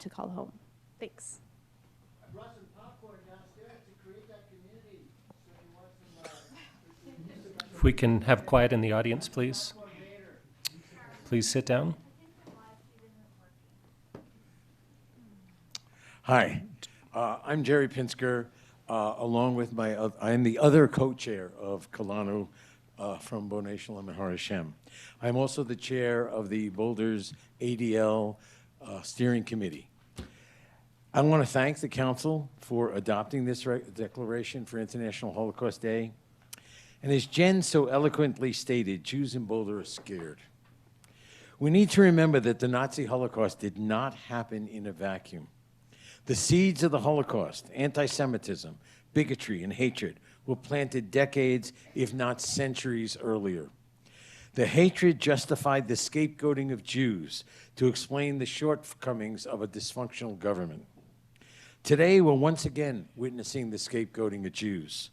to call home. Thanks. I brought some popcorn downstairs to create that community. So you want some, If we can have quiet in the audience, please. Please sit down. Hi, I'm Jerry Pinsker, along with I'm the other co-chair of Kalanu from Bonai Shalom and Har Hashem. I'm also the chair of the Boulder's ADL steering committee. I want to thank the council for adopting this declaration for International Holocaust Day. And as Jen so eloquently stated, Jews in Boulder are scared. We need to remember that the Nazi Holocaust did not happen in a vacuum. The seeds of the Holocaust, anti-Semitism, bigotry, and hatred were planted decades, if not centuries earlier. The hatred justified the scapegoating of Jews to explain the shortcomings of a dysfunctional government. Today, we're once again witnessing the scapegoating of Jews.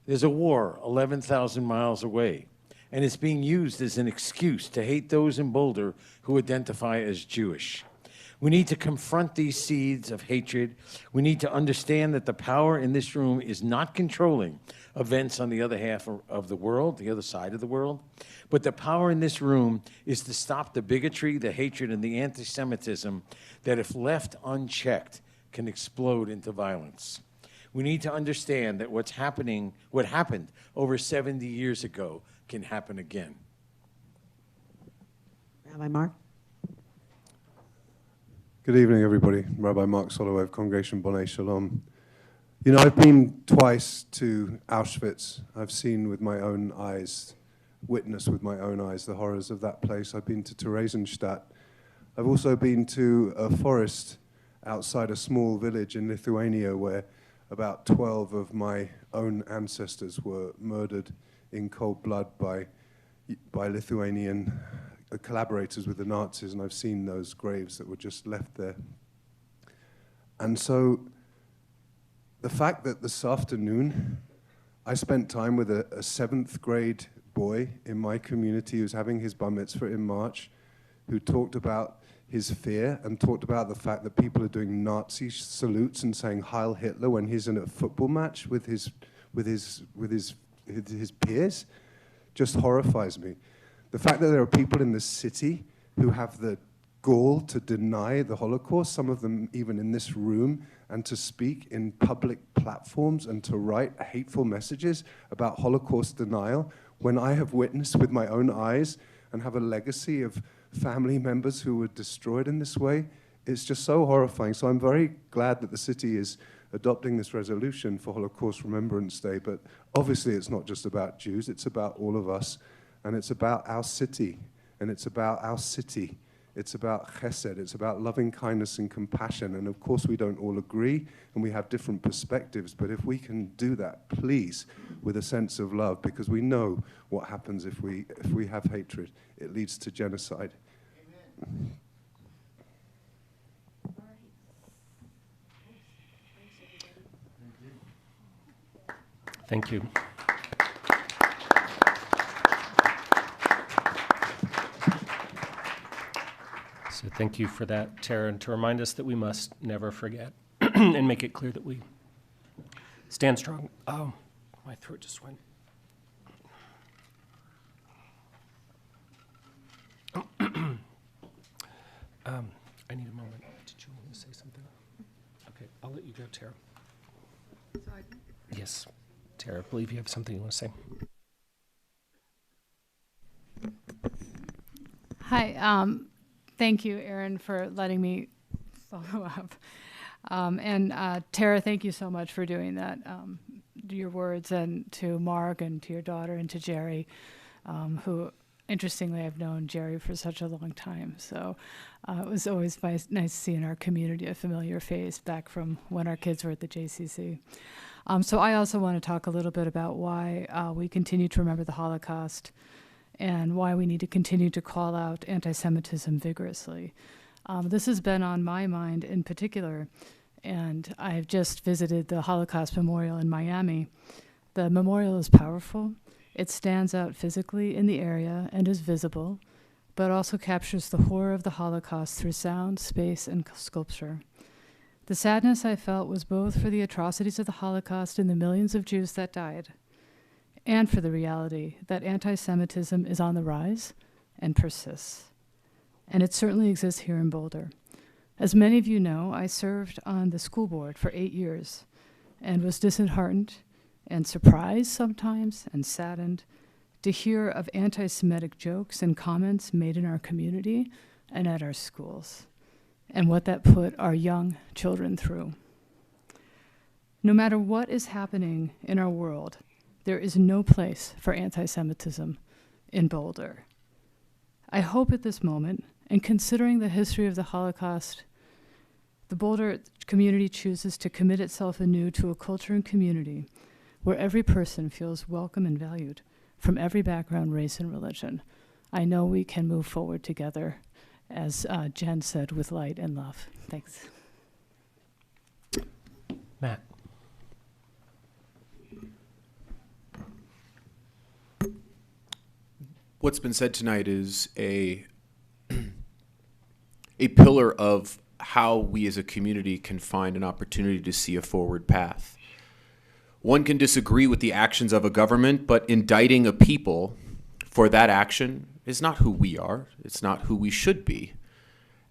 There's a war 11,000 miles away, and it's being used as an excuse to hate those in Boulder who identify as Jewish. We need to confront these seeds of hatred. We need to understand that the power in this room is not controlling events on the other half of the world, the other side of the world, but the power in this room is to stop the bigotry, the hatred, and the anti-Semitism that, if left unchecked, can explode into violence. We need to understand that what happened over 70 years ago can happen again. Rabbi Mark? Good evening, everybody. Rabbi Mark Soloway, Congregation Bonai Shalom. You know, I've been twice to Auschwitz. I've seen with my own eyes, witnessed with my own eyes the horrors of that place. I've been to Theresienstadt. I've also been to a forest outside a small village in Lithuania where about 12 of my own ancestors were murdered in cold blood by Lithuanian collaborators with the Nazis, and I've seen those graves that were just left there. And so the fact that this afternoon I spent time with a 7th grade boy in my community who's having his bar mitzvah in March, who talked about his fear and talked about the fact that people are doing Nazi salutes and saying Heil Hitler when he's in a football match with his peers, just horrifies me. The fact that there are people in this city who have the gall to deny the Holocaust, some of them even in this room, and to speak in public platforms and to write hateful messages about Holocaust denial, when I have witnessed with my own eyes and have a legacy of family members who were destroyed in this way, it's just so horrifying. So I'm very glad that the city is adopting this resolution for Holocaust Remembrance Day, but obviously it's not just about Jews, it's about all of us, and it's about our city, and it's about our city. It's about chesed, it's about loving kindness and compassion, and of course we don't all agree, and we have different perspectives, but if we can do that, please, with a sense of love, because we know what happens if we have hatred. It leads to genocide. Amen. Thank you. So thank you for that, Tara, and to remind us that we must never forget and make it clear that we stand strong. Oh, my throat just went. I need a moment. Did you want to say something? Okay, I'll let you go, Tara. Yes, Tara, I believe you have something you want to say. Hi, thank you, Aaron, for letting me follow up. And Tara, thank you so much for doing that. Your words, and to Mark and to your daughter and to Jerry, who, interestingly, I've known Jerry for such a long time. So it was always nice to see in our community a familiar face back from when our kids were at the JCC. So I also want to talk a little bit about why we continue to remember the Holocaust and why we need to continue to call out anti-Semitism vigorously. This has been on my mind in particular, and I've just visited the Holocaust Memorial in Miami. The memorial is powerful. It stands out physically in the area and is visible, but also captures the horror of the Holocaust through sound, space, and sculpture. The sadness I felt was both for the atrocities of the Holocaust and the millions of Jews that died, and for the reality that anti-Semitism is on the rise and persists. And it certainly exists here in Boulder. As many of you know, I served on the school board for 8 years and was disheartened and surprised sometimes and saddened to hear of anti-Semitic jokes and comments made in our community and at our schools, and what that put our young children through. No matter what is happening in our world, there is no place for anti-Semitism in Boulder. I hope at this moment, and considering the history of the Holocaust, the Boulder community chooses to commit itself anew to a culture and community where every person feels welcome and valued from every background, race, and religion. I know we can move forward together, as Jen said, with light and love. Thanks. Matt. What's been said tonight is a pillar of how we as a community can find an opportunity to see a forward path. One can disagree with the actions of a government, but indicting a people for that action is not who we are. It's not who we should be.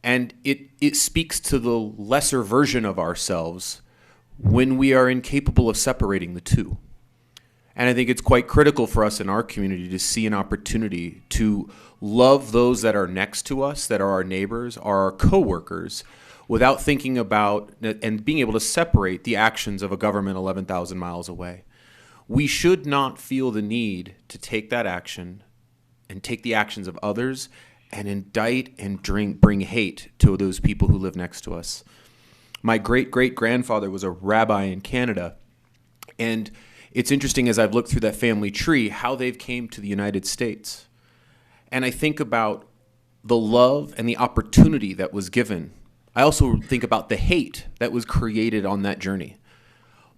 And it speaks to the lesser version of ourselves when we are incapable of separating the two. And I think it's quite critical for us in our community to see an opportunity to love those that are next to us, that are our neighbors, are our coworkers, without thinking about and being able to separate the actions of a government 11,000 miles away. We should not feel the need to take that action and take the actions of others and indict and bring hate to those people who live next to us. My great-great-grandfather was a rabbi in Canada, and it's interesting as I've looked through that family tree how they've came to the United States. And I think about the love and the opportunity that was given. I also think about the hate that was created on that journey.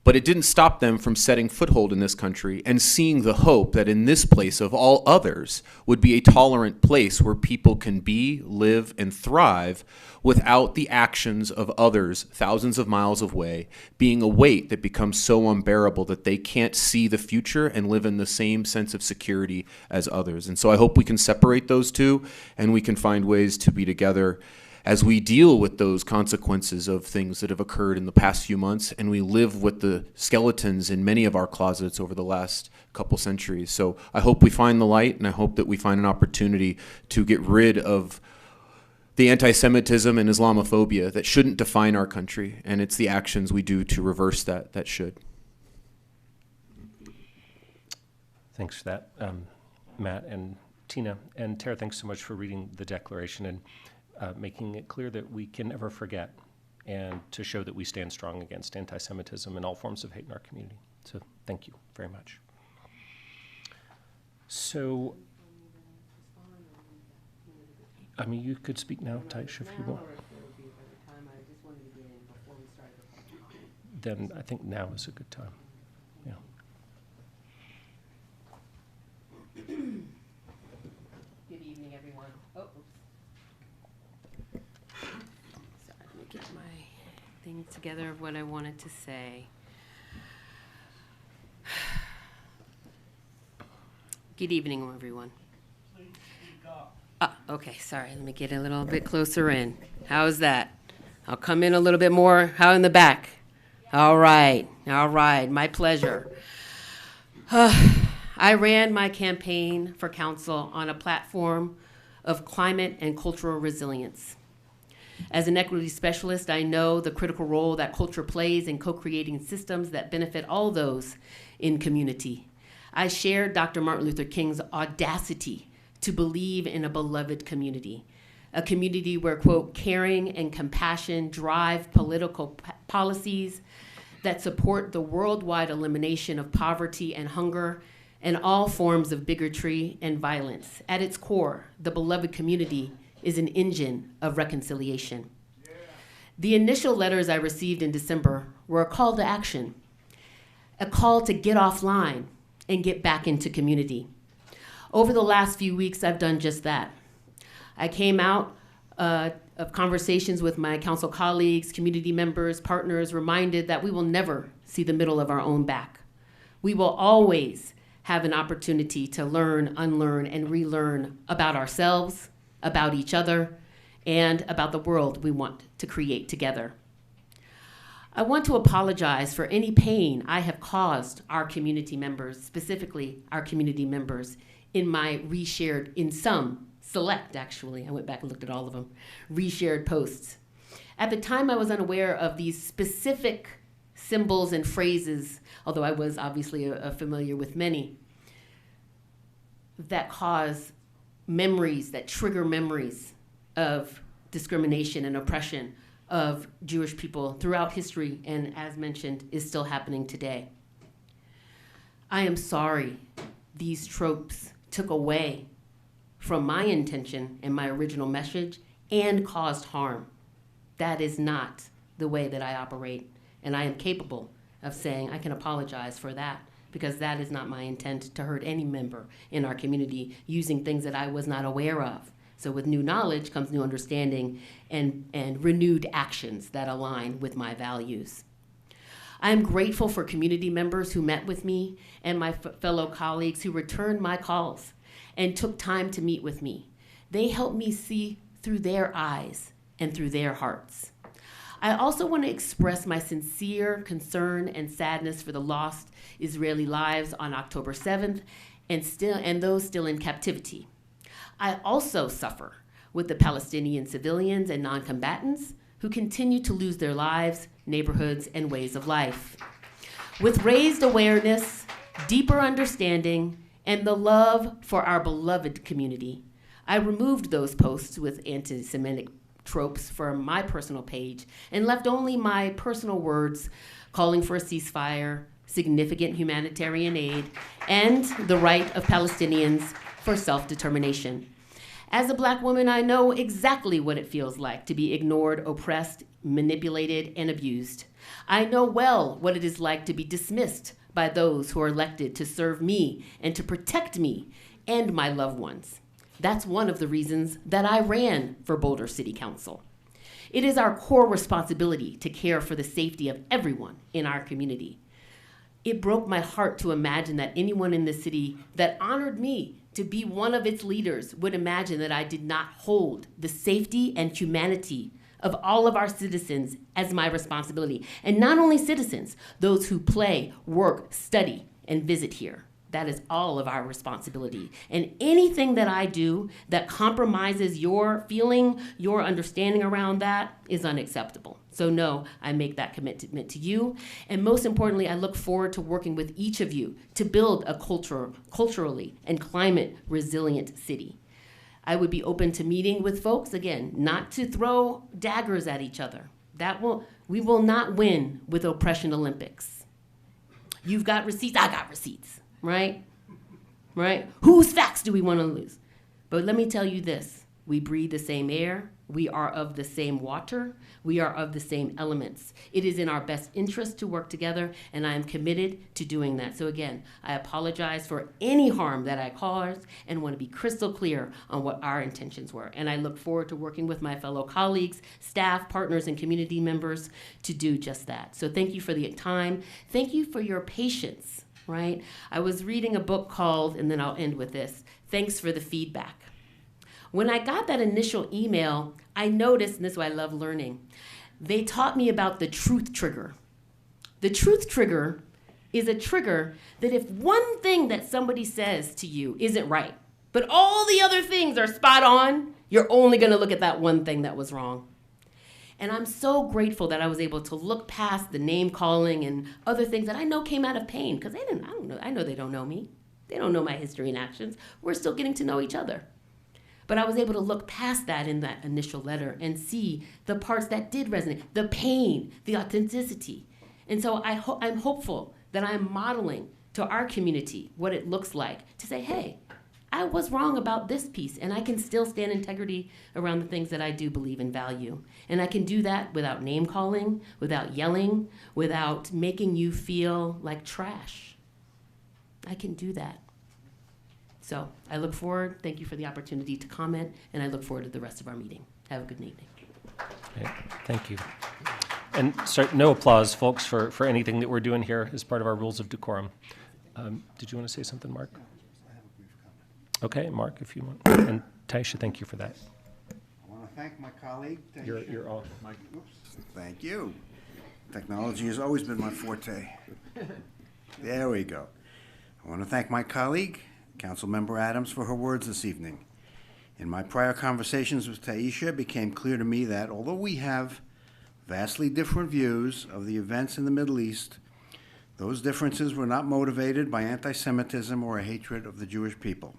But it didn't stop them from setting foothold in this country and seeing the hope that in this place of all others would be a tolerant place where people can be, live, and thrive without the actions of others thousands of miles away being a weight that becomes so unbearable that they can't see the future and live in the same sense of security as others. And so I hope we can separate those two and we can find ways to be together as we deal with those consequences of things that have occurred in the past few months, and we live with the skeletons in many of our closets over the last couple centuries. So I hope we find the light, and I hope that we find an opportunity to get rid of the anti-Semitism and Islamophobia that shouldn't define our country, and it's the actions we do to reverse that should. Thanks for that, Matt and Tina. And Tara, thanks so much for reading the declaration and making it clear that we can never forget and to show that we stand strong against anti-Semitism and all forms of hate in our community. So thank you very much. So, I mean, you could speak now, Taish, if you want. Then I think now is a good time. Yeah. Good evening, everyone. Oh, oops. Sorry, let me get my thing together of what I wanted to say. Good evening, everyone. Okay, sorry, let me get a little bit closer in. How's that? I'll come in a little bit more. How in the back? All right, my pleasure. I ran my campaign for council on a platform of climate and cultural resilience. As an equity specialist, I know the critical role that culture plays in co-creating systems that benefit all those in community. I shared Dr. Martin Luther King's audacity to believe in a beloved community, a community where, quote, caring and compassion drive political policies that support the worldwide elimination of poverty and hunger and all forms of bigotry and violence. At its core, the beloved community is an engine of reconciliation. Yeah. The initial letters I received in December were a call to action, a call to get offline and get back into community. Over the last few weeks, I've done just that. I came out of conversations with my council colleagues, community members, partners, reminded that we will never see the middle of our own back. We will always have an opportunity to learn, unlearn, and relearn about ourselves, about each other, and about the world we want to create together. I want to apologize for any pain I have caused our community members, specifically our community members, in my reshared, in some select, actually, I went back and looked at all of them, reshared posts. At the time, I was unaware of these specific symbols and phrases, although I was obviously familiar with many, that cause memories, that trigger memories of discrimination and oppression of Jewish people throughout history, and as mentioned, is still happening today. I am sorry these tropes took away from my intention and my original message and caused harm. That is not the way that I operate, and I am capable of saying I can apologize for that, because that is not my intent to hurt any member in our community using things that I was not aware of. So with new knowledge comes new understanding and renewed actions that align with my values. I am grateful for community members who met with me and my fellow colleagues who returned my calls and took time to meet with me. They helped me see through their eyes and through their hearts. I also want to express my sincere concern and sadness for the lost Israeli lives on October 7th and those still in captivity. I also suffer with the Palestinian civilians and non-combatants who continue to lose their lives, neighborhoods, and ways of life. With raised awareness, deeper understanding, and the love for our beloved community, I removed those posts with anti-Semitic tropes from my personal page and left only my personal words calling for a ceasefire, significant humanitarian aid, and the right of Palestinians for self-determination. As a Black woman, I know exactly what it feels like to be ignored, oppressed, manipulated, and abused. I know well what it is like to be dismissed by those who are elected to serve me and to protect me and my loved ones. That's one of the reasons that I ran for Boulder City Council. It is our core responsibility to care for the safety of everyone in our community. It broke my heart to imagine that anyone in the city that honored me to be one of its leaders would imagine that I did not hold the safety and humanity of all of our citizens as my responsibility. And not only citizens, those who play, work, study, and visit here. That is all of our responsibility. And anything that I do that compromises your feeling, your understanding around that is unacceptable. So no, I make that commitment to you. And most importantly, I look forward to working with each of you to build a culturally and climate resilient city. I would be open to meeting with folks, again, not to throw daggers at each other. We will not win with Oppression Olympics. You've got receipts, I got receipts, right? Right? Whose facts do we want to lose? But let me tell you this, we breathe the same air, we are of the same water, we are of the same elements. It is in our best interest to work together, and I am committed to doing that. So again, I apologize for any harm that I caused and want to be crystal clear on what our intentions were. And I look forward to working with my fellow colleagues, staff, partners, and community members to do just that. So thank you for the time. Thank you for your patience, right? I was reading a book called, and then I'll end with this, Thanks for the Feedback. When I got that initial email, I noticed, and this is why I love learning, they taught me about the truth trigger. The truth trigger is a trigger that if one thing that somebody says to you isn't right, but all the other things are spot on, you're only going to look at that one thing that was wrong. And I'm so grateful that I was able to look past the name calling and other things that I know came out of pain, because I know they don't know me. They don't know my history and actions. We're still getting to know each other. But I was able to look past that in that initial letter and see the parts that did resonate, the pain, the authenticity. And so I'm hopeful that I'm modeling to our community what it looks like to say, hey, I was wrong about this piece, and I can still stand integrity around the things that I do believe and value. And I can do that without name calling, without yelling, without making you feel like trash. I can do that. So I look forward, thank you for the opportunity to comment, and I look forward to the rest of our meeting. Have a good evening. Okay, thank you. And sorry, no applause, folks, for anything that we're doing here as part of our rules of decorum. Did you want to say something, Mark? Okay, Mark, if you want. And Taisha, thank you for that. I want to thank my colleague. You're off. Oops. Thank you. Technology has always been my forte. There we go. I want to thank my colleague, Councilmember Adams, for her words this evening. In my prior conversations with Taisha, it became clear to me that although we have vastly different views of the events in the Middle East, those differences were not motivated by anti-Semitism or a hatred of the Jewish people.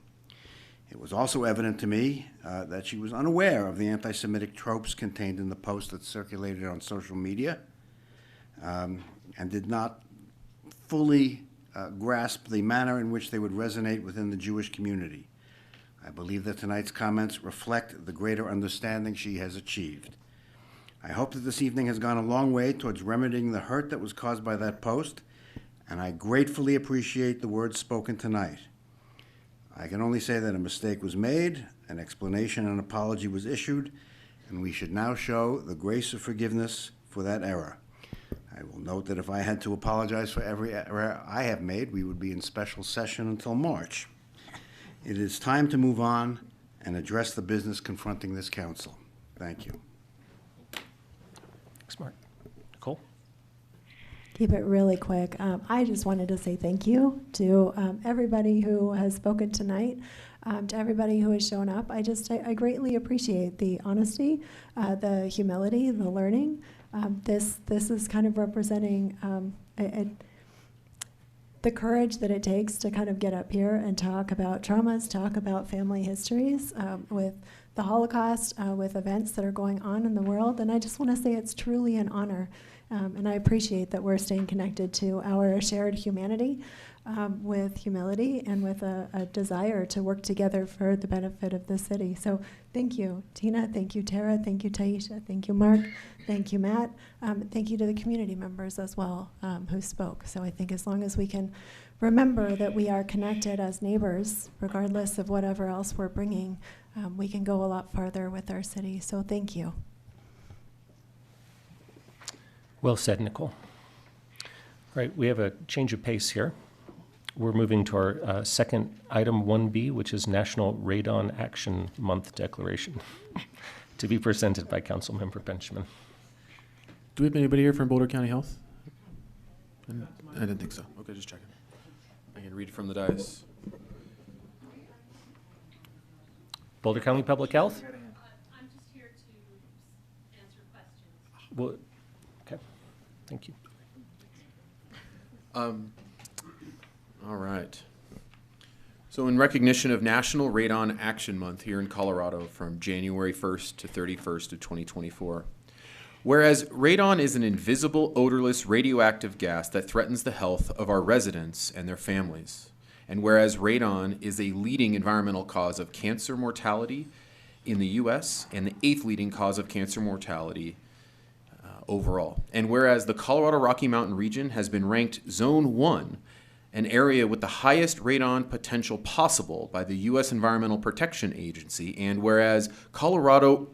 It was also evident to me that she was unaware of the anti-Semitic tropes contained in the post that circulated on social media and did not fully grasp the manner in which they would resonate within the Jewish community. I believe that tonight's comments reflect the greater understanding she has achieved. I hope that this evening has gone a long way towards remedying the hurt that was caused by that post, and I gratefully appreciate the words spoken tonight. I can only say that a mistake was made, an explanation and apology was issued, and we should now show the grace of forgiveness for that error. I will note that if I had to apologize for every error I have made, we would be in special session until March. It is time to move on and address the business confronting this council. Thank you. Thanks, Mark. Nicole? Keep it really quick. I just wanted to say thank you to everybody who has spoken tonight, to everybody who has shown up. I greatly appreciate the honesty, the humility, the learning. This is kind of representing the courage that it takes to kind of get up here and talk about traumas, talk about family histories with the Holocaust, with events that are going on in the world. And I just want to say it's truly an honor. And I appreciate that we're staying connected to our shared humanity with humility and with a desire to work together for the benefit of the city. So thank you, Tina. Thank you, Tara. Thank you, Taisha. Thank you, Mark. Thank you, Matt. Thank you to the community members as well who spoke. So I think as long as we can remember that we are connected as neighbors, regardless of whatever else we're bringing, we can go a lot farther with our city. So thank you. Well said, Nicole. All right, we have a change of pace here. We're moving to our second item 1B, which is National Radon Action Month Declaration, to be presented by Councilmember Benjamin. Do we have anybody here from Boulder County Health? I didn't think so. Okay, just checking. I can read from the dais. Boulder County Public Health? I'm just here to answer questions. Well, okay, thank you. All right. So in recognition of National Radon Action Month here in Colorado from January 1st to 31st of 2024, whereas radon is an invisible, odorless, radioactive gas that threatens the health of our residents and their families, and whereas radon is a leading environmental cause of cancer mortality in the U.S. and the 8th leading cause of cancer mortality overall, and whereas the Colorado Rocky Mountain region has been ranked Zone 1, an area with the highest radon potential possible by the U.S. Environmental Protection Agency, and whereas Colorado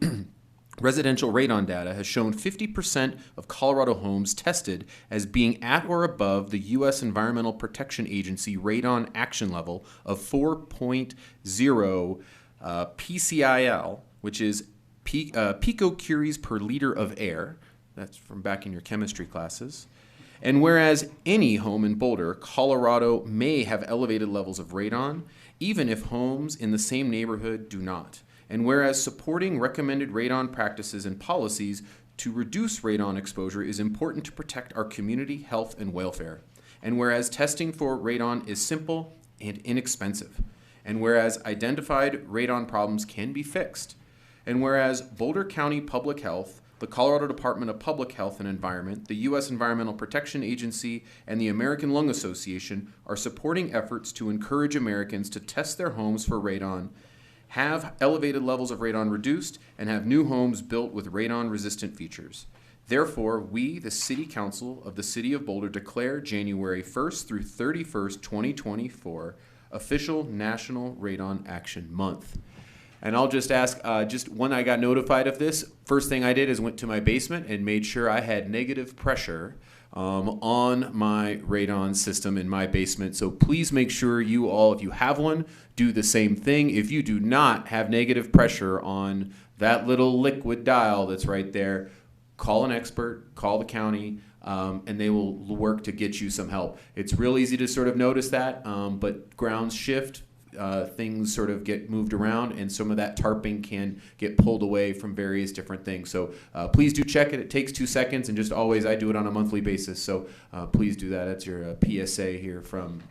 residential radon data has shown 50% of Colorado homes tested as being at or above the U.S. Environmental Protection Agency radon action level of 4.0 PCIL, which is picocuries per liter of air. That's from back in your chemistry classes. And whereas any home in Boulder, Colorado may have elevated levels of radon, even if homes in the same neighborhood do not. And whereas supporting recommended radon practices and policies to reduce radon exposure is important to protect our community health and welfare. And whereas testing for radon is simple and inexpensive. And whereas identified radon problems can be fixed. And whereas Boulder County Public Health, the Colorado Department of Public Health and Environment, the U.S. Environmental Protection Agency, and the American Lung Association are supporting efforts to encourage Americans to test their homes for radon, have elevated levels of radon reduced, and have new homes built with radon-resistant features. Therefore, we, the City Council of the City of Boulder, declare January 1st through 31st, 2024, official National Radon Action Month. And I'll just ask, just when I got notified of this, first thing I did is went to my basement and made sure I had negative pressure on my radon system in my basement. So please make sure you all, if you have one, do the same thing. If you do not have negative pressure on that little liquid dial that's right there, call an expert, call the county, and they will work to get you some help. It's real easy to sort of notice that, but grounds shift, things sort of get moved around, and some of that tarping can get pulled away from various different things. So please do check it. It takes 2 seconds, and just always, I do it on a monthly basis. So please do that. That's your PSA here from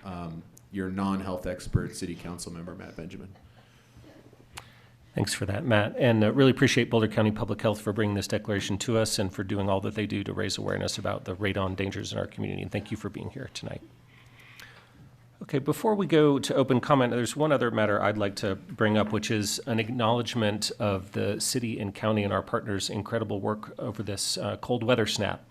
your non-health expert, City Council member, Matt Benjamin. Thanks for that, Matt. And really appreciate Boulder County Public Health for bringing this declaration to us and for doing all that they do to raise awareness about the radon dangers in our community. And thank you for being here tonight. Okay, before we go to open comment, there's one other matter I'd like to bring up, which is an acknowledgement of the city and county and our partners' incredible work over this cold weather snap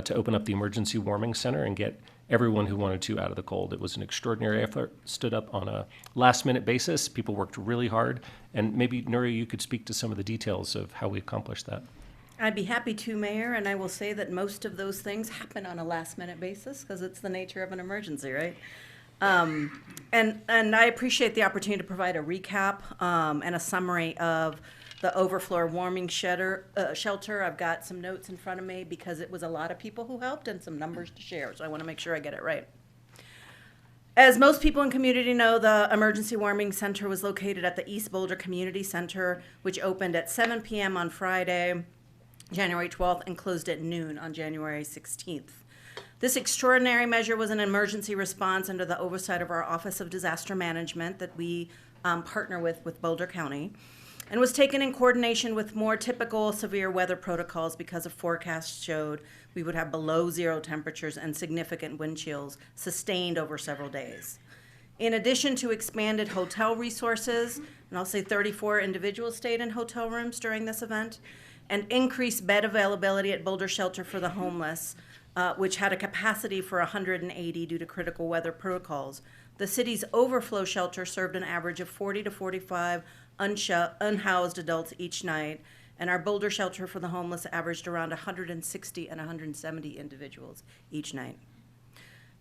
to open up the Emergency Warming Center and get everyone who wanted to out of the cold. It was an extraordinary effort, stood up on a last-minute basis. People worked really hard. And maybe, Nuria, you could speak to some of the details of how we accomplished that. I'd be happy to, Mayor, and I will say that most of those things happen on a last-minute basis because it's the nature of an emergency, right? And I appreciate the opportunity to provide a recap and a summary of the overflow warming shelter. I've got some notes in front of me because it was a lot of people who helped and some numbers to share, so I want to make sure I get it right. As most people in community know, the Emergency Warming Center was located at the East Boulder Community Center, which opened at 7 p.m. on Friday, January 12th, and closed at noon on January 16th. This extraordinary measure was an emergency response under the oversight of our Office of Disaster Management that we partner with Boulder County, and was taken in coordination with more typical severe weather protocols because of forecasts showed we would have below zero temperatures and significant wind chills sustained over several days. In addition to expanded hotel resources, and I'll say 34 individuals stayed in hotel rooms during this event, and increased bed availability at Boulder Shelter for the Homeless, which had a capacity for 180 due to critical weather protocols. The city's overflow shelter served an average of 40 to 45 unhoused adults each night, and our Boulder Shelter for the Homeless averaged around 160 and 170 individuals each night.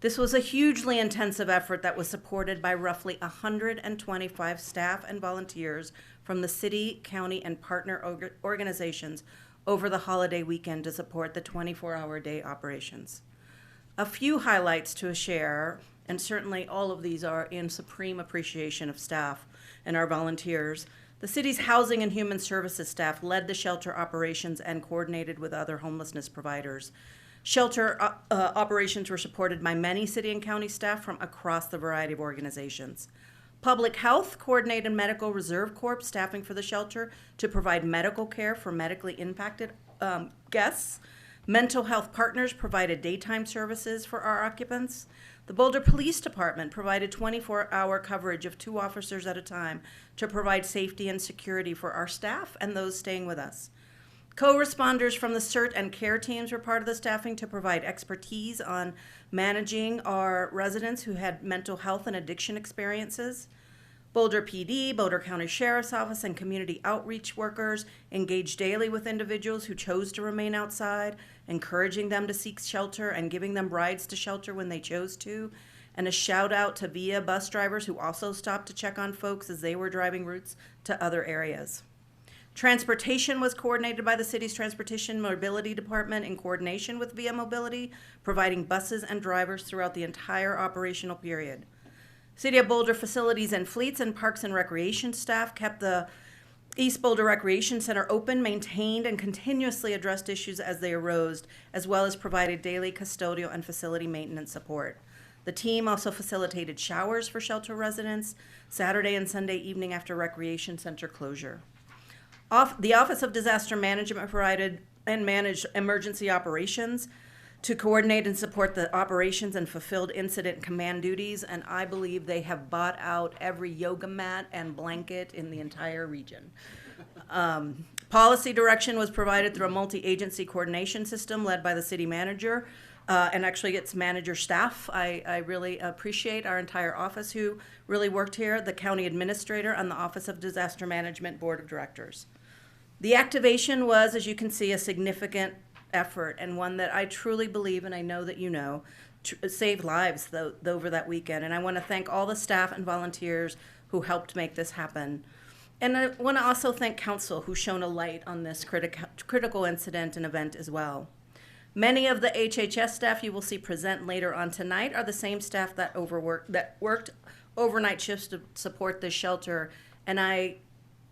This was a hugely intensive effort that was supported by roughly 125 staff and volunteers from the city, county, and partner organizations over the holiday weekend to support the 24-hour day operations. A few highlights to share, and certainly all of these are in supreme appreciation of staff and our volunteers. The city's Housing and Human Services staff led the shelter operations and coordinated with other homelessness providers. Shelter operations were supported by many city and county staff from across the variety of organizations. Public Health coordinated Medical Reserve Corps staffing for the shelter to provide medical care for medically impacted guests. Mental Health Partners provided daytime services for our occupants. The Boulder Police Department provided 24-hour coverage of 2 officers at a time to provide safety and security for our staff and those staying with us. Co-responders from the CERT and CARE teams were part of the staffing to provide expertise on managing our residents who had mental health and addiction experiences. Boulder PD, Boulder County Sheriff's Office, and community outreach workers engaged daily with individuals who chose to remain outside, encouraging them to seek shelter and giving them rides to shelter when they chose to. And a shout out to VIA bus drivers who also stopped to check on folks as they were driving routes to other areas. Transportation was coordinated by the city's Transportation Mobility Department in coordination with VIA Mobility, providing buses and drivers throughout the entire operational period. City of Boulder Facilities and Fleets and Parks and Recreation staff kept the East Boulder Recreation Center open, maintained, and continuously addressed issues as they arose, as well as provided daily custodial and facility maintenance support. The team also facilitated showers for shelter residents Saturday and Sunday evening after Recreation Center closure. The Office of Disaster Management provided and managed emergency operations to coordinate and support the operations and fulfilled incident command duties, and I believe they have bought out every yoga mat and blanket in the entire region. Policy direction was provided through a multi-agency coordination system led by the city manager, and actually its manager staff. I really appreciate our entire office who really worked here, the county administrator, and the Office of Disaster Management Board of Directors. The activation was, as you can see, a significant effort, and one that I truly believe, and I know that you know, saved lives over that weekend. And I want to thank all the staff and volunteers who helped make this happen. And I want to also thank council who shone a light on this critical incident and event as well. Many of the HHS staff you will see present later on tonight are the same staff that worked overnight shifts to support this shelter. And I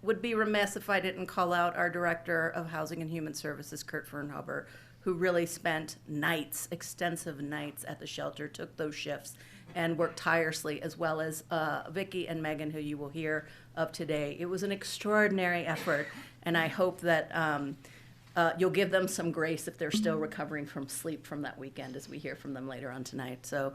would be remiss if I didn't call out our Director of Housing and Human Services, Kurt Fernhuber, who really spent nights, extensive nights at the shelter, took those shifts and worked tirelessly, as well as Vicki and Megan, who you will hear of today. It was an extraordinary effort, and I hope that you'll give them some grace if they're still recovering from sleep from that weekend, as we hear from them later on tonight. So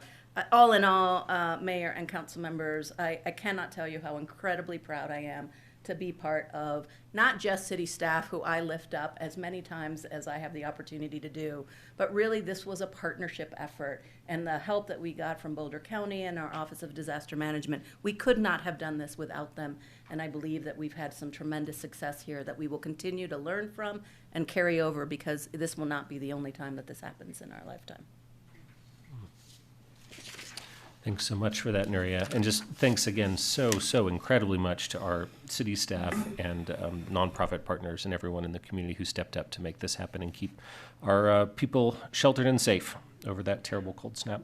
all in all, Mayor and council members, I cannot tell you how incredibly proud I am to be part of not just city staff, who I lift up as many times as I have the opportunity to do, but really this was a partnership effort, and the help that we got from Boulder County and our Office of Disaster Management, we could not have done this without them, and I believe that we've had some tremendous success here that we will continue to learn from and carry over, because this will not be the only time that this happens in our lifetime. Thanks so much for that, Nuria. And just thanks again so incredibly much to our city staff and nonprofit partners and everyone in the community who stepped up to make this happen and keep our people sheltered and safe over that terrible cold snap.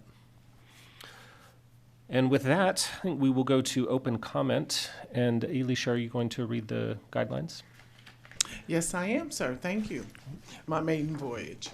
And with that, I think we will go to open comment. And Elisha, are you going to read the guidelines? Yes, I am, sir. Thank you. My maiden voyage.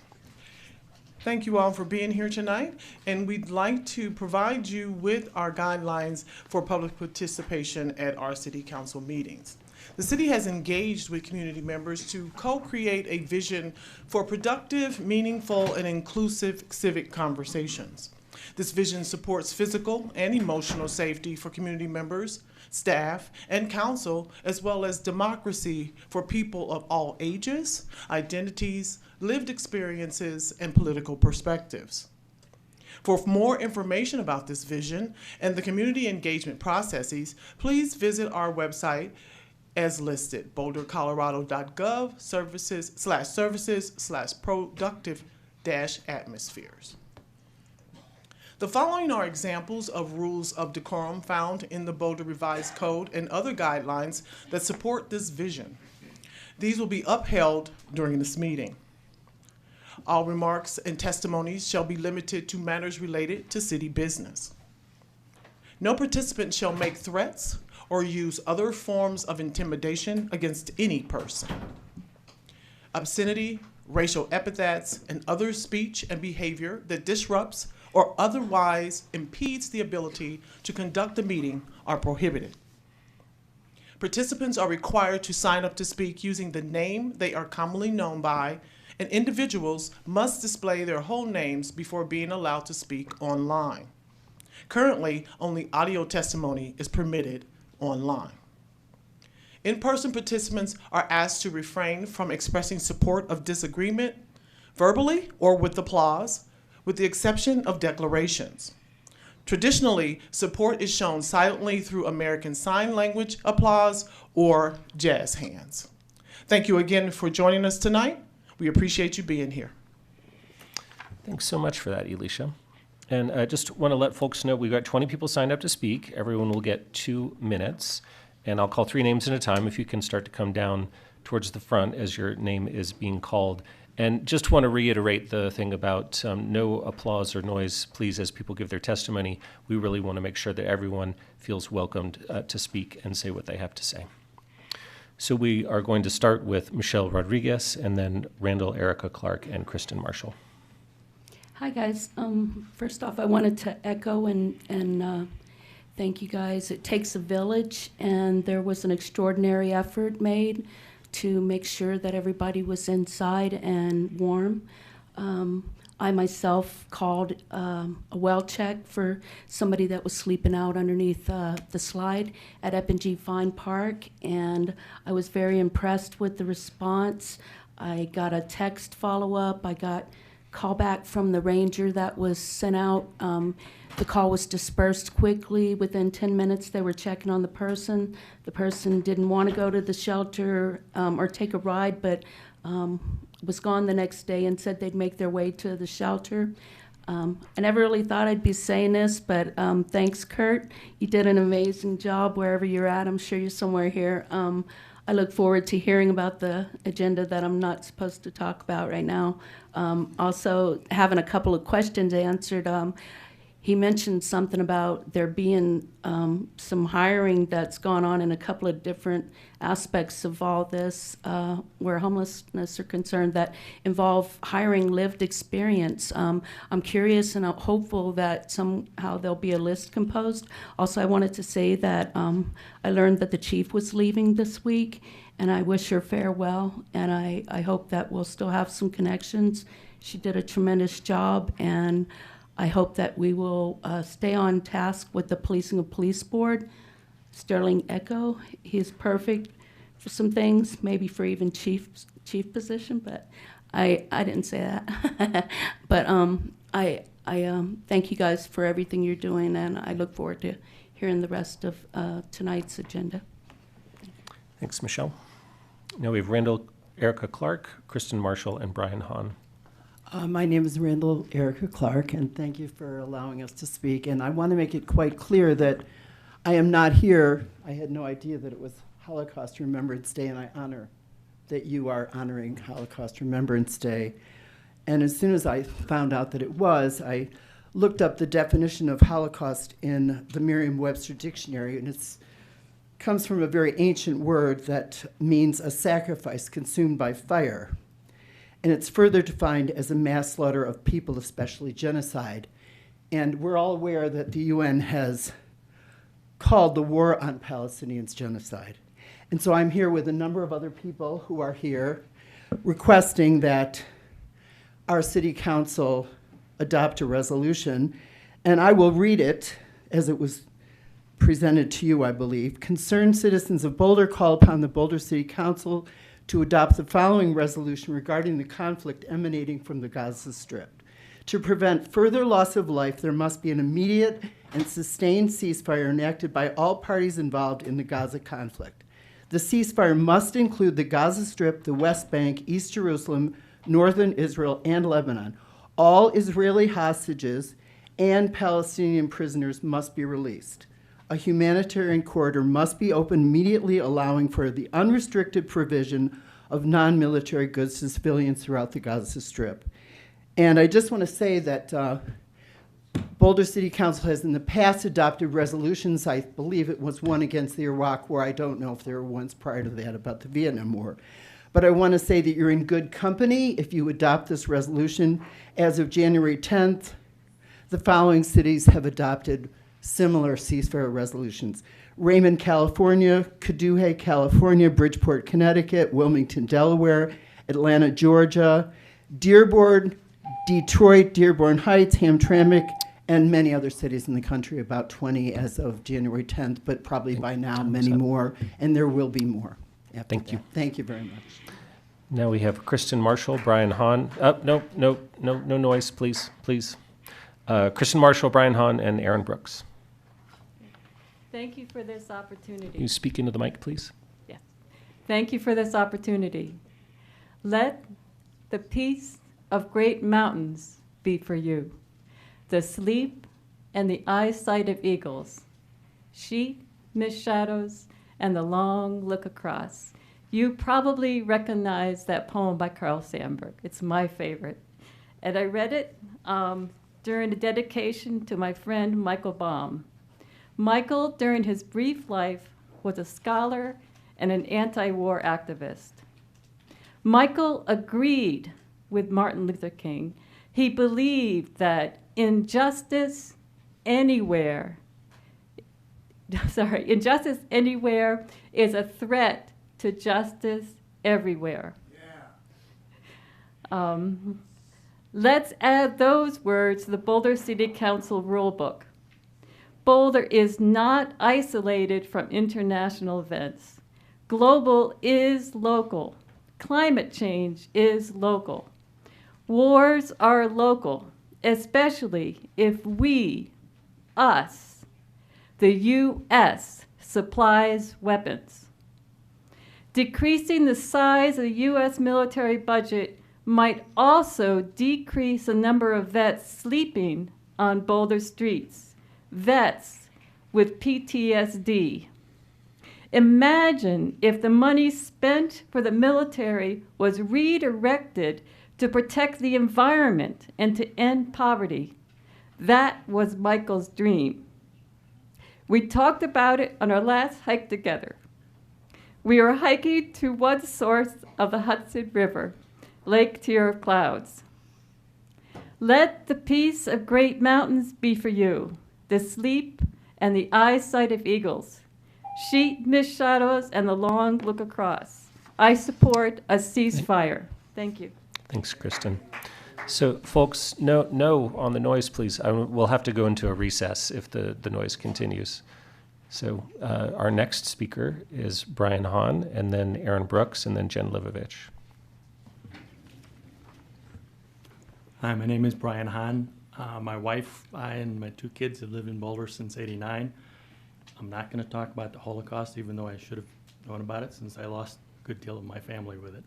Thank you all for being here tonight, and we'd like to provide you with our guidelines for public participation at our city council meetings. The city has engaged with community members to co-create a vision for productive, meaningful, and inclusive civic conversations. This vision supports physical and emotional safety for community members, staff, and council, as well as democracy for people of all ages, identities, lived experiences, and political perspectives. For more information about this vision and the community engagement processes, please visit our website as listed, bouldercolorado.gov services/productive-atmospheres. The following are examples of rules of decorum found in the Boulder Revised Code and other guidelines that support this vision. These will be upheld during this meeting. All remarks and testimonies shall be limited to matters related to city business. No participant shall make threats or use other forms of intimidation against any person. Obscenity, racial epithets, and other speech and behavior that disrupts or otherwise impedes the ability to conduct the meeting are prohibited. Participants are required to sign up to speak using the name they are commonly known by, and individuals must display their whole names before being allowed to speak online. Currently, only audio testimony is permitted online. In-person participants are asked to refrain from expressing support of disagreement, verbally or with applause, with the exception of declarations. Traditionally, support is shown silently through American Sign Language applause or jazz hands. Thank you again for joining us tonight. We appreciate you being here. Thanks so much for that, Elisha. And I just want to let folks know we've got 20 people signed up to speak. Everyone will get 2 minutes. And I'll call 3 names at a time if you can start to come down towards the front as your name is being called. And just want to reiterate the thing about no applause or noise, please, as people give their testimony. We really want to make sure that everyone feels welcomed to speak and say what they have to say. So we are going to start with Michelle Rodriguez, and then Randall, Erica Clark, and Kristen Marshall. Hi, guys. First off, I wanted to echo and thank you guys. It takes a village, and there was an extraordinary effort made to make sure that everybody was inside and warm. I myself called a well check for somebody that was sleeping out underneath the slide at Epingy Fine Park, and I was very impressed with the response. I got a text follow-up. I got call back from the ranger that was sent out. The call was dispersed quickly. Within 10 minutes, they were checking on the person. The person didn't want to go to the shelter or take a ride, but was gone the next day and said they'd make their way to the shelter. I never really thought I'd be saying this, but thanks, Kurt. You did an amazing job wherever you're at. I'm sure you're somewhere here. I look forward to hearing about the agenda that I'm not supposed to talk about right now. Also, having a couple of questions answered. He mentioned something about there being some hiring that's gone on in a couple of different aspects of all this where homelessness are concerned that involve hiring lived experience. I'm curious and I'm hopeful that somehow there'll be a list composed. Also, I wanted to say that I learned that the chief was leaving this week, and I wish her farewell, and I hope that we'll still have some connections. She did a tremendous job, and I hope that we will stay on task with the Policing and Police Board. Sterling Echo, he's perfect for some things, maybe for even chief position, but I didn't say that. But I thank you guys for everything you're doing, and I look forward to hearing the rest of tonight's agenda. Thanks, Michelle. Now we have Randall Erica Clark, Kristen Marshall, and Brian Hahn. My name is Randall Erica Clark, and thank you for allowing us to speak. And I want to make it quite clear that I am not here. I had no idea that it was Holocaust Remembrance Day, and I honor that you are honoring Holocaust Remembrance Day. And as soon as I found out that it was, I looked up the definition of Holocaust in the Merriam-Webster Dictionary, and it comes from a very ancient word that means a sacrifice consumed by fire. And it's further defined as a mass slaughter of people, especially genocide. And we're all aware that the UN has called the war on Palestinians genocide. And so I'm here with a number of other people who are here requesting that our city council adopt a resolution. And I will read it as it was presented to you, I believe. Concerned citizens of Boulder call upon the Boulder City Council to adopt the following resolution regarding the conflict emanating from the Gaza Strip. To prevent further loss of life, there must be an immediate and sustained ceasefire enacted by all parties involved in the Gaza conflict. The ceasefire must include the Gaza Strip, the West Bank, East Jerusalem, northern Israel, and Lebanon. All Israeli hostages and Palestinian prisoners must be released. A humanitarian corridor must be opened immediately, allowing for the unrestricted provision of non-military goods to civilians throughout the Gaza Strip. And I just want to say that Boulder City Council has in the past adopted resolutions. I believe it was one against the Iraq War. I don't know if there were ones prior to that about the Vietnam War. But I want to say that you're in good company if you adopt this resolution. As of January 10th, the following cities have adopted similar ceasefire resolutions: Raymond, California; Cudahy, California; Bridgeport, Connecticut; Wilmington, Delaware; Atlanta, Georgia; Dearborn, Detroit; Dearborn Heights; Hamtramck, and many other cities in the country, about 20 as of January 10th, but probably by now many more, and there will be more. Thank you. Thank you very much. Now we have Kristen Marshall, Brian Hahn. No noise, please. Kristen Marshall, Brian Hahn, and Aaron Brooks. Thank you for this opportunity. Can you speak into the mic, please? Yes. Thank you for this opportunity. Let the peace of great mountains be for you, the sleep and the eyesight of eagles, sheet, mist shadows, and the long look across. You probably recognize that poem by Carl Sandburg. It's my favorite. And I read it during a dedication to my friend Michael Baum. Michael, during his brief life, was a scholar and an anti-war activist. Michael agreed with Martin Luther King. He believed that injustice anywhere is a threat to justice everywhere. Let's add those words to the Boulder City Council rulebook. Boulder is not isolated from international events. Global is local. Climate change is local. Wars are local, especially if we, us, the U.S., supplies weapons. Decreasing the size of the U.S. military budget might also decrease the number of vets sleeping on Boulder streets, vets with PTSD. Imagine if the money spent for the military was redirected to protect the environment and to end poverty. That was Michael's dream. We talked about it on our last hike together. We were hiking to one source of the Hudson River, Lake Tier of Clouds. Let the peace of great mountains be for you, the sleep and the eyesight of eagles, sheet mist shadows and the long look across. I support a ceasefire. Thank you. Thanks, Kristen. So, folks, no on the noise, please. We'll have to go into a recess if the noise continues. So our next speaker is Brian Hahn, and then Aaron Brooks, and then Jen Livovich. Hi, my name is Brian Hahn. My wife, I, and my 2 kids have lived in Boulder since '89. I'm not going to talk about the Holocaust, even though I should have known about it since I lost a good deal of my family with it.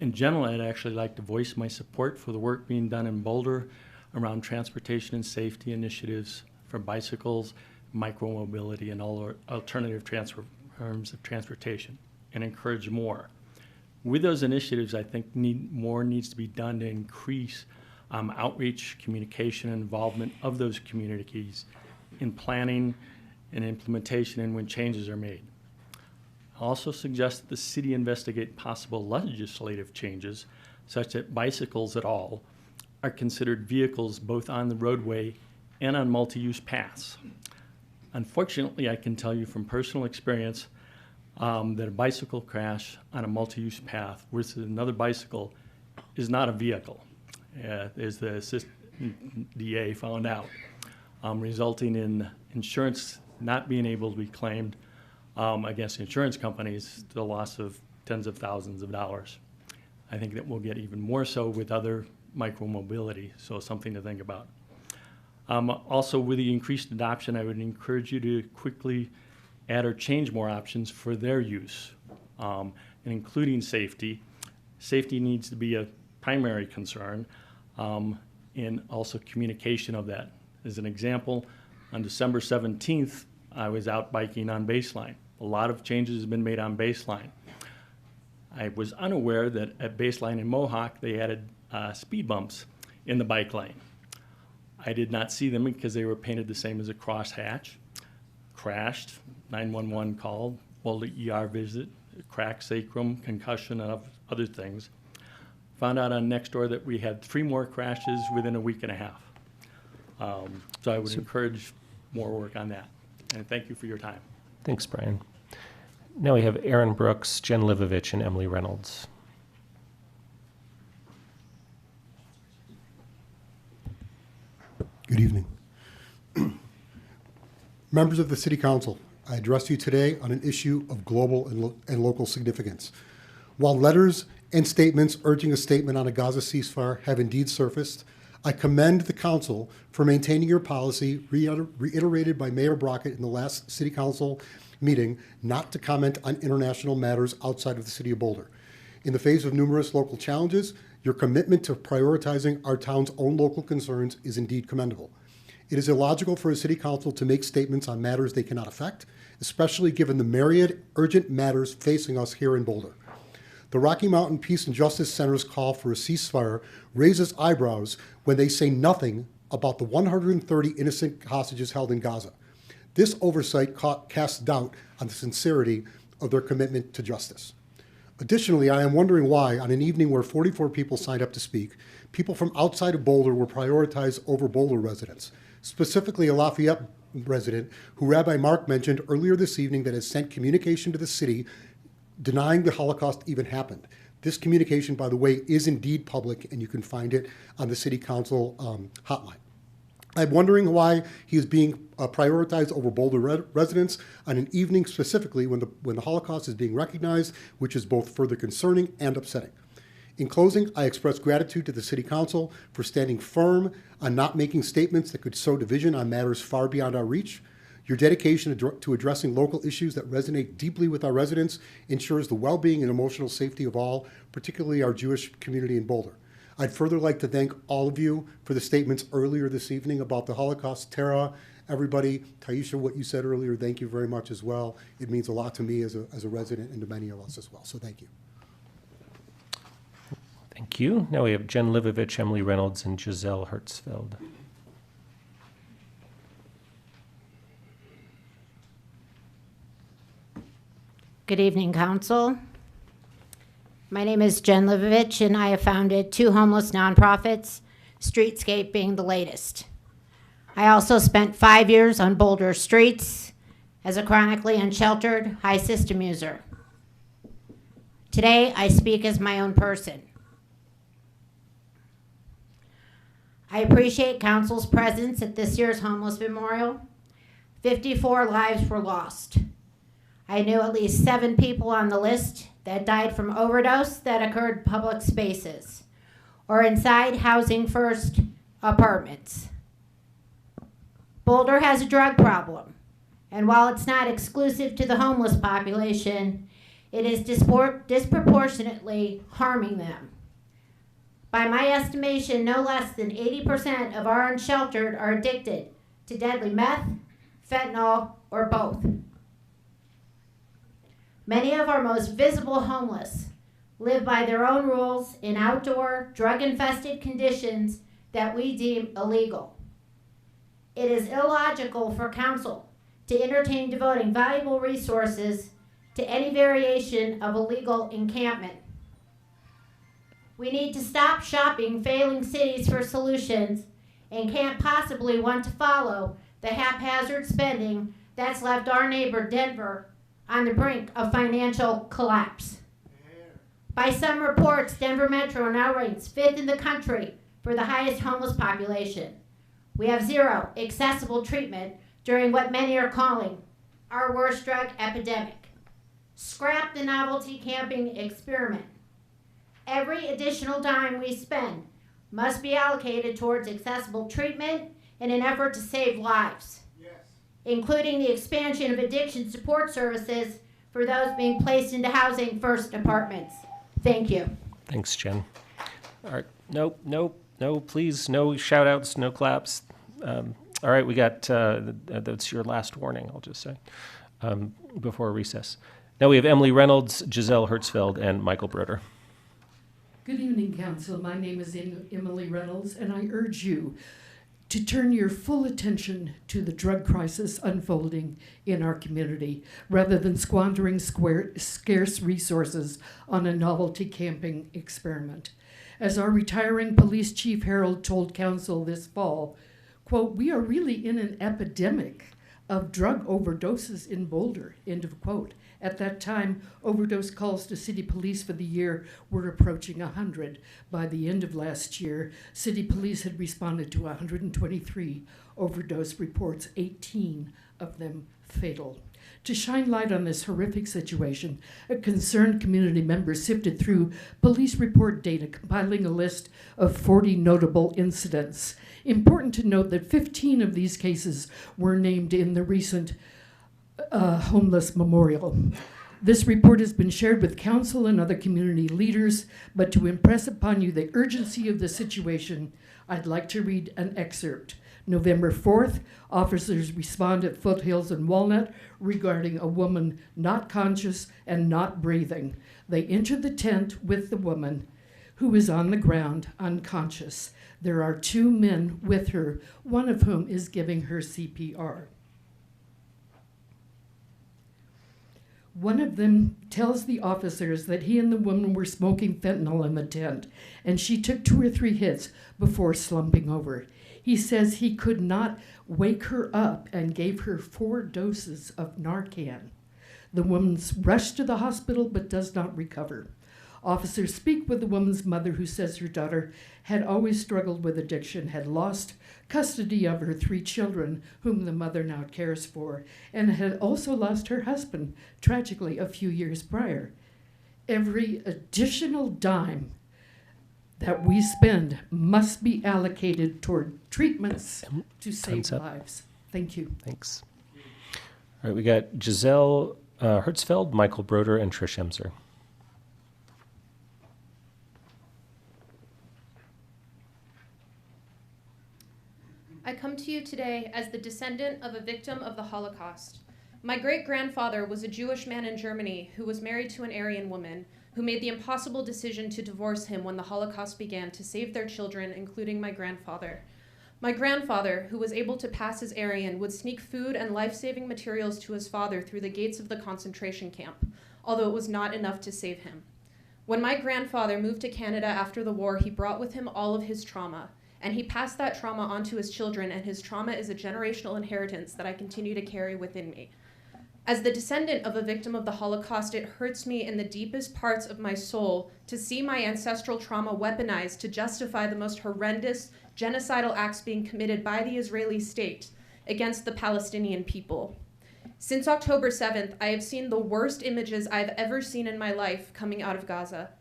In general, I'd actually like to voice my support for the work being done in Boulder around transportation and safety initiatives for bicycles, micromobility, and all alternative forms of transportation, and encourage more. With those initiatives, I think more needs to be done to increase outreach, communication, and involvement of those communities in planning and implementation and when changes are made. I also suggest that the city investigate possible legislative changes such that bicycles at all are considered vehicles both on the roadway and on multi-use paths. Unfortunately, I can tell you from personal experience that a bicycle crash on a multi-use path versus another bicycle is not a vehicle, as the assistant DA found out, resulting in insurance not being able to be claimed against insurance companies, the loss of tens of thousands of dollars. I think that will get even more so with other micromobility, so something to think about. Also, with the increased adoption, I would encourage you to quickly add or change more options for their use, and including safety. Safety needs to be a primary concern, and also communication of that. As an example, on December 17th, I was out biking on Baseline. A lot of changes have been made on Baseline. I was unaware that at Baseline in Mohawk, they added speed bumps in the bike lane. I did not see them because they were painted the same as a crosshatch. Crashed, 911 called, Boulder ER visit, cracked sacrum, concussion, and other things. Found out on Nextdoor that we had 3 more crashes within a week and a half. So I would encourage more work on that. And thank you for your time. Thanks, Brian. Now we have Aaron Brooks, Jen Livovich, and Emily Reynolds. Good evening. Members of the City Council, I address you today on an issue of global and local significance. While letters and statements urging a statement on a Gaza ceasefire have indeed surfaced, I commend the Council for maintaining your policy reiterated by Mayor Brockett in the last City Council meeting not to comment on international matters outside of the City of Boulder. In the face of numerous local challenges, your commitment to prioritizing our town's own local concerns is indeed commendable. It is illogical for a City Council to make statements on matters they cannot affect, especially given the myriad urgent matters facing us here in Boulder. The Rocky Mountain Peace and Justice Center's call for a ceasefire raises eyebrows when they say nothing about the 130 innocent hostages held in Gaza. This oversight casts doubt on the sincerity of their commitment to justice. Additionally, I am wondering why, on an evening where 44 people signed up to speak, people from outside of Boulder were prioritized over Boulder residents, specifically a Lafayette resident who Rabbi Mark mentioned earlier this evening that has sent communication to the city denying the Holocaust even happened. This communication, by the way, is indeed public, and you can find it on the City Council hotline. I'm wondering why he is being prioritized over Boulder residents on an evening specifically when the Holocaust is being recognized, which is both further concerning and upsetting. In closing, I express gratitude to the City Council for standing firm on not making statements that could sow division on matters far beyond our reach. Your dedication to addressing local issues that resonate deeply with our residents ensures the well-being and emotional safety of all, particularly our Jewish community in Boulder. I'd further like to thank all of you for the statements earlier this evening about the Holocaust. Tara, everybody, Taisha, what you said earlier, thank you very much as well. It means a lot to me as a resident and to many of us as well, so thank you. Thank you. Now we have Jen Livovich, Emily Reynolds, and Giselle Hertzfeld. Good evening, Council. My name is Jen Livovich, and I have founded 2 homeless nonprofits, Streetscape being the latest. I also spent 5 years on Boulder streets as a chronically unsheltered high system user. Today, I speak as my own person. I appreciate Council's presence at this year's Homeless Memorial. 54 lives were lost. I knew at least 7 people on the list that died from overdose that occurred in public spaces or inside Housing First apartments. Boulder has a drug problem, and while it's not exclusive to the homeless population, it is disproportionately harming them. By my estimation, no less than 80% of our unsheltered are addicted to deadly meth, fentanyl, or both. Many of our most visible homeless live by their own rules in outdoor, drug-infested conditions that we deem illegal. It is illogical for Council to entertain devoting valuable resources to any variation of illegal encampment. We need to stop shopping failing cities for solutions and can't possibly want to follow the haphazard spending that's left our neighbor Denver on the brink of financial collapse. By some reports, Denver Metro now ranks 5th in the country for the highest homeless population. We have 0 accessible treatment during what many are calling our worst drug epidemic. Scrap the novelty camping experiment. Every additional dime we spend must be allocated towards accessible treatment in an effort to save lives, including the expansion of addiction support services for those being placed into Housing First apartments. Thank you. Thanks, Jen. All right. No, please, no shout outs, no claps. All right, we got, that's your last warning, I'll just say, before recess. Now we have Emily Reynolds, Giselle Hertzfeld, and Michael Broder. Good evening, Council. My name is Emily Reynolds, and I urge you to turn your full attention to the drug crisis unfolding in our community, rather than squandering scarce resources on a novelty camping experiment. As our retiring police chief Harold told Council this fall, quote, "We are really in an epidemic of drug overdoses in Boulder," end of quote. At that time, overdose calls to city police for the year were approaching 100. By the end of last year, city police had responded to 123 overdose reports, 18 of them fatal. To shine light on this horrific situation, a concerned community member sifted through police report data, compiling a list of 40 notable incidents. Important to note that 15 of these cases were named in the recent homeless memorial. This report has been shared with Council and other community leaders, but to impress upon you the urgency of the situation, I'd like to read an excerpt. November 4th, officers respond at Foothills and Walnut regarding a woman not conscious and not breathing. They enter the tent with the woman, who is on the ground unconscious. There are 2 men with her, one of whom is giving her CPR. One of them tells the officers that he and the woman were smoking fentanyl in the tent, and she took 2 or 3 hits before slumping over. He says he could not wake her up and gave her 4 doses of Narcan. The woman's rushed to the hospital but does not recover. Officers speak with the woman's mother who says her daughter had always struggled with addiction, had lost custody of her 3 children, whom the mother now cares for, and had also lost her husband, tragically, a few years prior. Every additional dime that we spend must be allocated toward treatments to save lives. Thank you. Thanks. All right, we got Giselle Hertzfeld, Michael Broder, and Trish Emser. I come to you today as the descendant of a victim of the Holocaust. My great-grandfather was a Jewish man in Germany who was married to an Aryan woman who made the impossible decision to divorce him when the Holocaust began to save their children, including my grandfather. My grandfather, who was able to pass as Aryan, would sneak food and life-saving materials to his father through the gates of the concentration camp, although it was not enough to save him. When my grandfather moved to Canada after the war, he brought with him all of his trauma, and he passed that trauma on to his children, and his trauma is a generational inheritance that I continue to carry within me. As the descendant of a victim of the Holocaust, it hurts me in the deepest parts of my soul to see my ancestral trauma weaponized to justify the most horrendous genocidal acts being committed by the Israeli state against the Palestinian people. Since October 7th, I have seen the worst images I've ever seen in my life coming out of Gaza.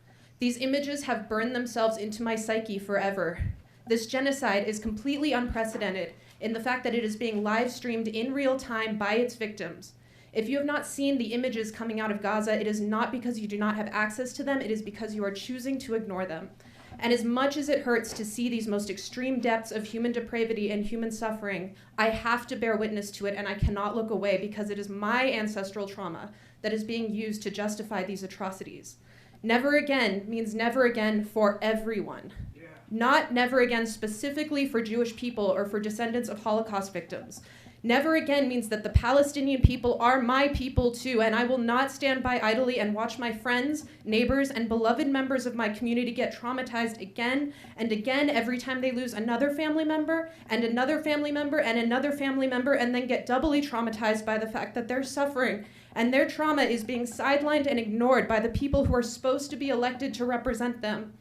These images have burned themselves into my psyche forever. This genocide is completely unprecedented in the fact that it is being live streamed in real time by its victims. If you have not seen the images coming out of Gaza, it is not because you do not have access to them, it is because you are choosing to ignore them. And as much as it hurts to see these most extreme depths of human depravity and human suffering, I have to bear witness to it, and I cannot look away because it is my ancestral trauma that is being used to justify these atrocities. Never again means never again for everyone. Not never again specifically for Jewish people or for descendants of Holocaust victims. Never again means that the Palestinian people are my people too, and I will not stand by idly and watch my friends, neighbors, and beloved members of my community get traumatized again and again every time they lose another family member, and another family member, and another family member, and then get doubly traumatized by the fact that they're suffering and their trauma is being sidelined and ignored by the people who are supposed to be elected to represent them.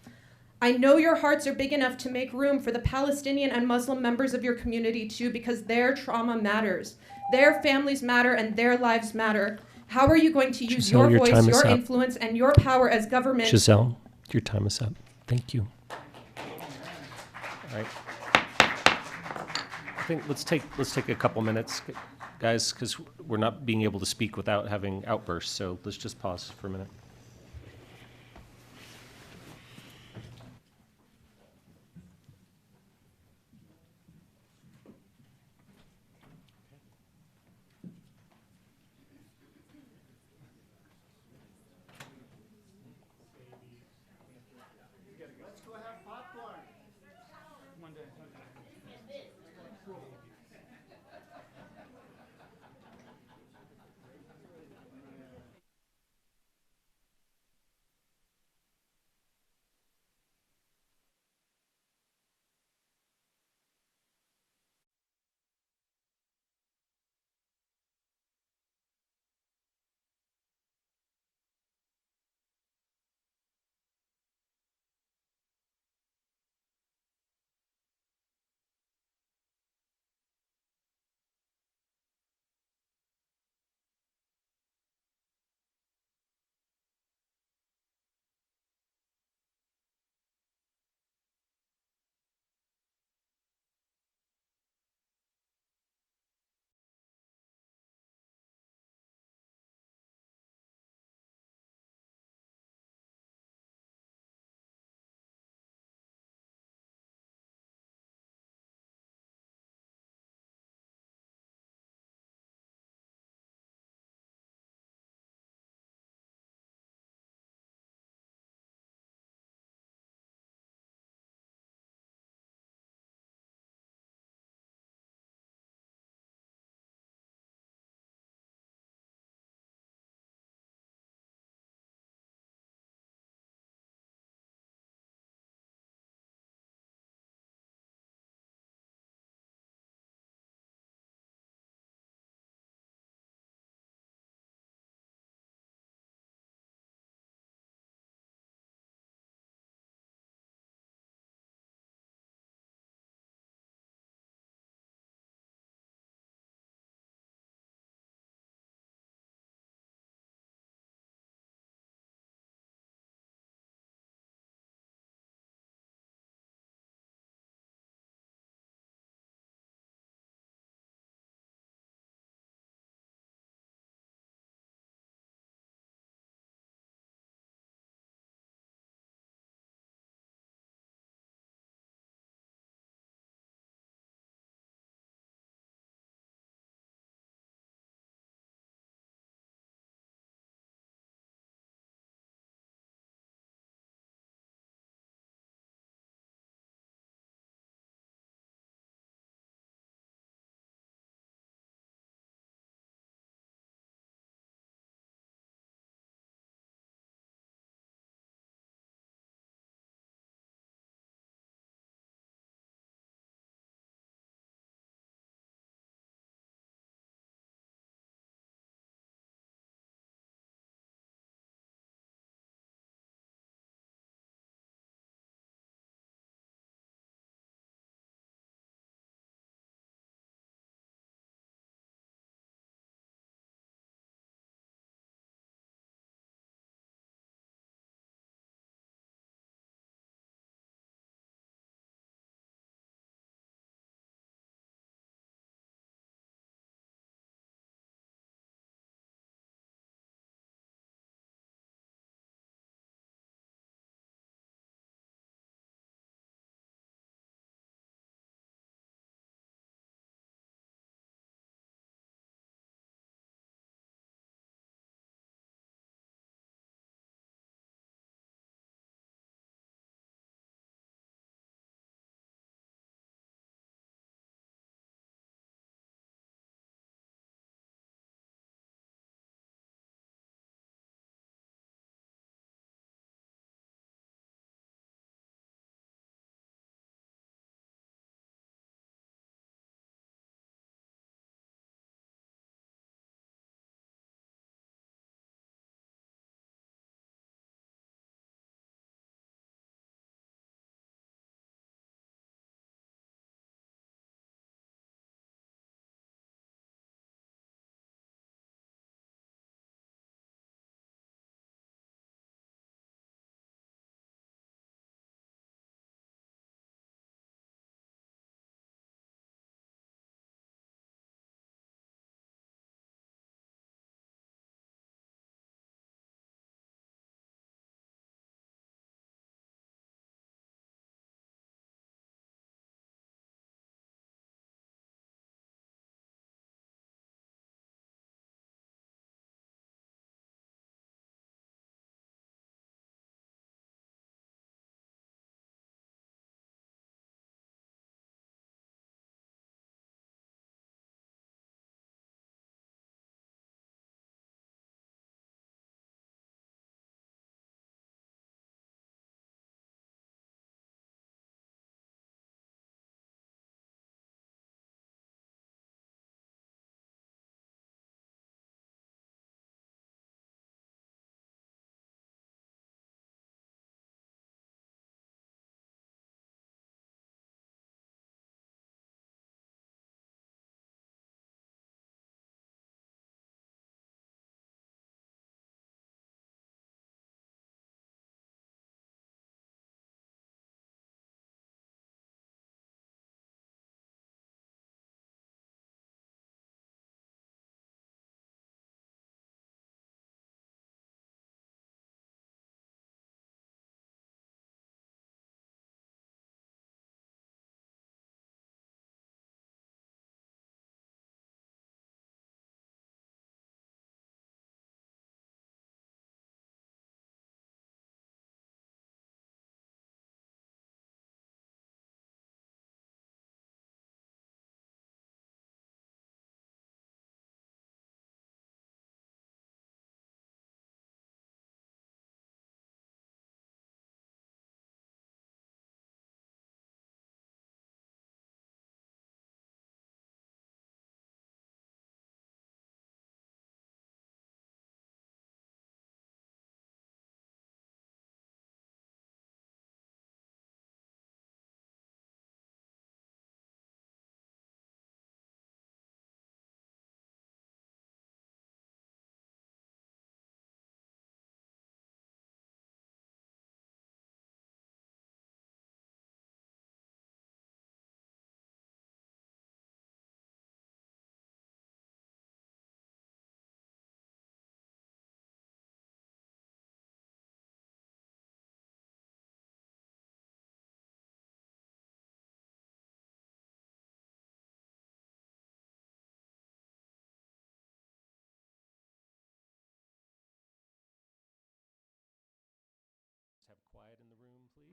I know your hearts are big enough to make room for the Palestinian and Muslim members of your community too, because their trauma matters. Their families matter and their lives matter. How are you going to use Giselle, your voice, your up. influence, and your power as government? Giselle, your time is up. Thank you. All right. I think let's take a couple minutes, guys, because we're not being able to speak without having outbursts. So let's just pause for a minute.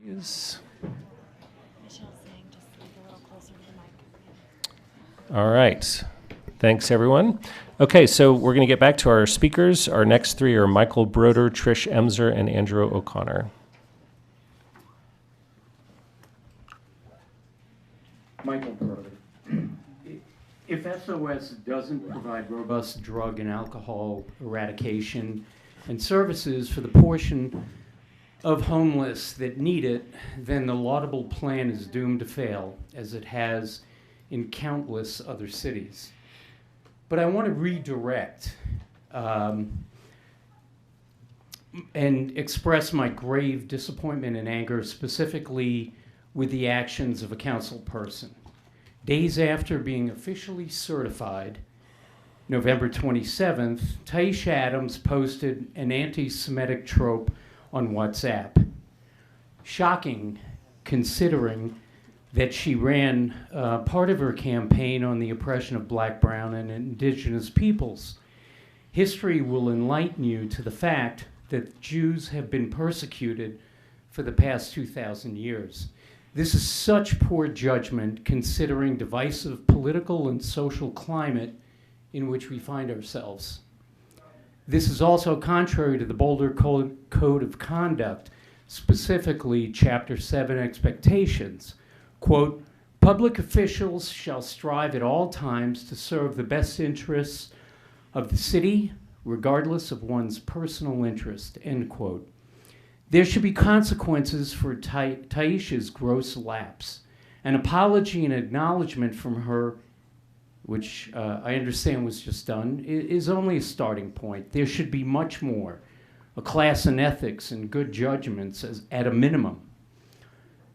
Please. All right. Thanks, everyone. Okay, so we're going to get back to our speakers. Our next three are Michael Broder, Trish Emser, and Andrew O'Connor. Michael Broder. If SOS doesn't provide robust drug and alcohol eradication and services for the portion of homeless that need it, then the laudable plan is doomed to fail, as it has in countless other cities. But I want to redirect and express my grave disappointment and anger specifically with the actions of a council person. Days after being officially certified, November 27th, Taisha Adams posted an anti-Semitic trope on WhatsApp. Shocking, considering that she ran part of her campaign on the oppression of Black, brown, and indigenous peoples. History will enlighten you to the fact that Jews have been persecuted for the past 2,000 years. This is such poor judgment considering divisive political and social climate in which we find ourselves. This is also contrary to the Boulder Code of Conduct, specifically Chapter 7 Expectations. Quote, public officials shall strive at all times to serve the best interests of the city, regardless of one's personal interest, end quote. There should be consequences for Taisha's gross lapse. An apology and acknowledgement from her, which I understand was just done, is only a starting point. There should be much more, a class in ethics and good judgments at a minimum.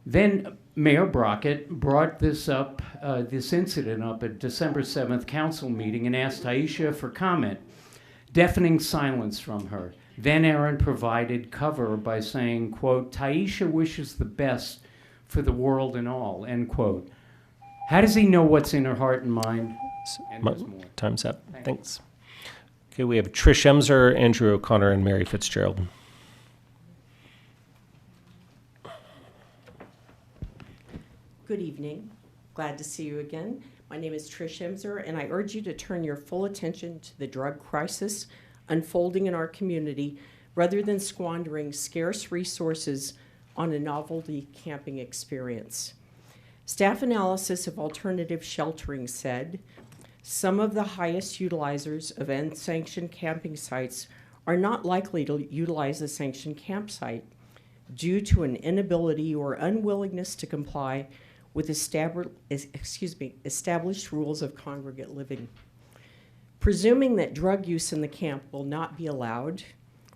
Then Mayor Brockett brought this incident up at December 7th council meeting and asked Taisha for comment. Deafening silence from her. Then Aaron provided cover by saying, quote, Taisha wishes the best for the world and all, end quote. How does he know what's in her heart and mind? And there's more. Time's up. Thanks. Okay, we have Trish Emser, Andrew O'Connor, and Mary Fitzgerald. Good evening. Glad to see you again. My name is Trish Emser, and I urge you to turn your full attention to the drug crisis unfolding in our community rather than squandering scarce resources on a novelty camping experience. Staff analysis of alternative sheltering said some of the highest utilizers of unsanctioned camping sites are not likely to utilize a sanctioned campsite due to an inability or unwillingness to comply with established rules of congregate living. Presuming that drug use in the camp will not be allowed,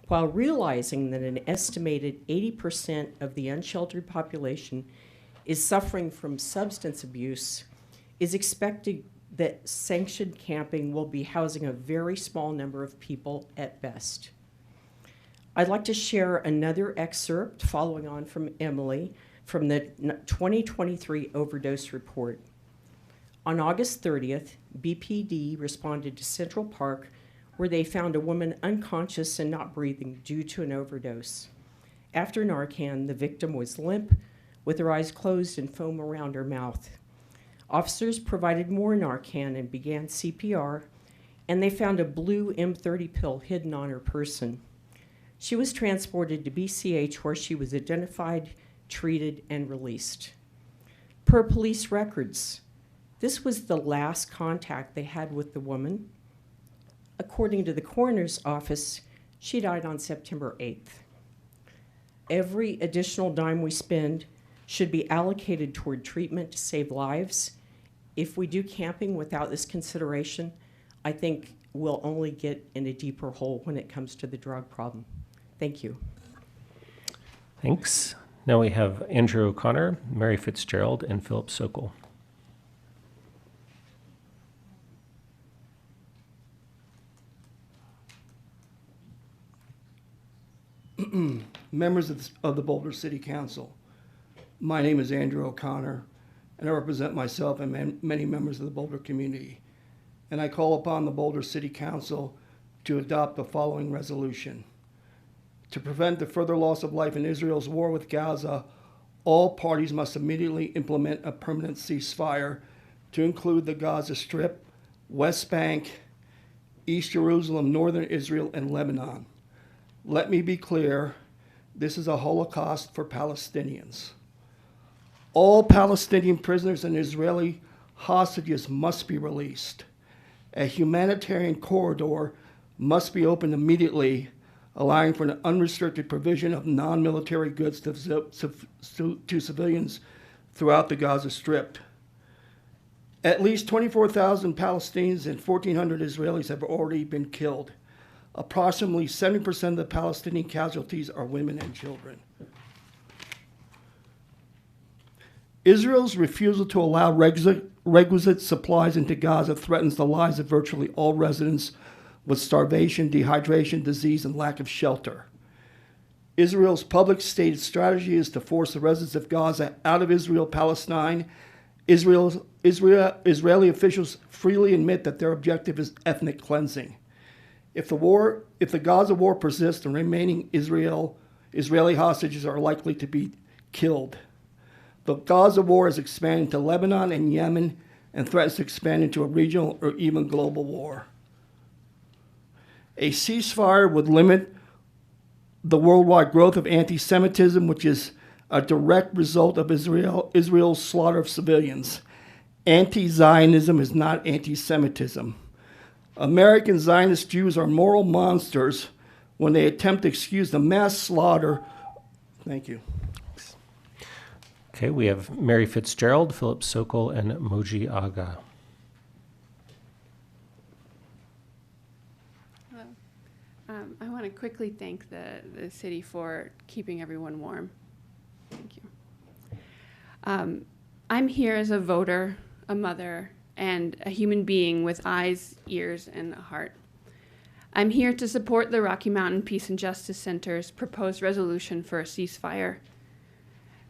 while realizing that an estimated 80% of the unsheltered population is suffering from substance abuse, is expected that sanctioned camping will be housing a very small number of people at best. I'd like to share another excerpt following on from Emily from the 2023 overdose report. On August 30th, BPD responded to Central Park where they found a woman unconscious and not breathing due to an overdose. After Narcan, the victim was limp, with her eyes closed and foam around her mouth. Officers provided more Narcan and began CPR, and they found a blue M30 pill hidden on her person. She was transported to BCH where she was identified, treated, and released. Per police records, this was the last contact they had with the woman. According to the coroner's office, she died on September 8th. Every additional dime we spend should be allocated toward treatment to save lives. If we do camping without this consideration, I think we'll only get in a deeper hole when it comes to the drug problem. Thank you. Thanks. Now we have Andrew O'Connor, Mary Fitzgerald, and Philip Sokol. Members of the Boulder City Council, my name is Andrew O'Connor, and I represent myself and many members of the Boulder community. And I call upon the Boulder City Council to adopt the following resolution. To prevent the further loss of life in Israel's war with Gaza, all parties must immediately implement a permanent ceasefire to include the Gaza Strip, West Bank, East Jerusalem, Northern Israel, and Lebanon. Let me be clear, this is a Holocaust for Palestinians. All Palestinian prisoners and Israeli hostages must be released. A humanitarian corridor must be opened immediately, allowing for an unrestricted provision of non-military goods to civilians throughout the Gaza Strip. At least 24,000 Palestinians and 1,400 Israelis have already been killed. Approximately 70% of the Palestinian casualties are women and children. Israel's refusal to allow requisite supplies into Gaza threatens the lives of virtually all residents with starvation, dehydration, disease, and lack of shelter. Israel's public stated strategy is to force the residents of Gaza out of Israel-Palestine. Israeli officials freely admit that their objective is ethnic cleansing. If the Gaza war persists, the remaining Israeli hostages are likely to be killed. The Gaza war has expanded to Lebanon and Yemen and threatens to expand into a regional or even global war. A ceasefire would limit the worldwide growth of anti-Semitism, which is a direct result of Israel's slaughter of civilians. Anti-Zionism is not anti-Semitism. American Zionist Jews are moral monsters when they attempt to excuse the mass slaughter. Thank you. Okay, we have Mary Fitzgerald, Philip Sokol, and Moji Aga. I want to quickly thank the city for keeping everyone warm. Thank you. I'm here as a voter, a mother, and a human being with eyes, ears, and a heart. I'm here to support the Rocky Mountain Peace and Justice Center's proposed resolution for a ceasefire.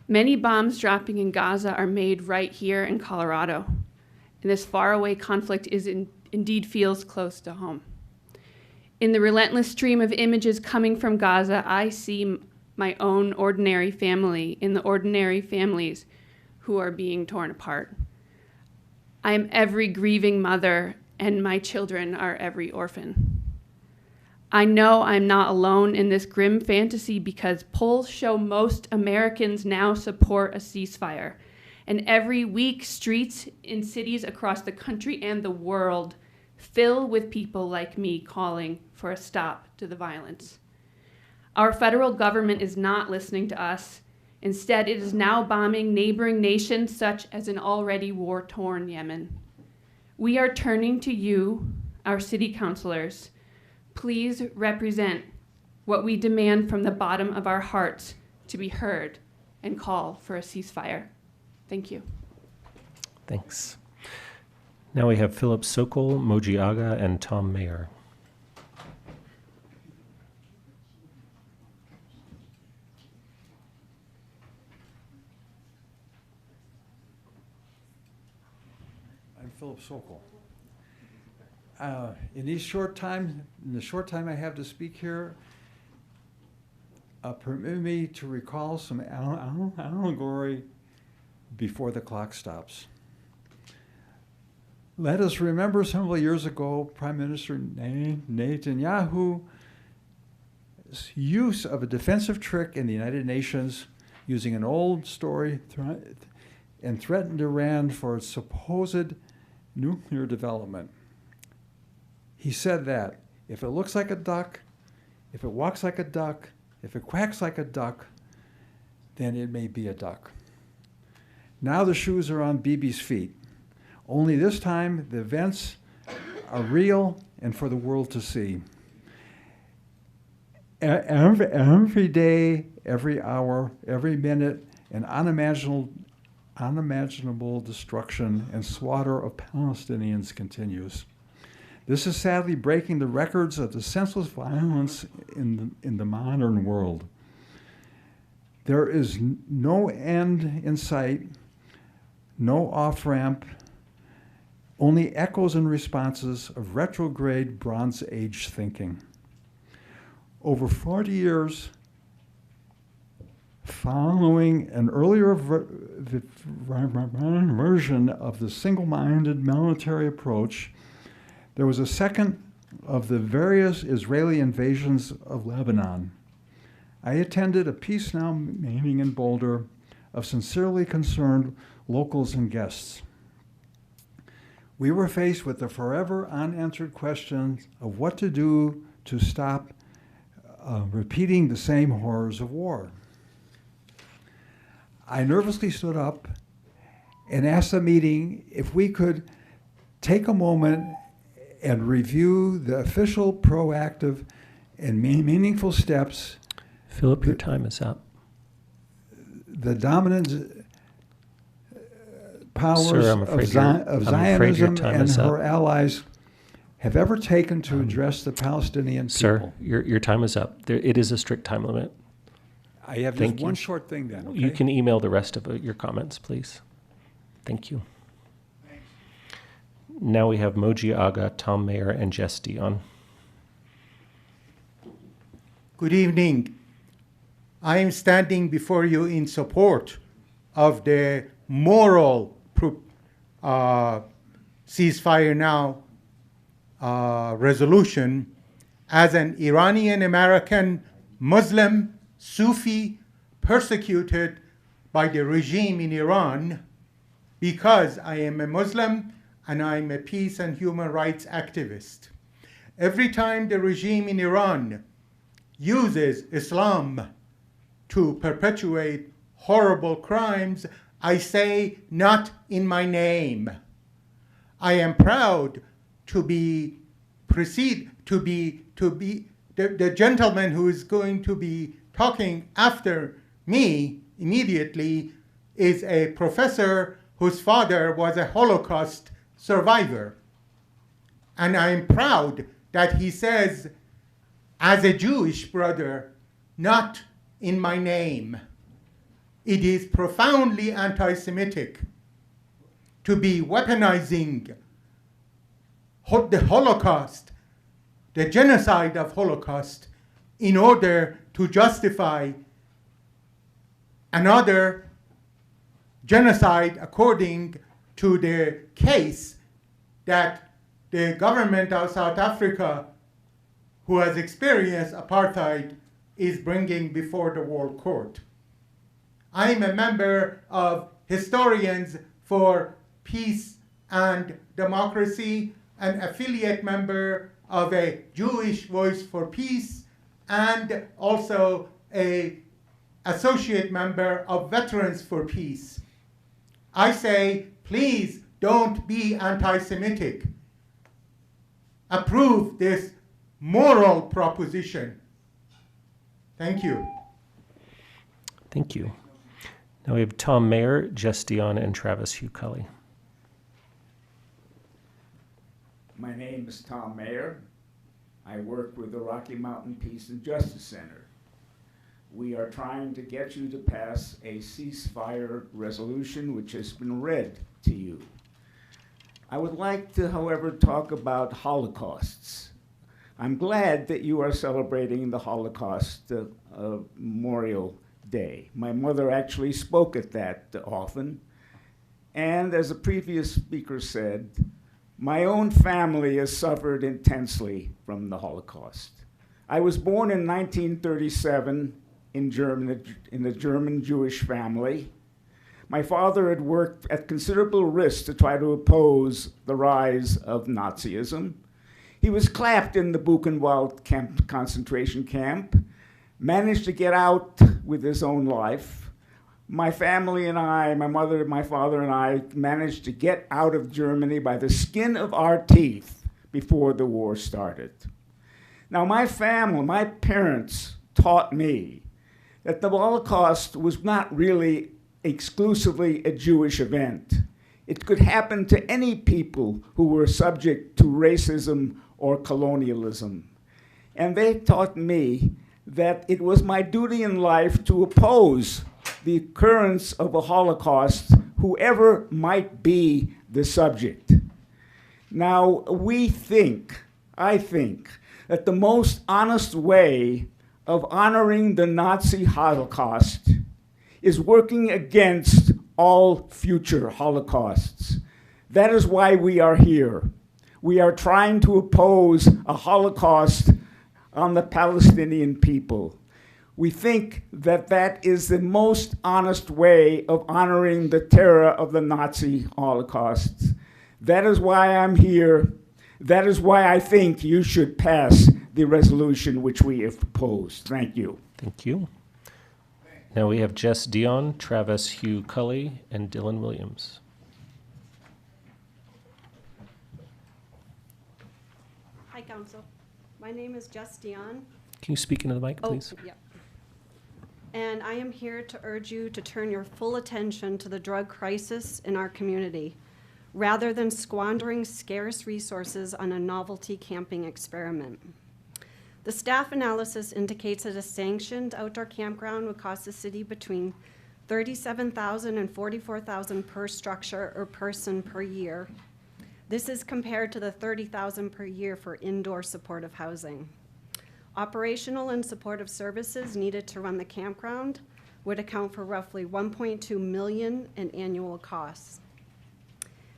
Many bombs dropping in Gaza are made right here in Colorado, and this faraway conflict indeed feels close to home. In the relentless stream of images coming from Gaza, I see my own ordinary family in the ordinary families who are being torn apart. I am every grieving mother, and my children are every orphan. I know I'm not alone in this grim fantasy because polls show most Americans now support a ceasefire. And every week, streets in cities across the country and the world fill with people like me calling for a stop to the violence. Our federal government is not listening to us. Instead, it is now bombing neighboring nations such as an already war-torn Yemen. We are turning to you, our city councilors. Please represent what we demand from the bottom of our hearts to be heard and call for a ceasefire. Thank you. Thanks. Now we have Philip Sokol, Moji Aga, and Tom Mayer. I'm Philip Sokol. In the short time I have to speak here, permit me to recall some allegory before the clock stops. Let us remember several years ago, Prime Minister Netanyahu's use of a defensive trick in the United Nations, using an old story and threatened Iran for its supposed nuclear development. He said that if it looks like a duck, if it walks like a duck, if it quacks like a duck, then it may be a duck. Now the shoes are on Bibi's feet. Only this time the events are real and for the world to see. Every day, every hour, every minute, an unimaginable destruction and slaughter of Palestinians continues. This is sadly breaking the records of the senseless violence in the modern world. There is no end in sight, no off-ramp, only echoes and responses of retrograde Bronze Age thinking. Over 40 years, Following an earlier version of the single-minded military approach, there was a second of the various Israeli invasions of Lebanon. I attended a Peace Now meeting in Boulder of sincerely concerned locals and guests. We were faced with the forever unanswered question of what to do to stop repeating the same horrors of war. I nervously stood up and asked the meeting if we could take a moment and review the official, proactive, and meaningful steps. Philip, your time is up. The dominant powers Sir, I'm of afraid your Zionism time and is up. her allies have ever taken to address the Palestinian Sir, people. your time is up. It is a strict time limit. I have Thank just one you. short thing then. Okay? You can email the rest of your comments, please. Thank you. Now we have Moji Aga, Tom Mayer, and Jess Dion. Good evening. I am standing before you in support of the moral ceasefire now resolution as an Iranian American Muslim Sufi persecuted by the regime in Iran because I am a Muslim and I'm a peace and human rights activist. Every time the regime in Iran uses Islam to perpetuate horrible crimes, I say, not in my name. I am proud to be the gentleman who is going to be talking after me immediately is a professor whose father was a Holocaust survivor. And I'm proud that he says, as a Jewish brother, not in my name. It is profoundly anti-Semitic to be weaponizing the Holocaust, the genocide of Holocaust, in order to justify another genocide according to the case that the government of South Africa, who has experienced apartheid, is bringing before the World Court. I'm a member of Historians for Peace and Democracy, an affiliate member of a Jewish Voice for Peace, and also an associate member of Veterans for Peace. I say, please don't be anti-Semitic. Approve this moral proposition. Thank you. Thank you. Now we have Tom Mayer, Jess Dion, and Travis Hugh Cully. My name is Tom Mayer. I work with the Rocky Mountain Peace and Justice Center. We are trying to get you to pass a ceasefire resolution which has been read to you. I would like to, however, talk about holocausts. I'm glad that you are celebrating the Holocaust Memorial Day. My mother actually spoke at that often. And as a previous speaker said, my own family has suffered intensely from the Holocaust. I was born in 1937 in a German Jewish family. My father had worked at considerable risk to try to oppose the rise of Nazism. He was clapped in the Buchenwald concentration camp, managed to get out with his own life. My family and I, my mother, my father and I, managed to get out of Germany by the skin of our teeth before the war started. Now, my family, my parents taught me that the Holocaust was not really exclusively a Jewish event. It could happen to any people who were subject to racism or colonialism. And they taught me that it was my duty in life to oppose the occurrence of a Holocaust, whoever might be the subject. Now, I think, that the most honest way of honoring the Nazi Holocaust is working against all future Holocausts. That is why we are here. We are trying to oppose a Holocaust on the Palestinian people. We think that that is the most honest way of honoring the terror of the Nazi Holocaust. That is why I'm here. That is why I think you should pass the resolution which we have proposed. Thank you. Thank you. Now we have Jess Dion, Travis Hugh Cully, and Dylan Williams. Hi, Council. My name is Jess Dion. Can you speak into the mic, please? Yeah. And I am here to urge you to turn your full attention to the drug crisis in our community, rather than squandering scarce resources on a novelty camping experiment. The staff analysis indicates that a sanctioned outdoor campground would cost the city between $37,000 and $44,000 per structure or person per year. This is compared to the $30,000 per year for indoor supportive housing. Operational and supportive services needed to run the campground would account for roughly $1.2 million in annual costs.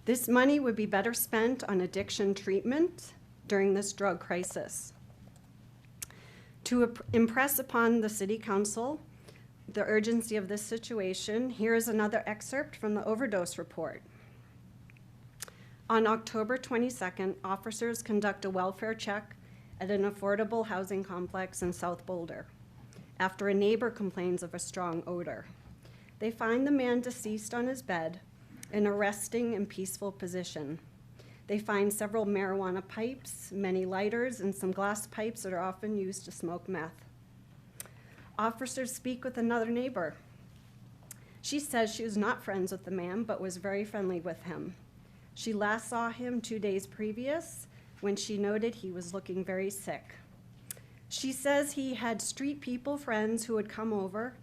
This money would be better spent on addiction treatment during this drug crisis. To impress upon the City Council the urgency of this situation, here is another excerpt from the overdose report. On October 22nd, officers conduct a welfare check at an affordable housing complex in South Boulder after a neighbor complains of a strong odor. They find the man deceased on his bed in a resting and peaceful position. They find several marijuana pipes, many lighters, and some glass pipes that are often used to smoke meth. Officers speak with another neighbor. She says she was not friends with the man, but was very friendly with him. She last saw him 2 days previous when she noted he was looking very sick. She says he had street people friends who would come over.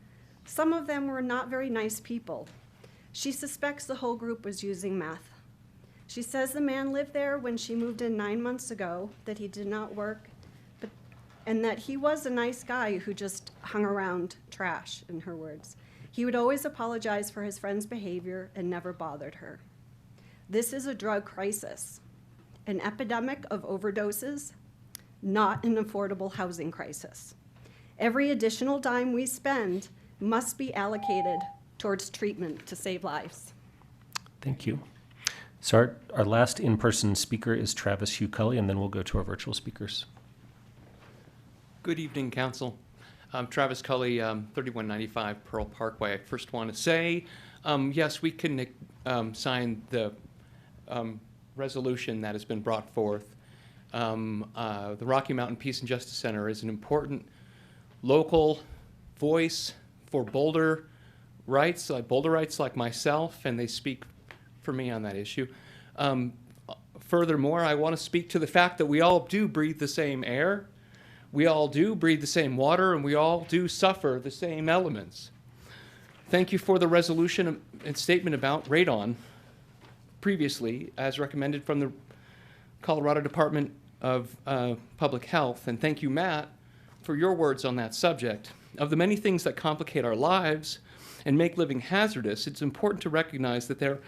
Some of them were not very nice people. She suspects the whole group was using meth. She says the man lived there when she moved in 9 months ago, that he did not work, and that he was a nice guy who just hung around trash, in her words. He would always apologize for his friend's behavior and never bothered her. This is a drug crisis, an epidemic of overdoses, not an affordable housing crisis. Every additional dime we spend must be allocated towards treatment to save lives. Thank you. So our last in-person speaker is Travis Hugh Cully, and then we'll go to our virtual speakers. Good evening, Council. I'm Travis Cully, 3195 Pearl Parkway. I first want to say, yes, we can sign the resolution that has been brought forth. The Rocky Mountain Peace and Justice Center is an important local voice for Boulder rights like myself, and they speak for me on that issue. Furthermore, I want to speak to the fact that we all do breathe the same air, we all do breathe the same water, and we all do suffer the same elements. Thank you for the resolution and statement about radon previously, as recommended from the Colorado Department of Public Health. And thank you, Matt, for your words on that subject. Of the many things that complicate our lives and make living hazardous, it's important to recognize that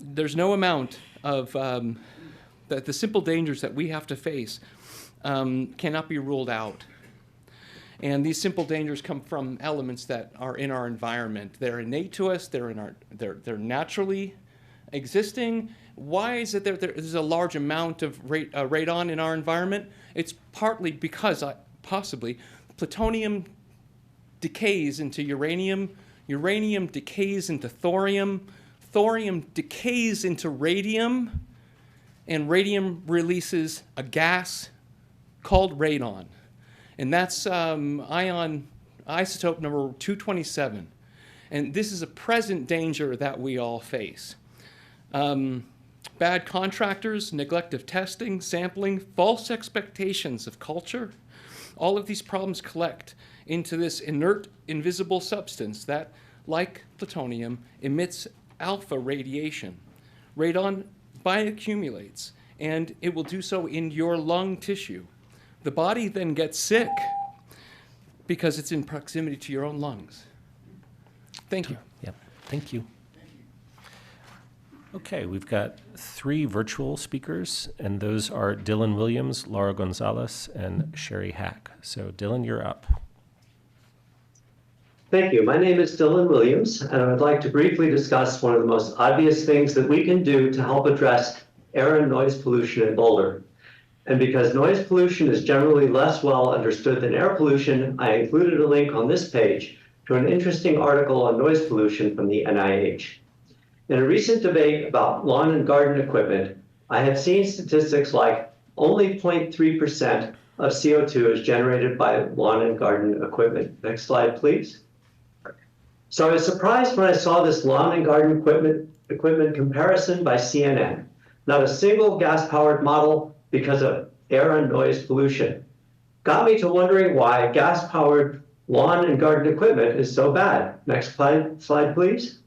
there's no amount of that the simple dangers that we have to face cannot be ruled out. And these simple dangers come from elements that are in our environment. They're innate to us. They're naturally existing. Why is it that there's a large amount of radon in our environment? It's partly because possibly plutonium decays into uranium, uranium decays into thorium, thorium decays into radium, and radium releases a gas called radon. And that's isotope number 227. And this is a present danger that we all face. Bad contractors, neglect of testing, sampling, false expectations of culture, all of these problems collect into this inert, invisible substance that, like plutonium, emits alpha radiation. Radon bioaccumulates, and it will do so in your lung tissue. The body then gets sick because it's in proximity to your own lungs. Thank you. Yep, thank you. Okay, we've got 3 virtual speakers, and those are Dylan Williams, Laura Gonzalez, and Sherry Hack. So Dylan, you're up. Thank you. My name is Dylan Williams, and I would like to briefly discuss one of the most obvious things that we can do to help address air and noise pollution in Boulder. And because noise pollution is generally less well understood than air pollution, I included a link on this page to an interesting article on noise pollution from the NIH. In a recent debate about lawn and garden equipment, I have seen statistics like only 0.3% of CO2 is generated by lawn and garden equipment. Next slide, please. So I was surprised when I saw this lawn and garden equipment comparison by CNN. Not a single gas-powered model because of air and noise pollution. Got me to wondering why gas-powered lawn and garden equipment is so bad. Next slide, please.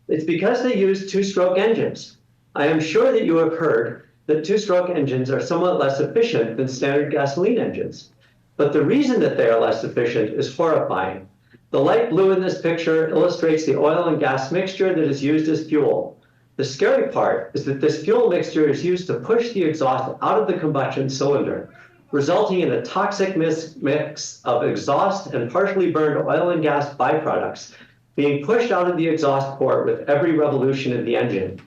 It's because they use 2-stroke engines. I am sure that you have heard that 2-stroke engines are somewhat less efficient than standard gasoline engines. But the reason that they are less efficient is horrifying. The light blue in this picture illustrates the oil and gas mixture that is used as fuel. The scary part is that this fuel mixture is used to push the exhaust out of the combustion cylinder, resulting in a toxic mix of exhaust and partially burned oil and gas byproducts being pushed out of the exhaust port with every revolution of the engine.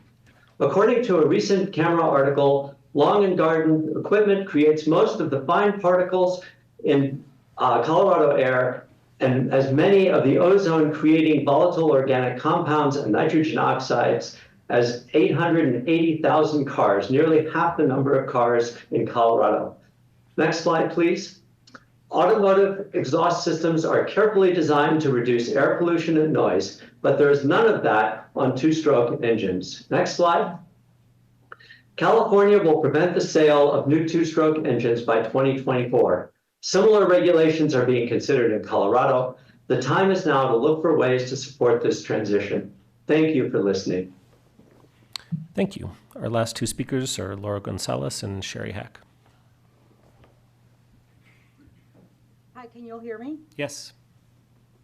According to a recent camera article, lawn and garden equipment creates most of the fine particles in Colorado air, and as many of the ozone-creating volatile organic compounds and nitrogen oxides as 880,000 cars, nearly half the number of cars in Colorado. Next slide, please. Automotive exhaust systems are carefully designed to reduce air pollution and noise, but there is none of that on 2-stroke engines. Next slide. California will prevent the sale of new 2-stroke engines by 2024. Similar regulations are being considered in Colorado. The time is now to look for ways to support this transition. Thank you for listening. Thank you. Our last 2 speakers are Laura Gonzalez and Sherry Hack. Hi, can you all hear me? Yes.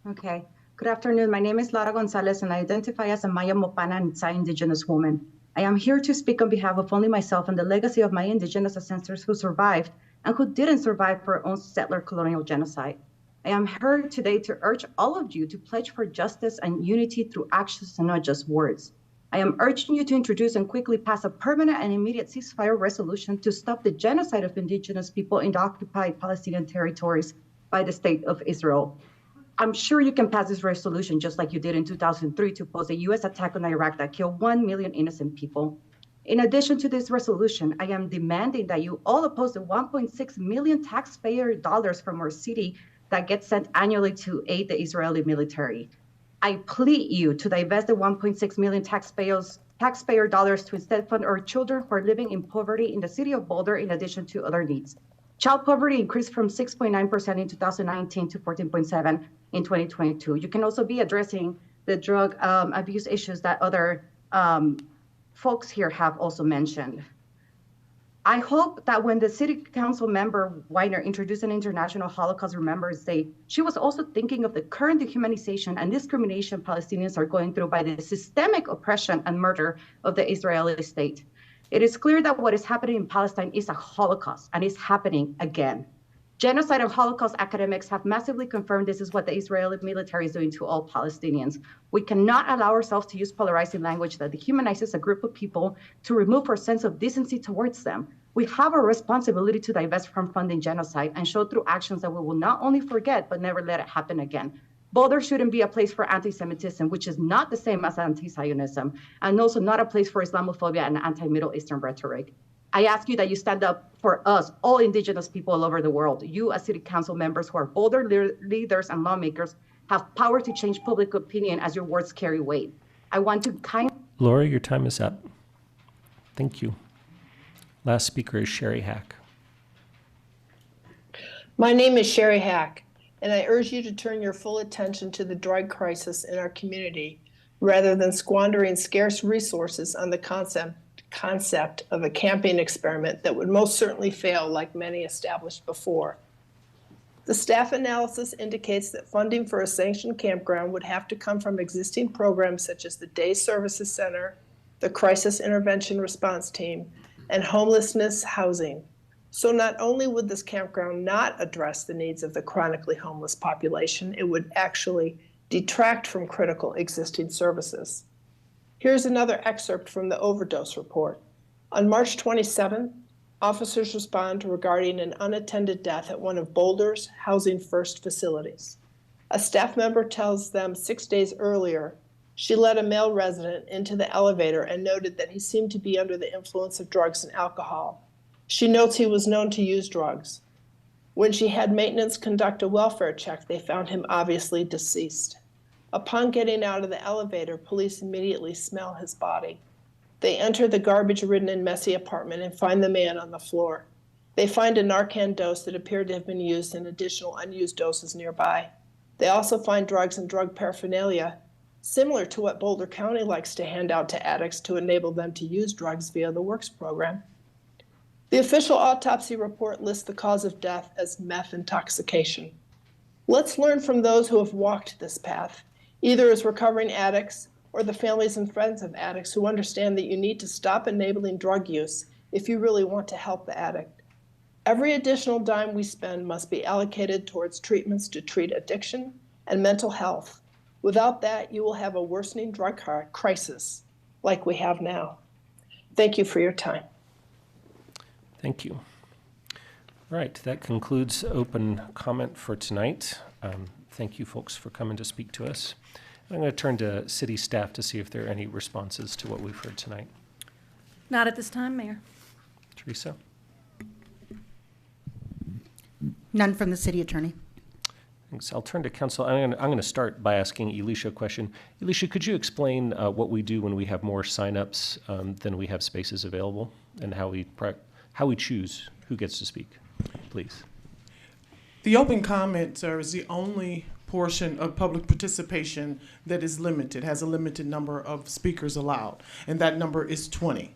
Okay. Good afternoon. My name is Laura Gonzalez, and I identify as a Maya Mopana and Tsai indigenous woman. I am here to speak on behalf of only myself and the legacy of my indigenous ancestors who survived and who didn't survive for our own settler colonial genocide. I am here today to urge all of you to pledge for justice and unity through actions and not just words. I am urging you to introduce and quickly pass a permanent and immediate ceasefire resolution to stop the genocide of indigenous people in the occupied Palestinian territories by the state of Israel. I'm sure you can pass this resolution just like you did in 2003 to oppose a US attack on Iraq that killed 1 million innocent people. In addition to this resolution, I am demanding that you all oppose the $1.6 million taxpayer dollars from our city that gets sent annually to aid the Israeli military. I plead you to divest the $1.6 million taxpayer dollars to instead fund our children who are living in poverty in the city of Boulder in addition to other needs. Child poverty increased from 6.9% in 2019 to 14.7% in 2022. You can also be addressing the drug abuse issues that other folks here have also mentioned. I hope that when the city council member Weiner introduced an International Holocaust Remembrance Day, she was also thinking of the current dehumanization and discrimination Palestinians are going through by the systemic oppression and murder of the Israeli state. It is clear that what is happening in Palestine is a Holocaust and is happening again. Genocide and Holocaust academics have massively confirmed this is what the Israeli military is doing to all Palestinians. We cannot allow ourselves to use polarizing language that dehumanizes a group of people to remove our sense of decency towards them. We have a responsibility to divest from funding genocide and show through actions that we will not only forget, but never let it happen again. Boulder shouldn't be a place for anti-Semitism, which is not the same as anti-Zionism, and also not a place for Islamophobia and anti-Middle Eastern rhetoric. I ask you that you stand up for us, all indigenous people all over the world. You as city council members who are Boulder leaders and lawmakers have power to change public opinion as your words carry weight. I want to Laura, your time is up. Thank you. Last speaker is Sherry Hack. My name is Sherry Hack, and I urge you to turn your full attention to the drug crisis in our community rather than squandering scarce resources on the concept of a camping experiment that would most certainly fail like many established before. The staff analysis indicates that funding for a sanctioned campground would have to come from existing programs such as the Day Services Center, the Crisis Intervention Response Team, and homelessness housing. So not only would this campground not address the needs of the chronically homeless population, it would actually detract from critical existing services. Here's another excerpt from the overdose report. On March 27, officers respond regarding an unattended death at one of Boulder's Housing First facilities. A staff member tells them 6 days earlier she led a male resident into the elevator and noted that he seemed to be under the influence of drugs and alcohol. She notes he was known to use drugs. When she had maintenance conduct a welfare check, they found him obviously deceased. Upon getting out of the elevator, police immediately smell his body. They enter the garbage-ridden and messy apartment and find the man on the floor. They find a Narcan dose that appeared to have been used and additional unused doses nearby. They also find drugs and drug paraphernalia, similar to what Boulder County likes to hand out to addicts to enable them to use drugs via the Works program. The official autopsy report lists the cause of death as meth intoxication. Let's learn from those who have walked this path, either as recovering addicts or the families and friends of addicts who understand that you need to stop enabling drug use if you really want to help the addict. Every additional dime we spend must be allocated towards treatments to treat addiction and mental health. Without that, you will have a worsening drug crisis like we have now. Thank you for your time. Thank you. All right, that concludes open comment for tonight. Thank you folks for coming to speak to us. I'm going to turn to city staff to see if there are any responses to what we've heard tonight. Not at this time, Mayor. Teresa? None from the city attorney. Thanks. I'll turn to council. I'm going to start by asking Elisha a question. Elisha, could you explain what we do when we have more signups than we have spaces available, and how we choose who gets to speak, please? The open comment, sir, is the only portion of public participation that is limited, has a limited number of speakers allowed, and that number is 20.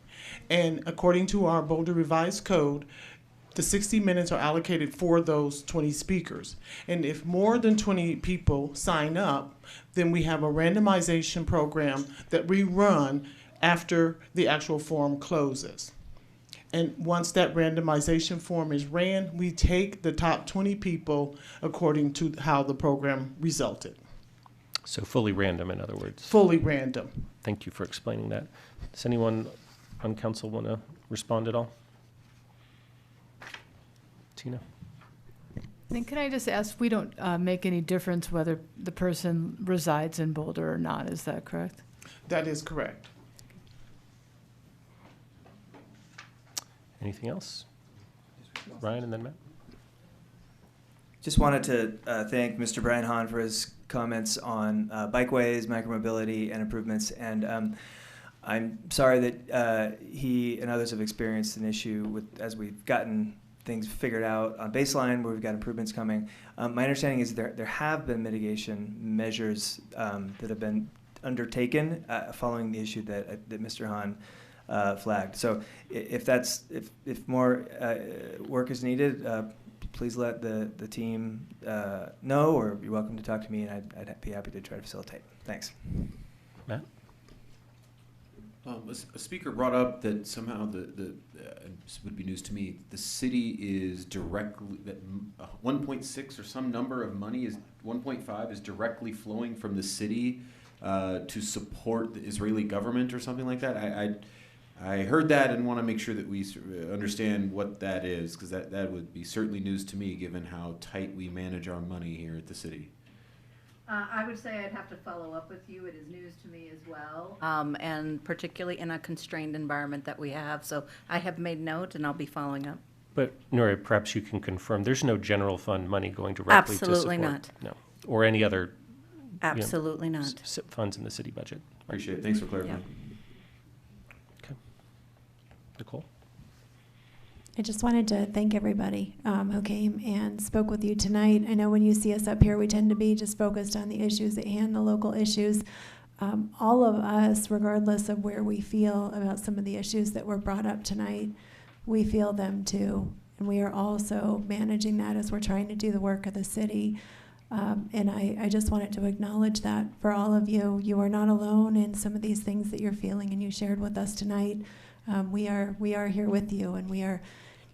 And according to our Boulder Revised Code, the 60 minutes are allocated for those 20 speakers. And if more than 20 people sign up, then we have a randomization program that we run after the actual forum closes. And once that randomization form is ran, we take the top 20 people according to how the program resulted. So fully random, in other words. Fully random. Thank you for explaining that. Does anyone on council want to respond at all? Tina? Then can I just ask, we don't make any difference whether the person resides in Boulder or not, is that correct? That is correct. Anything else? Ryan and then Matt. Just wanted to thank Mr. Brian Hahn for his comments on bikeways, micromobility, and improvements. And I'm sorry that he and others have experienced an issue with, as we've gotten things figured out on baseline where we've got improvements coming. My understanding is there have been mitigation measures that have been undertaken following the issue that Mr. Hahn flagged. So if more work is needed, please let the team know, or you're welcome to talk to me, and I'd be happy to try to facilitate. Thanks. Matt? A speaker brought up that somehow this would be news to me, the city is directly, that 1.6 or some number of money, is 1.5 is directly flowing from the city to support the Israeli government or something like that. I heard that and want to make sure that we understand what that is, because that would be certainly news to me, given how tight we manage our money here at the city. I would say I'd have to follow up with you. It is news to me as well, and particularly in a constrained environment that we have. So I have made note, and I'll be following up. But Nora, perhaps you can confirm there's no general fund money going directly to support. Absolutely not. No, or any other. Absolutely not. Funds in the city budget. Appreciate it. Thanks for clarifying. Yeah. Okay. Nicole? I just wanted to thank everybody who came and spoke with you tonight. I know when you see us up here, we tend to be just focused on the issues at hand, the local issues. All of us, regardless of where we feel about some of the issues that were brought up tonight, we feel them too. And we are also managing that as we're trying to do the work of the city. And I just wanted to acknowledge that for all of you. You are not alone in some of these things that you're feeling and you shared with us tonight. We are here with you, and we are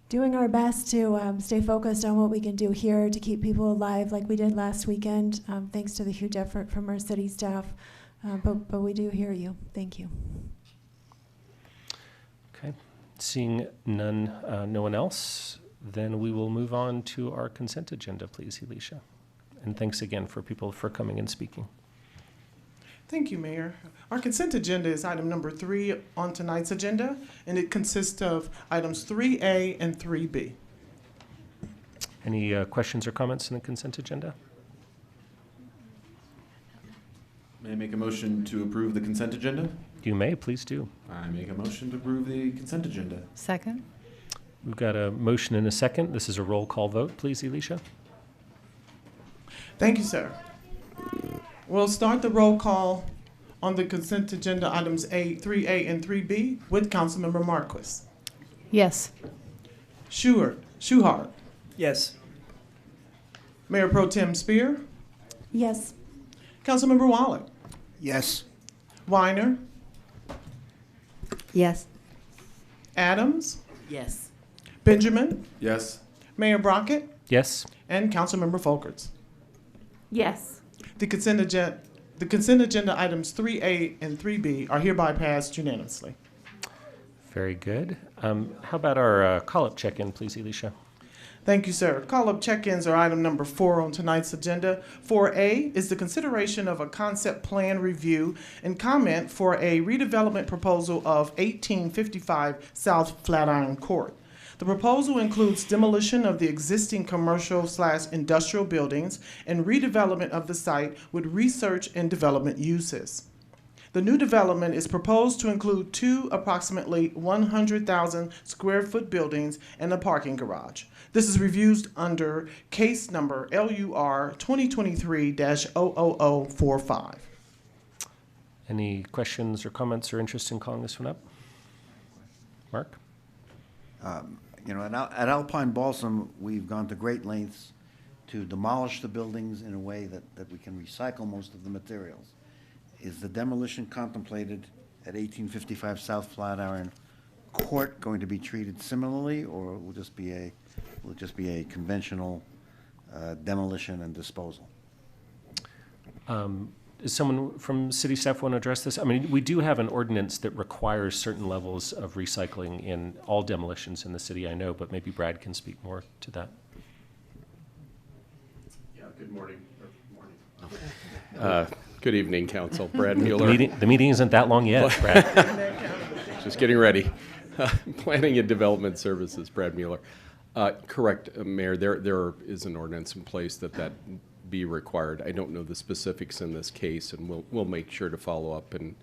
doing our best to stay focused on what we can do here to keep people alive like we did last weekend, thanks to the huge effort from our city staff. But we do hear you. Thank you. Okay. Seeing none, no one else, then we will move on to our consent agenda, please, Elisha. And thanks again for people for coming and speaking. Thank you, Mayor. Our consent agenda is item number 3 on tonight's agenda, and it consists of items 3A and 3B. Any questions or comments on the consent agenda? May I make a motion to approve the consent agenda? You may, please do. I make a motion to approve the consent agenda. Second. We've got a motion and a second. This is a roll call vote, please, Elisha. Thank you, sir. We'll start the roll call on the consent agenda items 3A and 3B with Councilmember Marquis. Yes. Schuhart. Yes. Mayor Pro Tem Spear. Yes. Councilmember Wallach. Yes. Weiner. Yes. Adams. Yes. Benjamin. Yes. Mayor Brockett. Yes. And Councilmember Folkerts. Yes. The consent agenda items 3A and 3B are hereby passed unanimously. Very good. How about our call-up check-in, please, Elisha? Thank you, sir. Call-up check-ins are item number 4 on tonight's agenda. 4A is the consideration of a concept plan review and comment for a redevelopment proposal of 1855 South Flatiron Court. The proposal includes demolition of the existing commercial/industrial buildings and redevelopment of the site with research and development uses. The new development is proposed to include 2 approximately 100,000 square foot buildings and a parking garage. This is reviewed under case number LUR 2023-00045. Any questions or comments or interest in calling this one up? Mark? At Alpine Balsam, we've gone to great lengths to demolish the buildings in a way that we can recycle most of the materials. Is the demolition contemplated at 1855 South Flatiron Court going to be treated similarly, or will it just be a conventional demolition and disposal? Does someone from city staff want to address this? I mean, we do have an ordinance that requires certain levels of recycling in all demolitions in the city, I know, but maybe Brad can speak more to that. Yeah, good morning. Good evening, Council. Brad Mueller. The meeting isn't that long yet, Brad. Just getting ready. Planning and Development Services, Brad Mueller. Correct, Mayor, there is an ordinance in place that be required. I don't know the specifics in this case, and we'll make sure to follow up and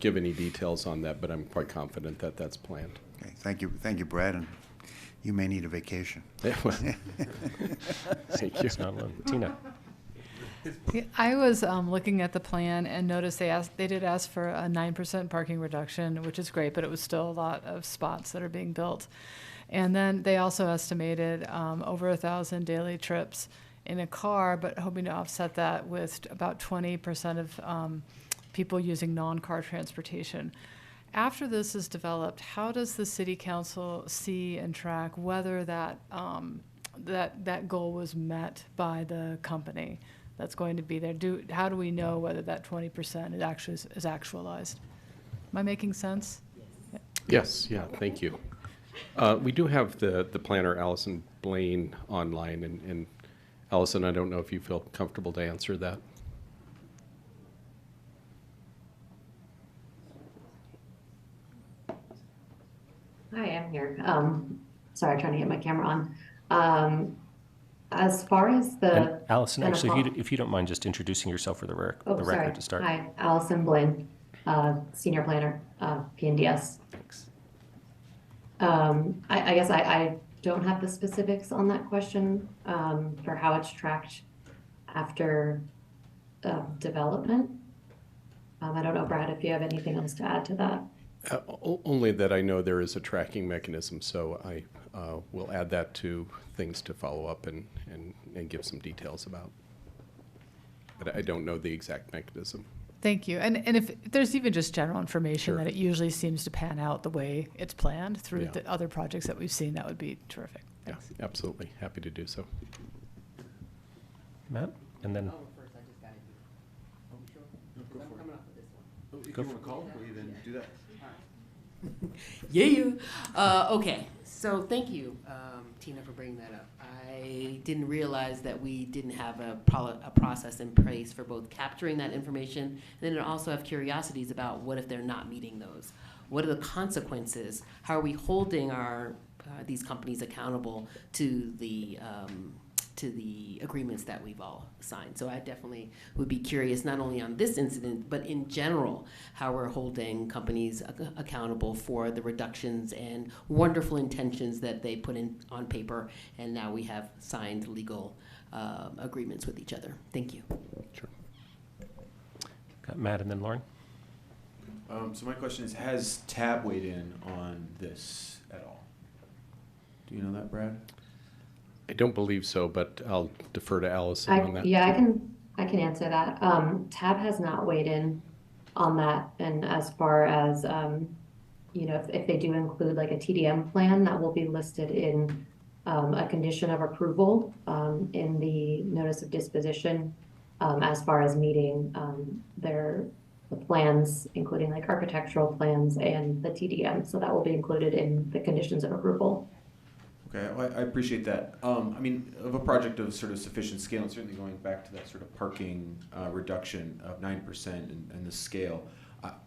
give any details on that, but I'm quite confident that that's planned. Okay, thank you, Brad, and you may need a vacation. Thank you. Tina. I was looking at the plan and noticed they did ask for a 9% parking reduction, which is great, but it was still a lot of spots that are being built. And then they also estimated over 1,000 daily trips in a car, but hoping to offset that with about 20% of people using non-car transportation. After this is developed, how does the city council see and track whether that goal was met by the company that's going to be there? How do we know whether that 20% is actualized? Am I making sense? Yes, yeah, thank you. We do have the planner, Allison Blaine, online, and Allison, I don't know if you feel comfortable to answer that. Hi, I'm here. Sorry, trying to get my camera on. As far as the... Allison, actually, if you don't mind just introducing yourself for the record to start. Hi, Allison Blaine, Senior Planner, PNDS. Thanks. I guess I don't have the specifics on that question for how it's tracked after development. I don't know, Brad, if you have anything else to add to that. Only that I know there is a tracking mechanism, so I will add that to things to follow up and give some details about. But I don't know the exact mechanism. Thank you. And if there's even just general information Sure. that it usually seems to pan out the way it's planned through Yeah. the other projects that we've seen, that would be terrific. Thanks. Yeah, absolutely. Happy to do so. Matt, and then If you want to call, will you then do that? Yeah. Okay. So thank you, Tina, for bringing that up. I didn't realize that we didn't have a process in place for both capturing that information, and then I also have curiosities about what if they're not meeting those. What are the consequences? How are we holding our these companies accountable to the agreements that we've all signed? So I definitely would be curious, not only on this incident, but in general, how we're holding companies accountable for the reductions and wonderful intentions that they put in on paper, and now we have signed legal agreements with each other. Thank you. Sure. Got Matt and then Lauren. So my question is, has TAB weighed in on this at all? Do you know that, Brad? I don't believe so, but I'll defer to Allison on that. Yeah, I can answer that. TAB has not weighed in on that, and as far as you know, if they do include like a TDM plan, that will be listed in a condition of approval in the notice of disposition, as far as meeting the plans, including like architectural plans and the TDM. So that will be included in the conditions of approval. Okay, well, I appreciate that. I mean, of a project of sort of sufficient scale, and certainly going back to that sort of parking reduction of 9% and the scale,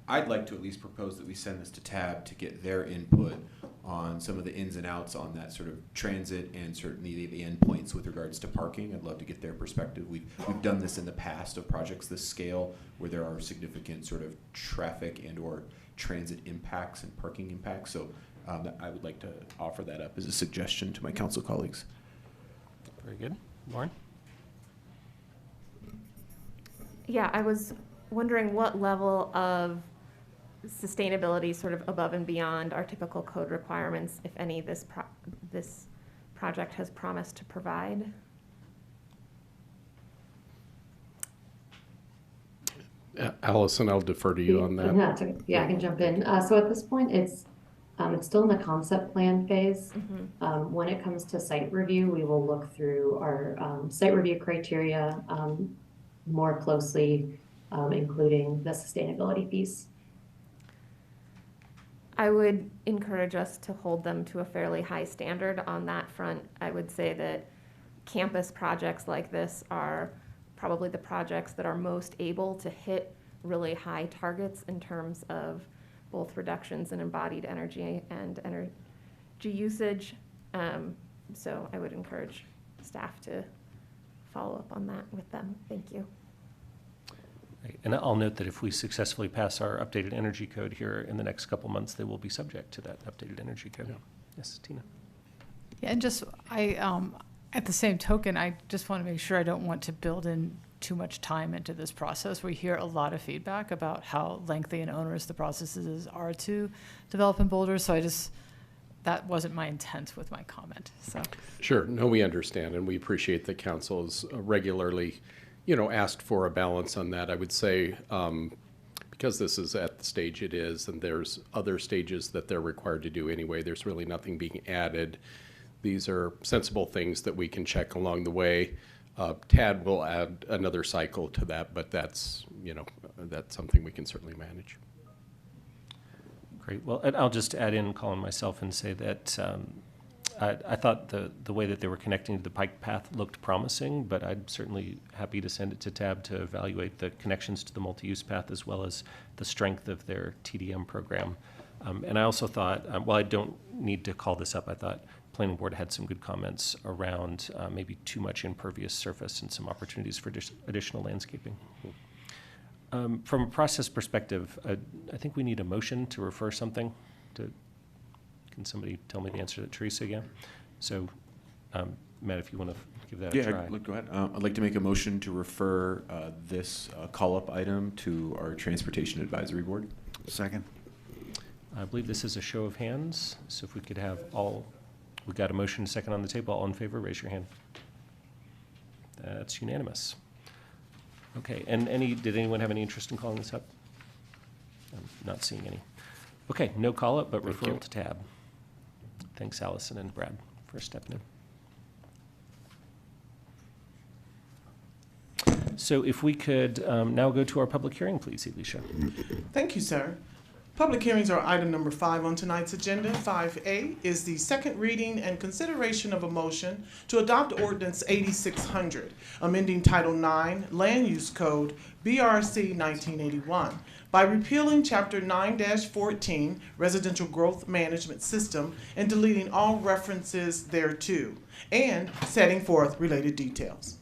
I'd like to at least propose that we send this to TAB to get their input on some of the ins and outs on that sort of transit and certainly the endpoints with regards to parking. I'd love to get their perspective. We've done this in the past of projects this scale where there are significant sort of traffic and or transit impacts and parking impacts. So I would like to offer that up as a suggestion to my council colleagues. Very good. Lauren? Yeah, I was wondering what level of sustainability sort of above and beyond our typical code requirements, if any, this project has promised to provide. Allison, I'll defer to you on that. Yeah, I can jump in. So at this point, it's still in the concept plan phase. Mm-hmm. When it comes to site review, we will look through our site review criteria more closely, including the sustainability piece. I would encourage us to hold them to a fairly high standard on that front. I would say that campus projects like this are probably the projects that are most able to hit really high targets in terms of both reductions in embodied energy and energy usage. So I would encourage staff to follow up on that with them. Thank you. And I'll note that if we successfully pass our updated energy code here in the next couple months, they will be subject to that updated energy code. Yeah. Yes, Tina. Yeah, and just at the same token, I just want to make sure I don't want to build in too much time into this process. We hear a lot of feedback about how lengthy and onerous the processes are to develop in Boulder. So that wasn't my intent with my comment. So. Sure. No, we understand, and we appreciate that council is regularly, asked for a balance on that. I would say, because this is at the stage it is, and there's other stages that they're required to do anyway, there's really nothing being added. These are sensible things that we can check along the way. TAD will add another cycle to that, but that's something we can certainly manage. Great. Well, and I'll just add in, Colin, myself, and say that I thought the way that they were connecting to the bike path looked promising, but I'm certainly happy to send it to TAB to evaluate the connections to the multi-use path as well as the strength of their TDM program. And I also thought, while I don't need to call this up, I thought Planning Board had some good comments around maybe too much impervious surface and some opportunities for additional landscaping. From a process perspective, I think we need a motion to refer something to. Can somebody tell me the answer to Teresa again? So, Matt, if you want to give that a try. Yeah, go ahead. I'd like to make a motion to refer this call-up item to our Transportation Advisory Board. Second. I believe this is a show of hands, so if we could have all, we got a motion and a second on the table. All in favor, raise your hand. That's unanimous. Okay, and did anyone have any interest in calling this up? I'm not seeing any. Okay, no call-up, but referral to tab. Thanks, Allison and Brad, for stepping in. So if we could now go to our public hearing, please, Alicia. Thank you, sir. Public hearings are item number 5 on tonight's agenda. 5A is the second reading and consideration of a motion to adopt Ordinance 8600, amending Title 9 Land Use Code, BRC 1981, by repealing Chapter 9-14 Residential Growth Management System and deleting all references thereto, and setting forth related details.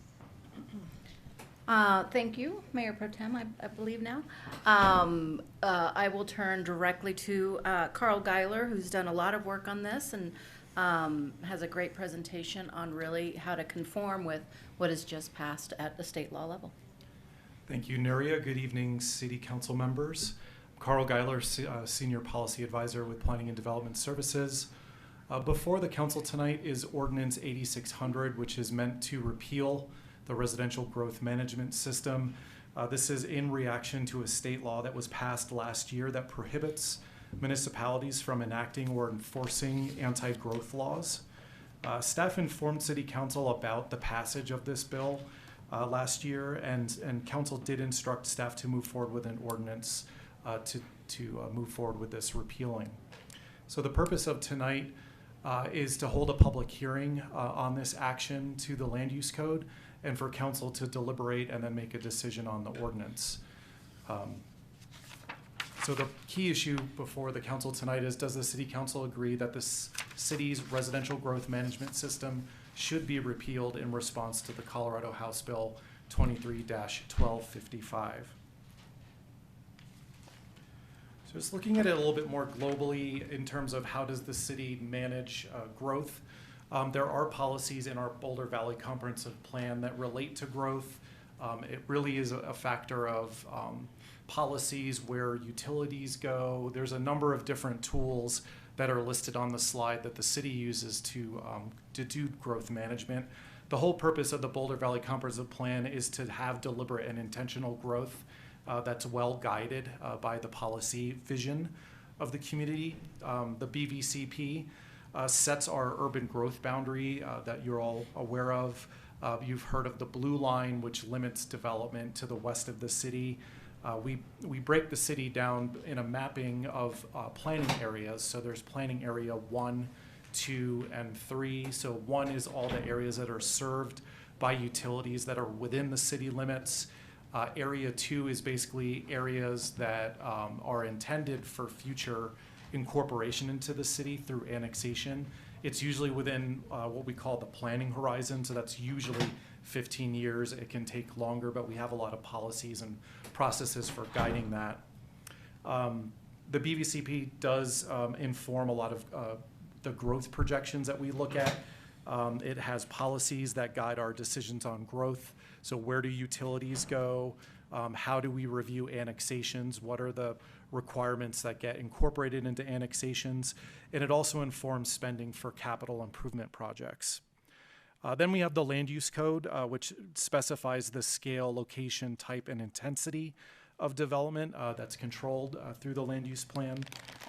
Thank you, Mayor Pro Tem, I believe now. I will turn directly to Carl Geiler, who's done a lot of work on this and has a great presentation on really how to conform with what is just passed at the state law level. Thank you, Nuria. Good evening, City Council members. Carl Geiler, Senior Policy Advisor with Planning and Development Services. Before the Council tonight is Ordinance 8600, which is meant to repeal the Residential Growth Management System. This is in reaction to a state law that was passed last year that prohibits municipalities from enacting or enforcing anti-growth laws. Staff informed City Council about the passage of this bill last year, and Council did instruct staff to move forward with an ordinance to move forward with this repealing. So the purpose of tonight is to hold a public hearing on this action to the Land Use Code, and for Council to deliberate and then make a decision on the ordinance. So the key issue before the Council tonight is, does the City Council agree that this city's residential growth management system should be repealed in response to the Colorado House Bill 23-1255? So just looking at it a little bit more globally in terms of how does the city manage growth. There are policies in our Boulder Valley Comprehensive Plan that relate to growth. It really is a factor of policies where utilities go. There's a number of different tools that are listed on the slide that the city uses to do growth management. The whole purpose of the Boulder Valley Comprehensive Plan is to have deliberate and intentional growth that's well guided by the policy vision of the community. The BVCP sets our urban growth boundary that you're all aware of. You've heard of the blue line, which limits development to the west of the city. We break the city down in a mapping of planning areas. So there's planning area 1, 2, and 3. So 1 is all the areas that are served by utilities that are within the city limits. Area 2 is basically areas that are intended for future incorporation into the city through annexation. It's usually within what we call the planning horizon, so that's usually 15 years. It can take longer, but we have a lot of policies and processes for guiding that. The BVCP does inform a lot of the growth projections that we look at. It has policies that guide our decisions on growth. So where do utilities go? How do we review annexations? What are the requirements that get incorporated into annexations? And it also informs spending for capital improvement projects. Then we have the Land Use Code, which specifies the scale, location, type, and intensity of development that's controlled through the Land Use Plan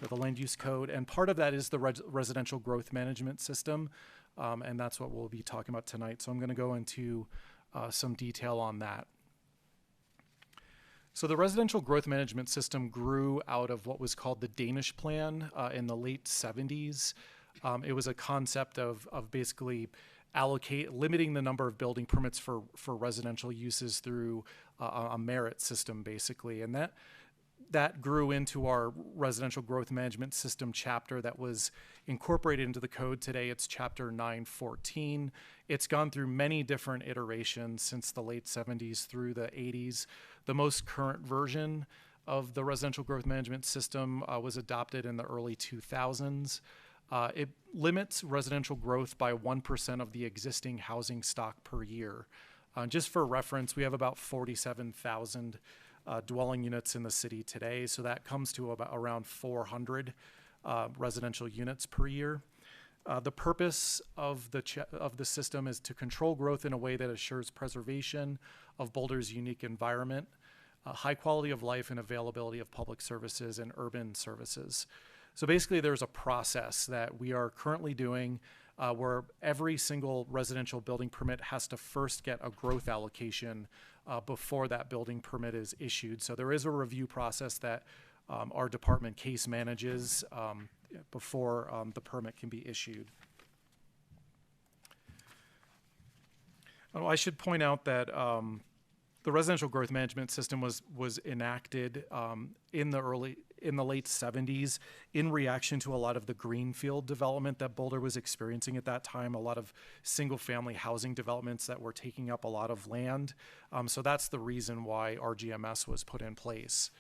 or the Land Use Code. And part of that is the Residential Growth Management System, and that's what we'll be talking about tonight. So I'm going to go into some detail on that. So the Residential Growth Management System grew out of what was called the Danish Plan in the late 70s. It was a concept of basically limiting the number of building permits for residential uses through a merit system, basically. And that grew into our Residential Growth Management System chapter that was incorporated into the code. Today it's chapter 914. It's gone through many different iterations since the late 70s through the 80s. The most current version of the Residential Growth Management System was adopted in the early 2000s. It limits residential growth by 1% of the existing housing stock per year. Just for reference, we have about 47,000 dwelling units in the city today. So that comes to about around 400 residential units per year. The purpose of the system is to control growth in a way that assures preservation of Boulder's unique environment, high quality of life, and availability of public services and urban services. So basically, there's a process that we are currently doing where every single residential building permit has to first get a growth allocation before that building permit is issued. So there is a review process that our department case manages before the permit can be issued. Oh, I should point out that the residential growth management system was enacted in the late 70s in reaction to a lot of the greenfield development that Boulder was experiencing at that time, a lot of single-family housing developments that were taking up a lot of land. So that's the reason why RGMS was put in place.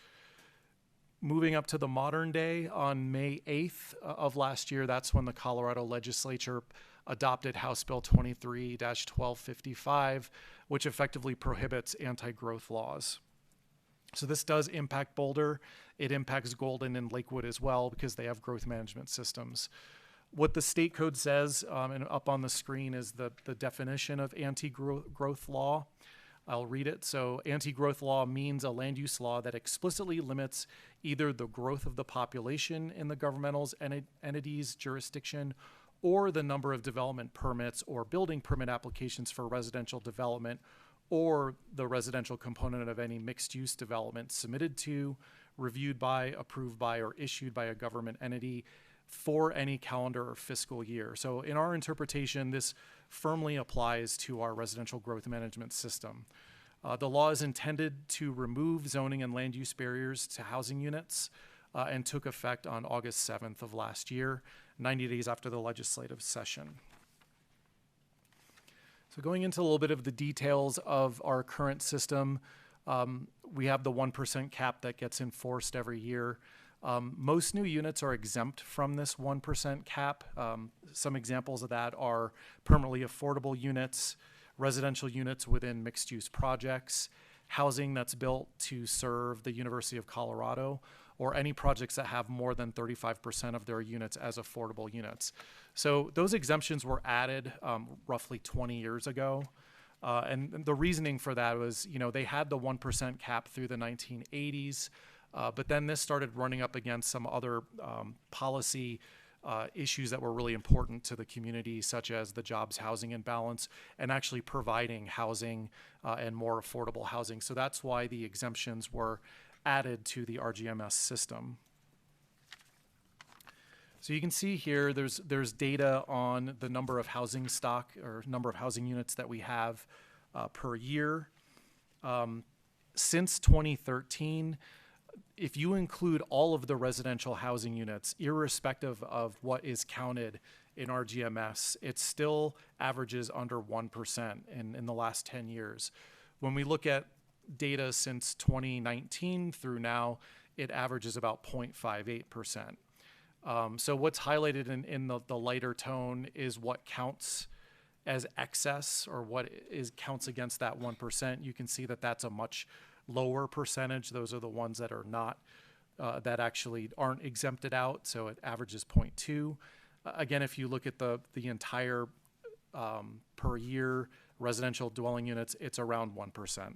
Moving up to the modern day, on May 8th of last year, that's when the Colorado legislature adopted House Bill 23-1255, which effectively prohibits anti-growth laws. So this does impact Boulder. It impacts Golden and Lakewood as well because they have growth management systems. What the state code says, and up on the screen, is the definition of anti-growth law. I'll read it. So anti-growth law means a land use law that explicitly limits either the growth of the population in the governmental entity's jurisdiction or the number of development permits or building permit applications for residential development or the residential component of any mixed-use development submitted to, reviewed by, approved by, or issued by a government entity for any calendar or fiscal year. So in our interpretation, this firmly applies to our residential growth management system. The law is intended to remove zoning and land use barriers to housing units and took effect on August 7th of last year, 90 days after the legislative session. So going into a little bit of the details of our current system, we have the 1% cap that gets enforced every year. Most new units are exempt from this 1% cap. Some examples of that are permanently affordable units, residential units within mixed-use projects, housing that's built to serve the University of Colorado, or any projects that have more than 35% of their units as affordable units. So those exemptions were added roughly 20 years ago. And the reasoning for that was, they had the 1% cap through the 1980s. But then this started running up against some other policy issues that were really important to the community, such as the jobs housing imbalance and actually providing housing and more affordable housing. So that's why the exemptions were added to the RGMS system. So you can see here there's data on the number of housing stock or number of housing units that we have per year. Since 2013, if you include all of the residential housing units, irrespective of what is counted in RGMS, it still averages under 1% in the last 10 years. When we look at data since 2019 through now, it averages about 0.58%. So what's highlighted in the lighter tone is what counts as excess or what counts against that 1%. You can see that that's a much lower percentage. Those are the ones that are not, that actually aren't exempted out. So it averages 0.2. Again, if you look at the entire per year residential dwelling units, it's around 1%.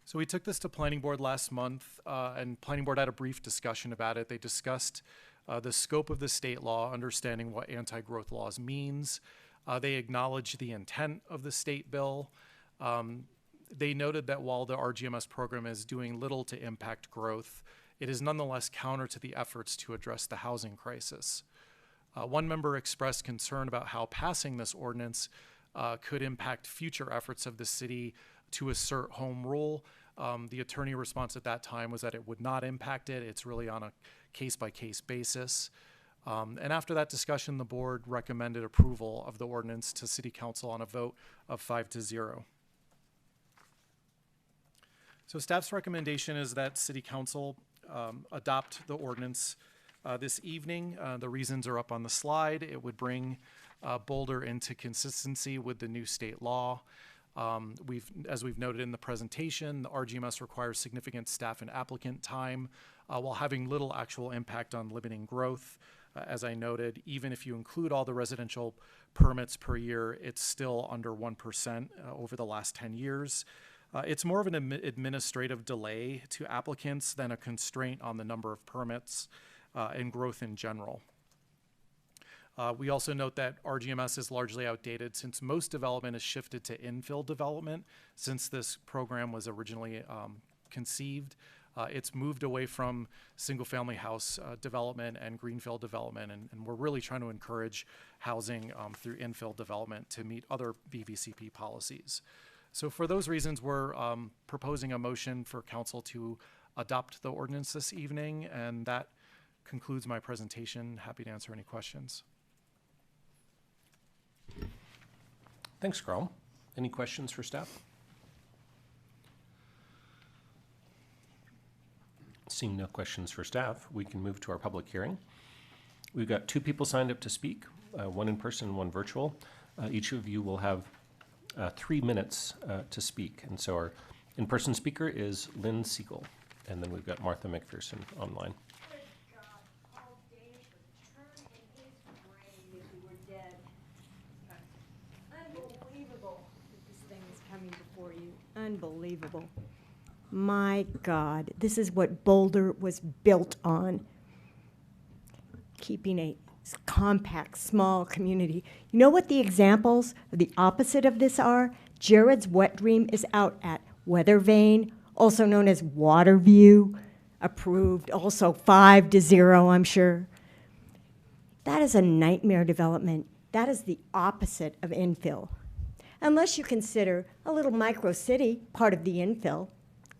So we took this to Planning Board last month, and Planning Board had a brief discussion about it. They discussed the scope of the state law, understanding what anti-growth laws means. They acknowledged the intent of the state bill. They noted that while the RGMS program is doing little to impact growth, it is nonetheless counter to the efforts to address the housing crisis. One member expressed concern about how passing this ordinance could impact future efforts of the city to assert home rule. The attorney response at that time was that it would not impact it. It's really on a case-by-case basis. And after that discussion, the board recommended approval of the ordinance to City Council on a vote of 5-0. So staff's recommendation is that City Council adopt the ordinance this evening. The reasons are up on the slide. It would bring Boulder into consistency with the new state law. As we've noted in the presentation, the RGMS requires significant staff and applicant time while having little actual impact on limiting growth. As I noted, even if you include all the residential permits per year, it's still under 1% over the last 10 years. It's more of an administrative delay to applicants than a constraint on the number of permits and growth in general. We also note that RGMS is largely outdated since most development has shifted to infill development since this program was originally conceived. It's moved away from single-family house development and greenfield development, and we're really trying to encourage housing through infill development to meet other BVCP policies. So for those reasons, we're proposing a motion for council to adopt the ordinance this evening, and that concludes my presentation. Happy to answer any questions. Thanks, Carl. Any questions for staff? Seeing no questions for staff, we can move to our public hearing. We've got 2 people signed up to speak, one in person and one virtual. Each of you will have 3 minutes to speak. And so our in-person speaker is Lynn Siegel. And then we've got Martha McPherson online. Unbelievable. My God, this is what Boulder was built on. Keeping a compact, small community. You know what the examples of the opposite of this are? Jared's wet dream is out at Weather Vane, also known as Waterview, approved, also 5-0, I'm sure. That is a nightmare development. That is the opposite of infill. Unless you consider a little micro city part of the infill,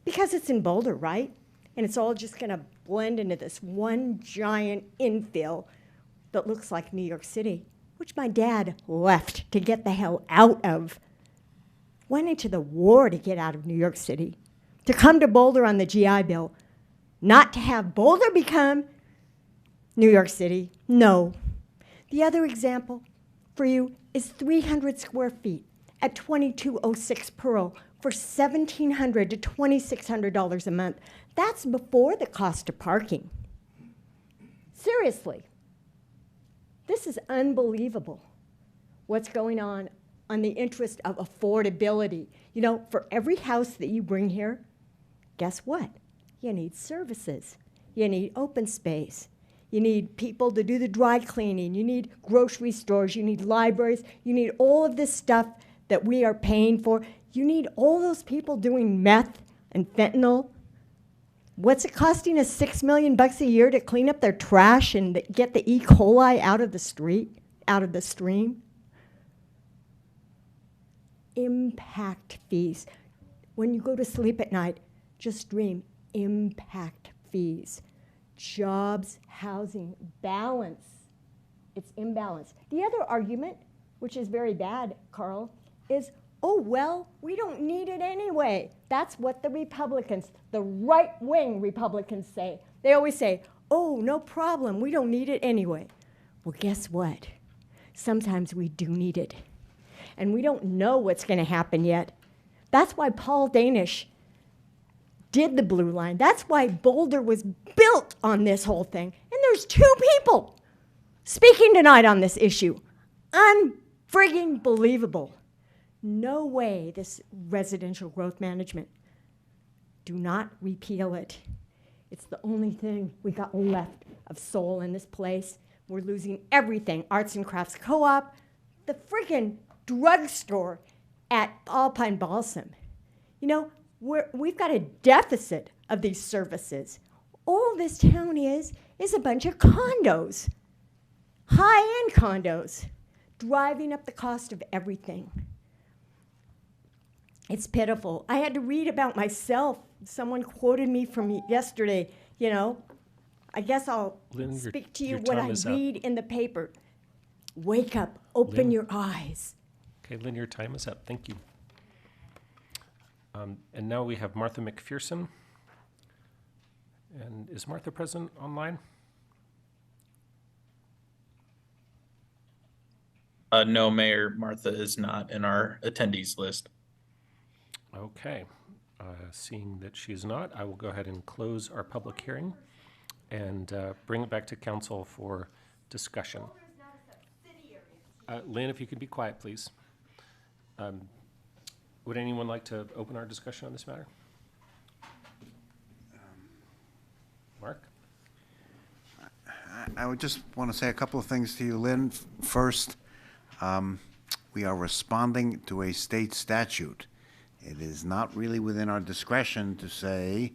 because it's in Boulder, right? And it's all just gonna blend into this one giant infill that looks like New York City, which my dad left to get the hell out of. Went into the war to get out of New York City, to come to Boulder on the GI Bill, not to have Boulder become New York City, no. The other example for you is 300 square feet at 2206 Pearl for $1,700 to $2,600 a month. That's before the cost of parking. Seriously, this is unbelievable what's going on the interest of affordability. You know, for every house that you bring here, guess what? You need services. You need open space. You need people to do the dry cleaning. You need grocery stores. You need libraries. You need all of this stuff that we are paying for. You need all those people doing meth and fentanyl. What's it costing us $6 million a year to clean up their trash and get the E. coli out of the street, out of the stream? Impact fees. When you go to sleep at night, just dream impact fees. Jobs, housing, balance. It's imbalance. The other argument, which is very bad, Carl, is, oh, well, we don't need it anyway. That's what the Republicans, the right-wing Republicans say. They always say, oh, no problem, we don't need it anyway. Well, guess what? Sometimes we do need it. And we don't know what's going to happen yet. That's why Paul Danish did the blue line. That's why Boulder was built on this whole thing. And there's 2 people speaking tonight on this issue. Unfrigging believable. No way this residential growth management. Do not repeal it. It's the only thing we got left of soul in this place. We're losing everything. Arts and Crafts Co-op, the friggin' drugstore at Alpine Balsam. You know, we've got a deficit of these services. All this town is a bunch of condos, high-end condos, driving up the cost of everything. It's pitiful. I had to read about myself. Someone quoted me from yesterday, you know. I guess I'll speak to you what I read in the paper. Wake up, open your eyes. Okay, Lynn, your time is up. Thank you. And now we have Martha McPherson. And is Martha present online? No, Mayor, Martha is not in our attendees list. Okay. Seeing that she is not, I will go ahead and close our public hearing and bring it back to council for discussion. Lynn, if you could be quiet, please. Would anyone like to open our discussion on this matter? Mark? I would just want to say a couple of things to you, Lynn. First, we are responding to a state statute. It is not really within our discretion to say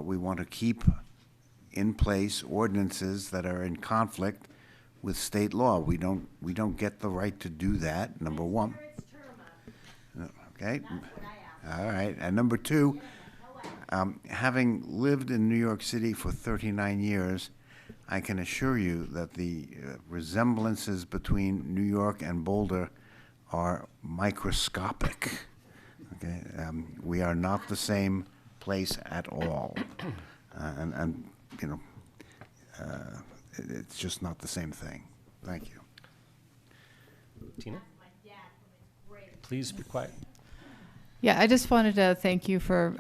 we want to keep in place ordinances that are in conflict with state law. We don't get the right to do that, number one. Okay. All right. And number two, having lived in New York City for 39 years, I can assure you that the resemblances between New York and Boulder are microscopic. Okay, we are not the same place at all, and you know, it's just not the same thing. Thank you. Tina? Please be quiet. Yeah, I just wanted to thank you for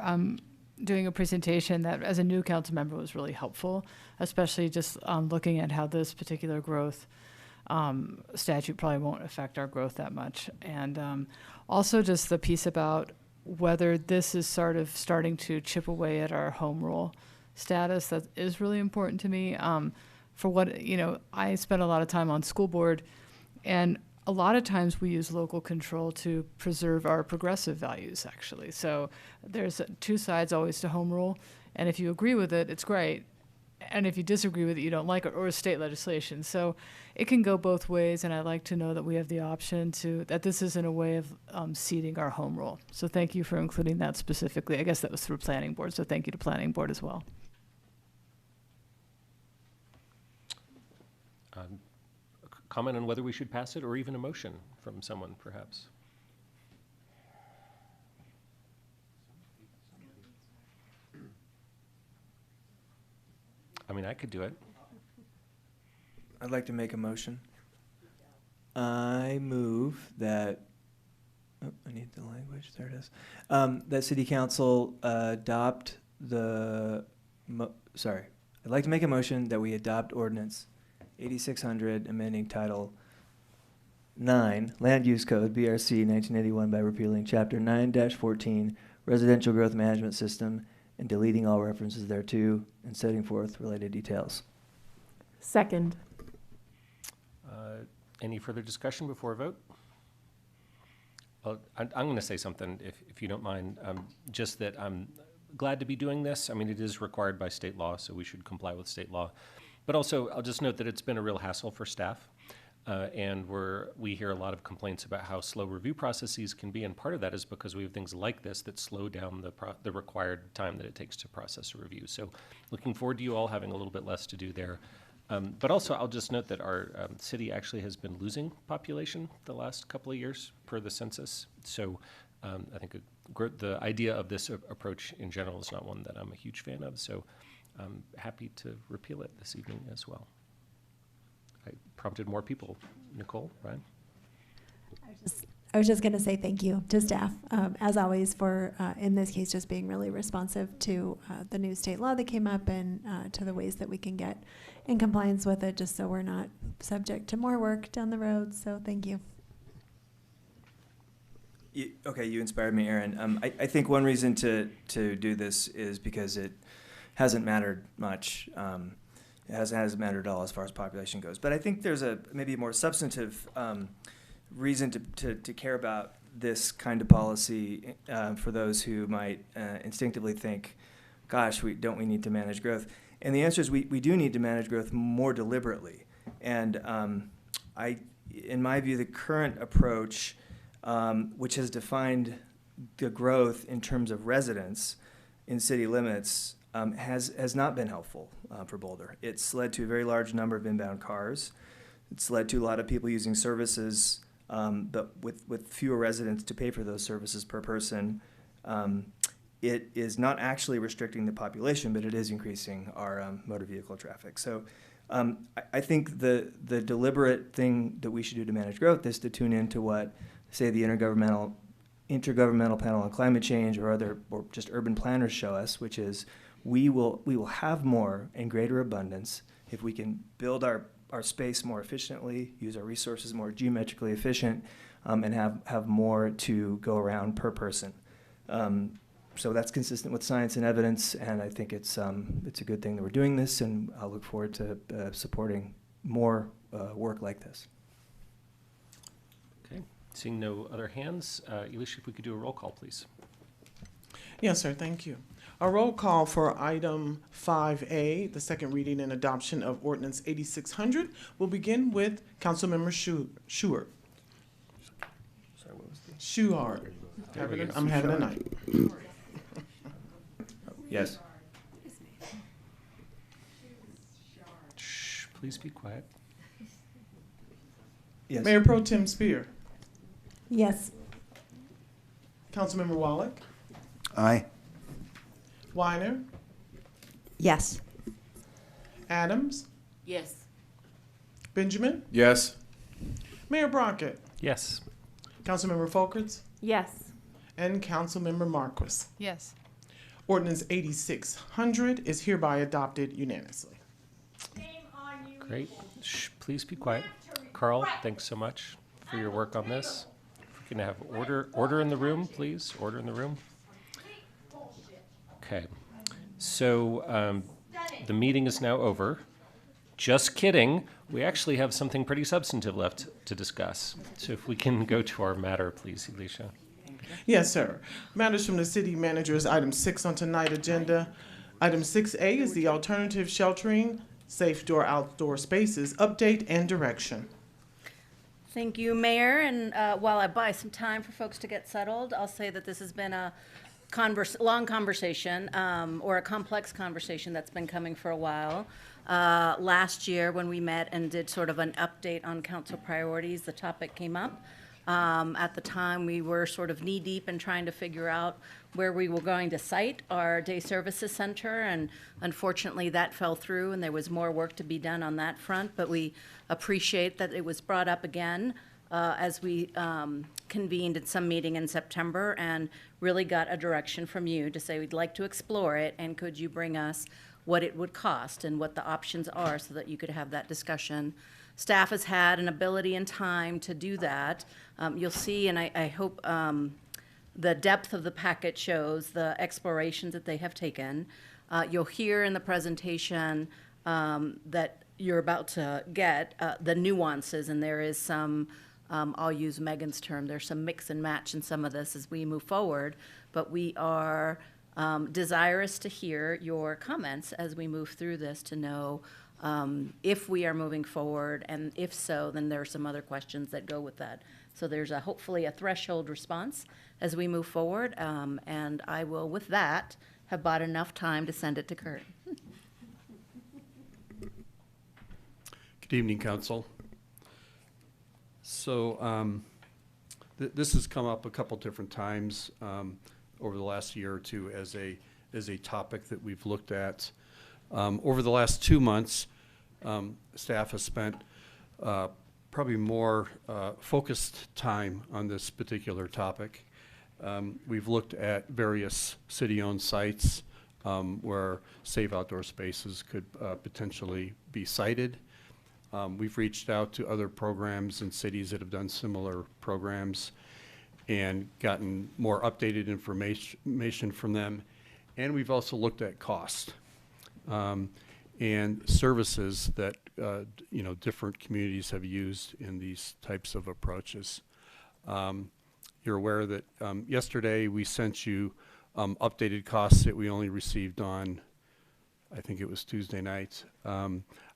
doing a presentation that, as a new council member, was really helpful, especially just looking at how this particular growth statute probably won't affect our growth that much. And also just the piece about whether this is sort of starting to chip away at our home rule status, that is really important to me. For what, you know, I spent a lot of time on school board, and a lot of times we use local control to preserve our progressive values, actually. So there's two sides always to home rule, and if you agree with it, it's great. And if you disagree with it, you don't like it, or state legislation. So it can go both ways, and I'd like to know that we have the option to, that this isn't a way of ceding our home rule. So thank you for including that specifically. I guess that was through planning board, so thank you to planning board as well. Comment on whether we should pass it, or even a motion from someone, perhaps. I mean, I could do it. I'd like to make a motion. I move that, oh, I need the language, there it is. That City Council adopt the, I'd like to make a motion that we adopt Ordinance 8600, amending Title 9, Land Use Code, BRC 1981, by repealing Chapter 9-14, Residential Growth Management System, and deleting all references thereto, and setting forth related details. Second. Any further discussion before a vote? Well, I'm going to say something, if you don't mind, just that I'm glad to be doing this. I mean, it is required by state law, so we should comply with state law. But also, I'll just note that it's been a real hassle for staff, and we hear a lot of complaints about how slow review processes can be, and part of that is because we have things like this that slow down the required time that it takes to process a review. So looking forward to you all having a little bit less to do there. But also, I'll just note that our city actually has been losing population the last couple of years per the census. So I think the idea of this approach in general is not one that I'm a huge fan of. So I'm happy to repeal it this evening as well. I prompted more people. Nicole, Ryan? I was just going to say thank you to staff, as always, for, in this case, just being really responsive to the new state law that came up, and to the ways that we can get in compliance with it, just so we're not subject to more work down the road. So thank you. Okay, you inspired me, Aaron. I think one reason to do this is because it hasn't mattered much. It hasn't mattered at all as far as population goes. But I think there's maybe a more substantive reason to care about this kind of policy for those who might instinctively think, gosh, don't we need to manage growth? And the answer is we do need to manage growth more deliberately. And in my view, the current approach, which has defined the growth in terms of residents in city limits, has not been helpful for Boulder. It's led to a very large number of inbound cars. It's led to a lot of people using services, but with fewer residents to pay for those services per person. It is not actually restricting the population, but it is increasing our motor vehicle traffic. So I think the deliberate thing that we should do to manage growth is to tune into what, say, the Intergovernmental Intergovernmental Panel on Climate Change or just urban planners show us, which is we will have more and greater abundance if we can build our space more efficiently, use our resources more geometrically efficient, and have more to go around per person. So that's consistent with science and evidence, and I think it's a good thing that we're doing this, and I'll look forward to supporting more work like this. Okay, seeing no other hands, Elisha, if we could do a roll call, please. Yes, sir, thank you. A roll call for item 5A, the second reading and adoption of Ordinance 8600, will begin with Councilmember Schuart. Sorry, what was the? Schuart. I'm having a night. Yes. Shh, please be quiet. Yes. Mayor Pro Tem Spear. Yes. Councilmember Wallach. Aye. Weiner. Yes. Adams. Yes. Benjamin. Yes. Mayor Brockett. Yes. Councilmember Folkerts. Yes. And Councilmember Marquis. Yes. Ordinance 8600 is hereby adopted unanimously. Great. Shh, please be quiet. Carl, thanks so much for your work on this. If we can have order in the room, please. Order in the room. Okay. So the meeting is now over. Just kidding. We actually have something pretty substantive left to discuss. So if we can go to our matter, please, Elisha. Yes, sir. Matters from the city manager is item 6 on tonight's agenda. Item 6A is the alternative sheltering, safe door outdoor spaces, update and direction. Thank you, Mayor. And while I buy some time for folks to get settled, I'll say that this has been a long conversation or a complex conversation that's been coming for a while. Last year when we met and did sort of an update on council priorities, the topic came up. At the time, we were sort of knee-deep in trying to figure out where we were going to site our day services center, and unfortunately that fell through and there was more work to be done on that front, but we appreciate that it was brought up again as we convened at some meeting in September and really got a direction from you to say we'd like to explore it, and could you bring us what it would cost and what the options are so that you could have that discussion. Staff has had an ability and time to do that. You'll see, and I hope the depth of the packet shows the explorations that they have taken. You'll hear in the presentation that you're about to get the nuances, and there is some, I'll use Megan's term, there's some mix and match in some of this as we move forward, but we are desirous to hear your comments as we move through this to know if we are moving forward, and if so, then there are some other questions that go with that. So there's hopefully a threshold response as we move forward, and I will, with that, have bought enough time to send it to Kurt. Good evening, Council. So this has come up a couple different times over the last year or two as a topic that we've looked at. Over the last 2 months, staff has spent probably more focused time on this particular topic. We've looked at various city-owned sites where safe outdoor spaces could potentially be sited. We've reached out to other programs and cities that have done similar programs and gotten more updated information from them. And we've also looked at cost and services that different communities have used in these types of approaches. You're aware that yesterday we sent you updated costs that we only received on, I think it was Tuesday night,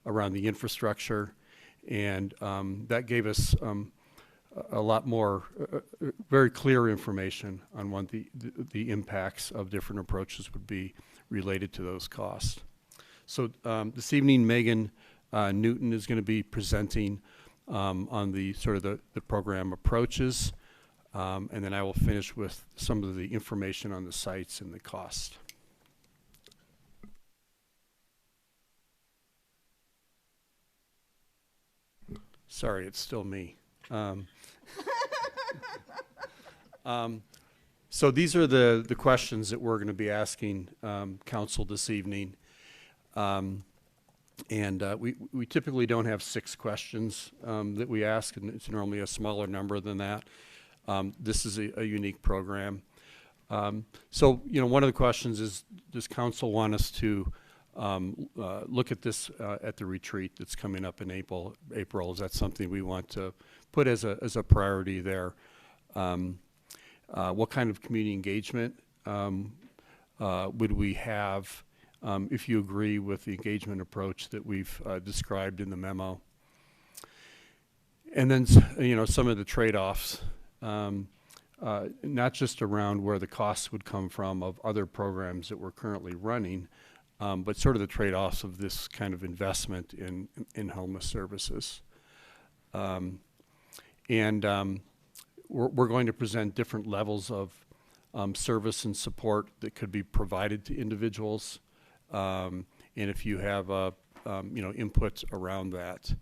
around the infrastructure, and that gave us a lot more very clear information on what the impacts of different approaches would be related to those costs. So this evening, Megan Newton is going to be presenting on the sort of the program approaches, and then I will finish with some of the information on the sites and the cost. Sorry, it's still me. So these are the questions that we're going to be asking council this evening. We typically don't have 6 questions that we ask, and it's normally a smaller number than that. This is a unique program. So, you know, one of the questions is, does council want us to look at this at the retreat that's coming up in April? Is that something we want to put as a priority there? What kind of community engagement would we have if you agree with the engagement approach that we've described in the memo? And then, you know, some of the trade-offs, not just around where the costs would come from of other programs that we're currently running, but sort of the trade-offs of this kind of investment in homeless services. We're going to present different levels of service and support that could be provided to individuals, and if you have you know, input around that.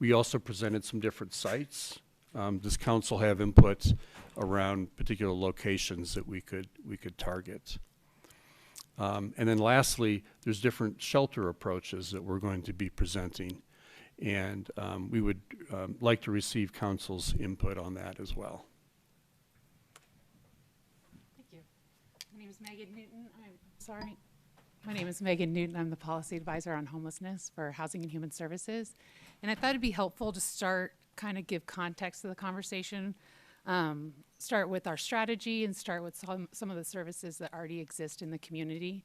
We also presented some different sites. Does council have input around particular locations that we could target? And then lastly, there's different shelter approaches that we're going to be presenting, and we would like to receive council's input on that as well. Thank you. My name is Megan Newton. My name is Megan Newton. I'm the policy advisor on homelessness for Housing and Human Services. And I thought it'd be helpful to start, kind of give context to the conversation, start with our strategy and start with some of the services that already exist in the community.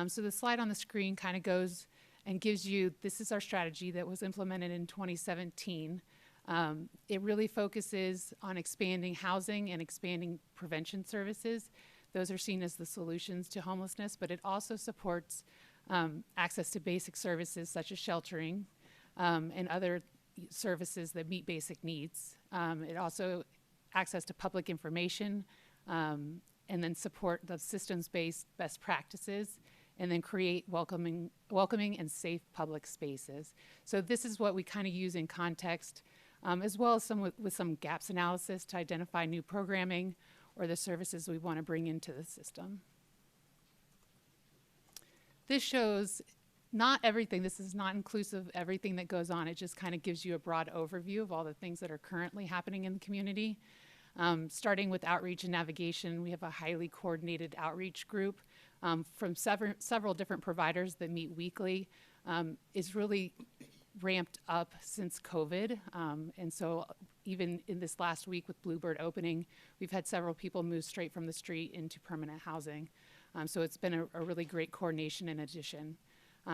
So the slide on the screen kind of goes and gives you, this is our strategy that was implemented in 2017. It really focuses on expanding housing and expanding prevention services. Those are seen as the solutions to homelessness, but it also supports access to basic services such as sheltering and other services that meet basic needs. It also access to public information, and then support the systems-based best practices, and then create welcoming and safe public spaces. So this is what we kind of use in context, as well as with some gaps analysis to identify new programming or the services we want to bring into the system. This shows not everything, this is not inclusive of everything that goes on. It just kind of gives you a broad overview of all the things that are currently happening in the community. Starting with outreach and navigation, we have a highly coordinated outreach group from several different providers that meet weekly. Is really ramped up since COVID. And so even in this last week with Bluebird opening, we've had several people move straight from the street into permanent housing. So it's been a really great coordination and addition.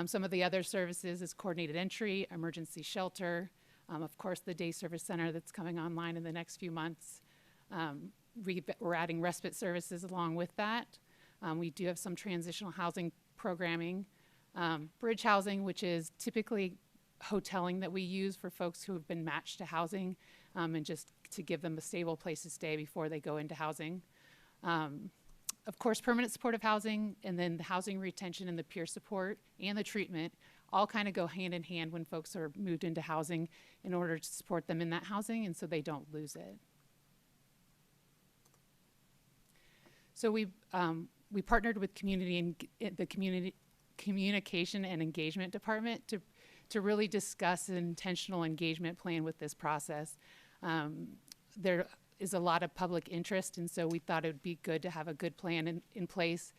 Some of the other services is coordinated entry, emergency shelter, of course the day service center that's coming online in the next few months. We're adding respite services along with that. We do have some transitional housing programming, bridge housing, which is typically hoteling that we use for folks who have been matched to housing, and just to give them a stable place to stay before they go into housing. Of course, permanent supportive housing, and then the housing retention and the peer support and the treatment all kind of go hand in hand when folks are moved into housing in order to support them in that housing and so they don't lose it. So we partnered with the communication and engagement department to really discuss an intentional engagement plan with this process. There is a lot of public interest, and so we thought it would be good to have a good plan in place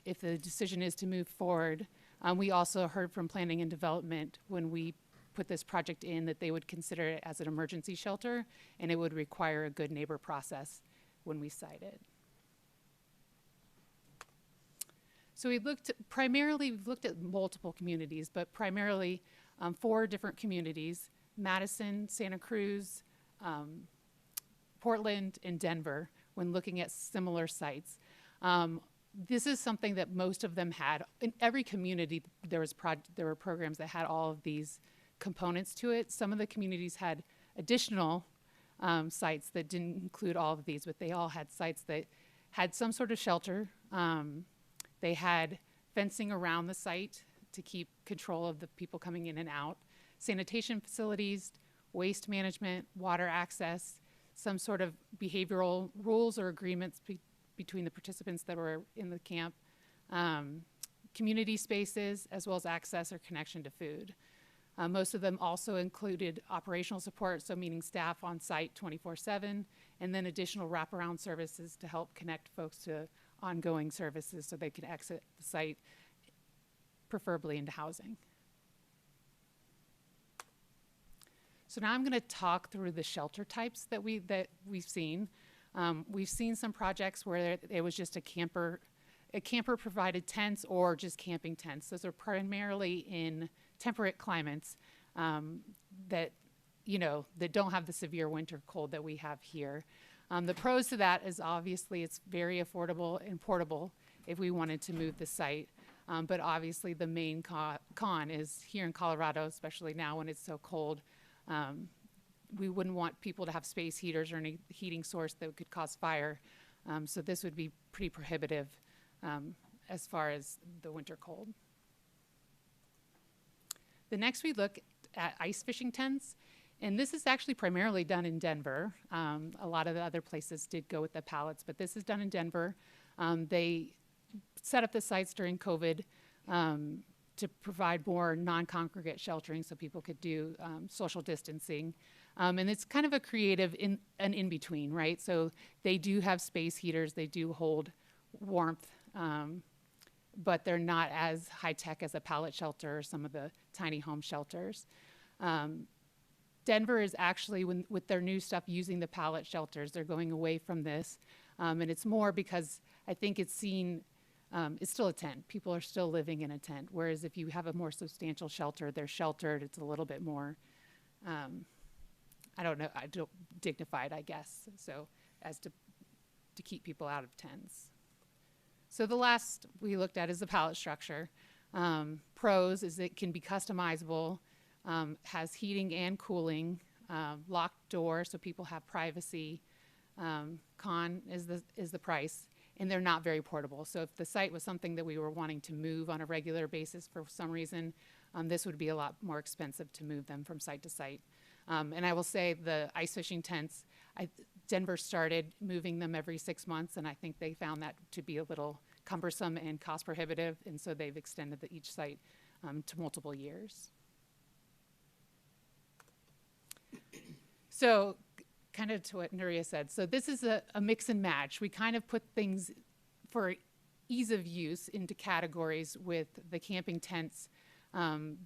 if the decision is to move forward. We also heard from Planning and Development when we put this project in that they would consider it as an emergency shelter, and it would require a good neighbor process when we cite it. So we've looked at multiple communities, but primarily 4 different communities: Madison, Santa Cruz, Portland, and Denver, when looking at similar sites. This is something that most of them had. In every community, there were programs that had all of these components to it. Some of the communities had additional sites that didn't include all of these, but they all had sites that had some sort of shelter. They had fencing around the site to keep control of the people coming in and out, sanitation facilities, waste management, water access, some sort of behavioral rules or agreements between the participants that were in the camp, community spaces, as well as access or connection to food. Most of them also included operational support, so meaning staff on site 24/7, and then additional wraparound services to help connect folks to ongoing services so they can exit the site, preferably into housing. So now I'm going to talk through the shelter types that we've seen. We've seen some projects where it was just a camper provided tents or just camping tents. Those are primarily in temperate climates that don't have the severe winter cold that we have here. The pros to that is obviously it's very affordable and portable if we wanted to move the site. But obviously the main con is here in Colorado, especially now when it's so cold, we wouldn't want people to have space heaters or any heating source that could cause fire. So this would be pretty prohibitive as far as the winter cold. The next we look at ice fishing tents, and this is actually primarily done in Denver. A lot of the other places did go with the pallets, but this is done in Denver. They set up the sites during COVID to provide more non-congregate sheltering so people could do social distancing. And it's kind of a creative in-between, right? So they do have space heaters, they do hold warmth, but they're not as high-tech as a pallet shelter or some of the tiny home shelters. Denver is actually, with their new stuff using the pallet shelters, they're going away from this. And it's more because I think it's seen, it's still a tent. People are still living in a tent. Whereas if you have a more substantial shelter, they're sheltered. It's a little bit more, dignified, I guess. So as to keep people out of tents. So the last we looked at is the pallet structure. Pros is it can be customizable, has heating and cooling, locked door so people have privacy. Con is the price, and they're not very portable. So if the site was something that we were wanting to move on a regular basis for some reason, this would be a lot more expensive to move them from site to site. And I will say the ice fishing tents, Denver started moving them every 6 months, and I think they found that to be a little cumbersome and cost prohibitive, and so they've extended each site to multiple years. So kind of to what Nuria said, so this is a mix and match. We kind of put things for ease of use into categories, with the camping tents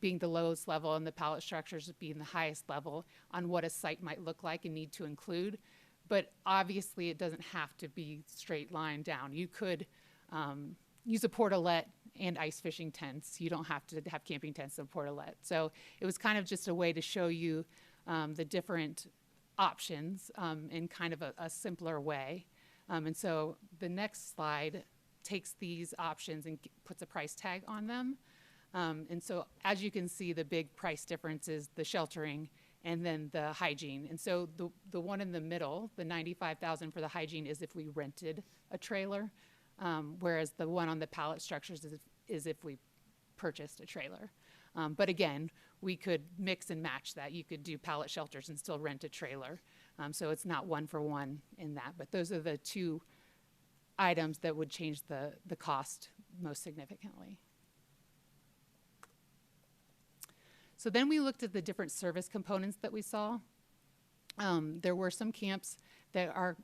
being the lowest level and the pallet structures being the highest level on what a site might look like and need to include. But obviously it doesn't have to be straight line down. You could use a portalette and ice fishing tents. You don't have to have camping tents and portalette. So it was kind of just a way to show you the different options in kind of a simpler way. And so the next slide takes these options and puts a price tag on them. And so as you can see, the big price difference is the sheltering and then the hygiene. And so the one in the middle, the $95,000 for the hygiene, is if we rented a trailer, whereas the one on the pallet structures is if we purchased a trailer. But again, we could mix and match that. You could do pallet shelters and still rent a trailer. So it's not one for one in that. But those are the two items that would change the cost most significantly. So then we looked at the different service components that we saw. There were some camps that are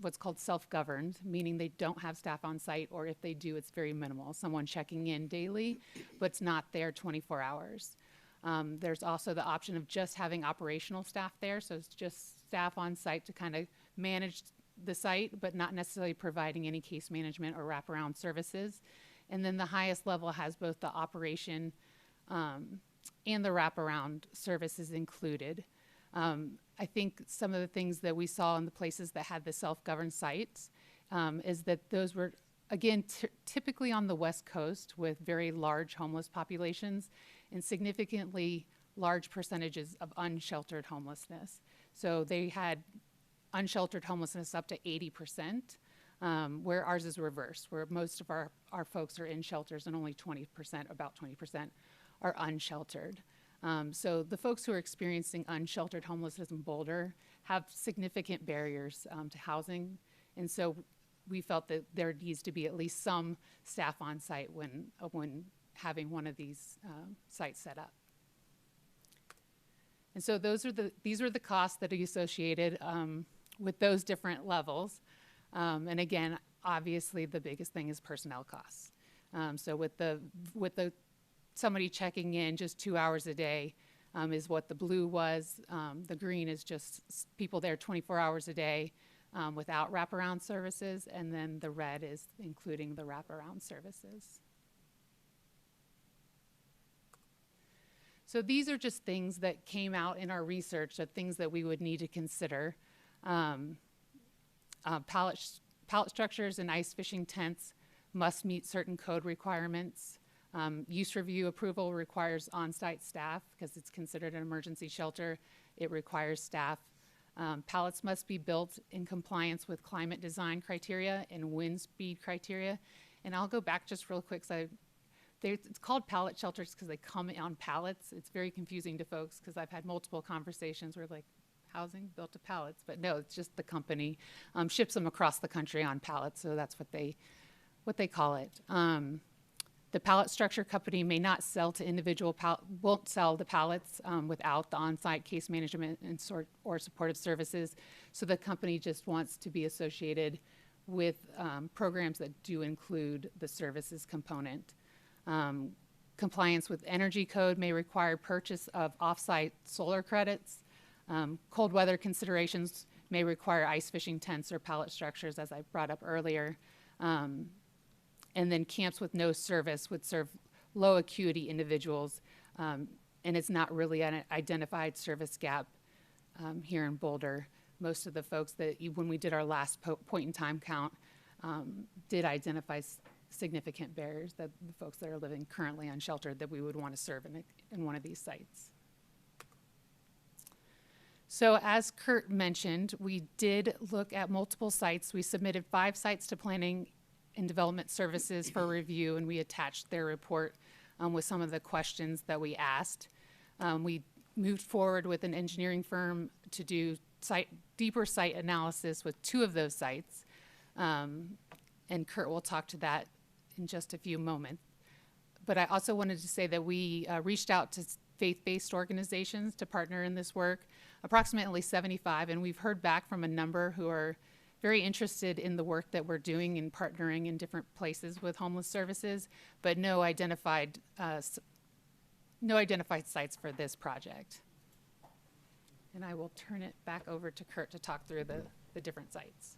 what's called self-governed, meaning they don't have staff on site, or if they do, it's very minimal. Someone checking in daily, but it's not there 24 hours. There's also the option of just having operational staff there, so it's just staff on site to kind of manage the site, but not necessarily providing any case management or wraparound services. And then the highest level has both the operation and the wraparound services included. I think some of the things that we saw in the places that had the self-governed sites is that those were, again, typically on the West Coast with very large homeless populations and significantly large percentages of unsheltered homelessness. So they had unsheltered homelessness up to 80%, where ours is reversed, where most of our folks are in shelters and only 20%, about 20%, are unsheltered. So the folks who are experiencing unsheltered homelessness in Boulder, have significant barriers to housing. And so we felt that there needs to be at least some staff on site when having one of these sites set up. And so these are the costs that are associated with those different levels. And again, obviously the biggest thing is personnel costs. So with somebody checking in just 2 hours a day is what the blue was. The green is just people there 24 hours a day without wraparound services. And then the red is including the wraparound services. So these are just things that came out in our research, that things that we would need to consider. Pallet structures and ice fishing tents must meet certain code requirements. Use review approval requires on-site staff because it's considered an emergency shelter. It requires staff. Pallets must be built in compliance with climate design criteria and wind speed criteria. And I'll go back just real quick. It's called pallet shelters because they come on pallets. It's very confusing to folks because I've had multiple conversations where like, housing built to pallets, but no, it's just the company ships them across the country on pallets, so that's what they call it. The pallet structure company may not sell to individual won't sell the pallets without the on-site case management and or supportive services. So the company just wants to be associated with programs that do include the services component. Compliance with energy code may require purchase of off-site solar credits. Cold weather considerations may require ice fishing tents or pallet structures, as I brought up earlier. And then camps with no service would serve low acuity individuals, and it's not really an identified service gap here in Boulder. Most of the folks that, when we did our last point in time count, did identify significant barriers that the folks that are living currently unsheltered that we would want to serve in one of these sites. So as Kurt mentioned, we did look at multiple sites. We submitted 5 sites to Planning and Development Services for review, and we attached their report with some of the questions that we asked. We moved forward with an engineering firm to do deeper site analysis with 2 of those sites. And Kurt will talk to that in just a few moments. But I also wanted to say that we reached out to faith-based organizations to partner in this work, approximately 75, and we've heard back from a number who are very interested in the work that we're doing and partnering in different places with homeless services, but no identified sites for this project. And I will turn it back over to Kurt to talk through the different sites.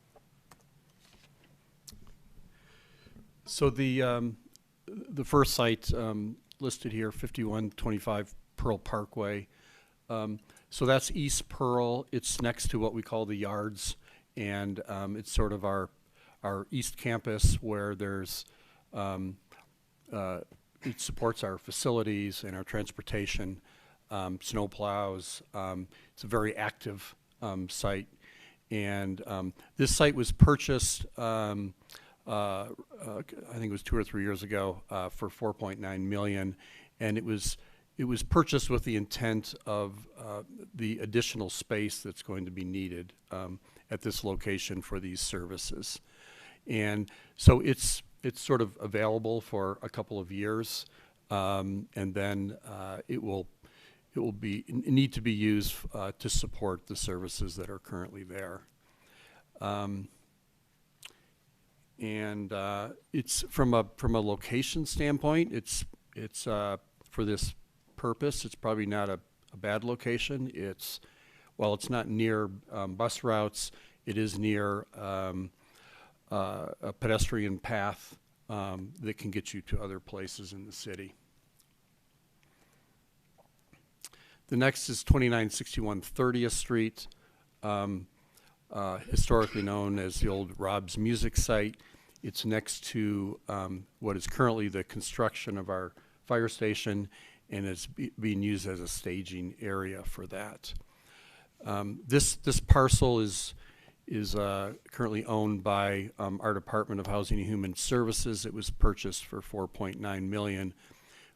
So the first site listed here, 5125 Pearl Parkway. So that's East Pearl. It's next to what we call the Yards, and it's sort of our East Campus where there's it supports our facilities and our transportation, snow plows. It's a very active site, and this site was purchased. I think it was 2 or 3 years ago for $4.9 million, and it was purchased with the intent of the additional space that's going to be needed at this location for these services. And so it's sort of available for a couple of years, and then it will need to be used to support the services that are currently there. And it's from a location standpoint, it's for this purpose, it's probably not a bad location. While it's not near bus routes, it is near a pedestrian path that can get you to other places in the city. The next is 2961 30th Street, historically known as the old Rob's Music site. It's next to what is currently the construction of our fire station, and it's being used as a staging area for that. This parcel is currently owned by our Department of Housing and Human Services. It was purchased for $4.9 million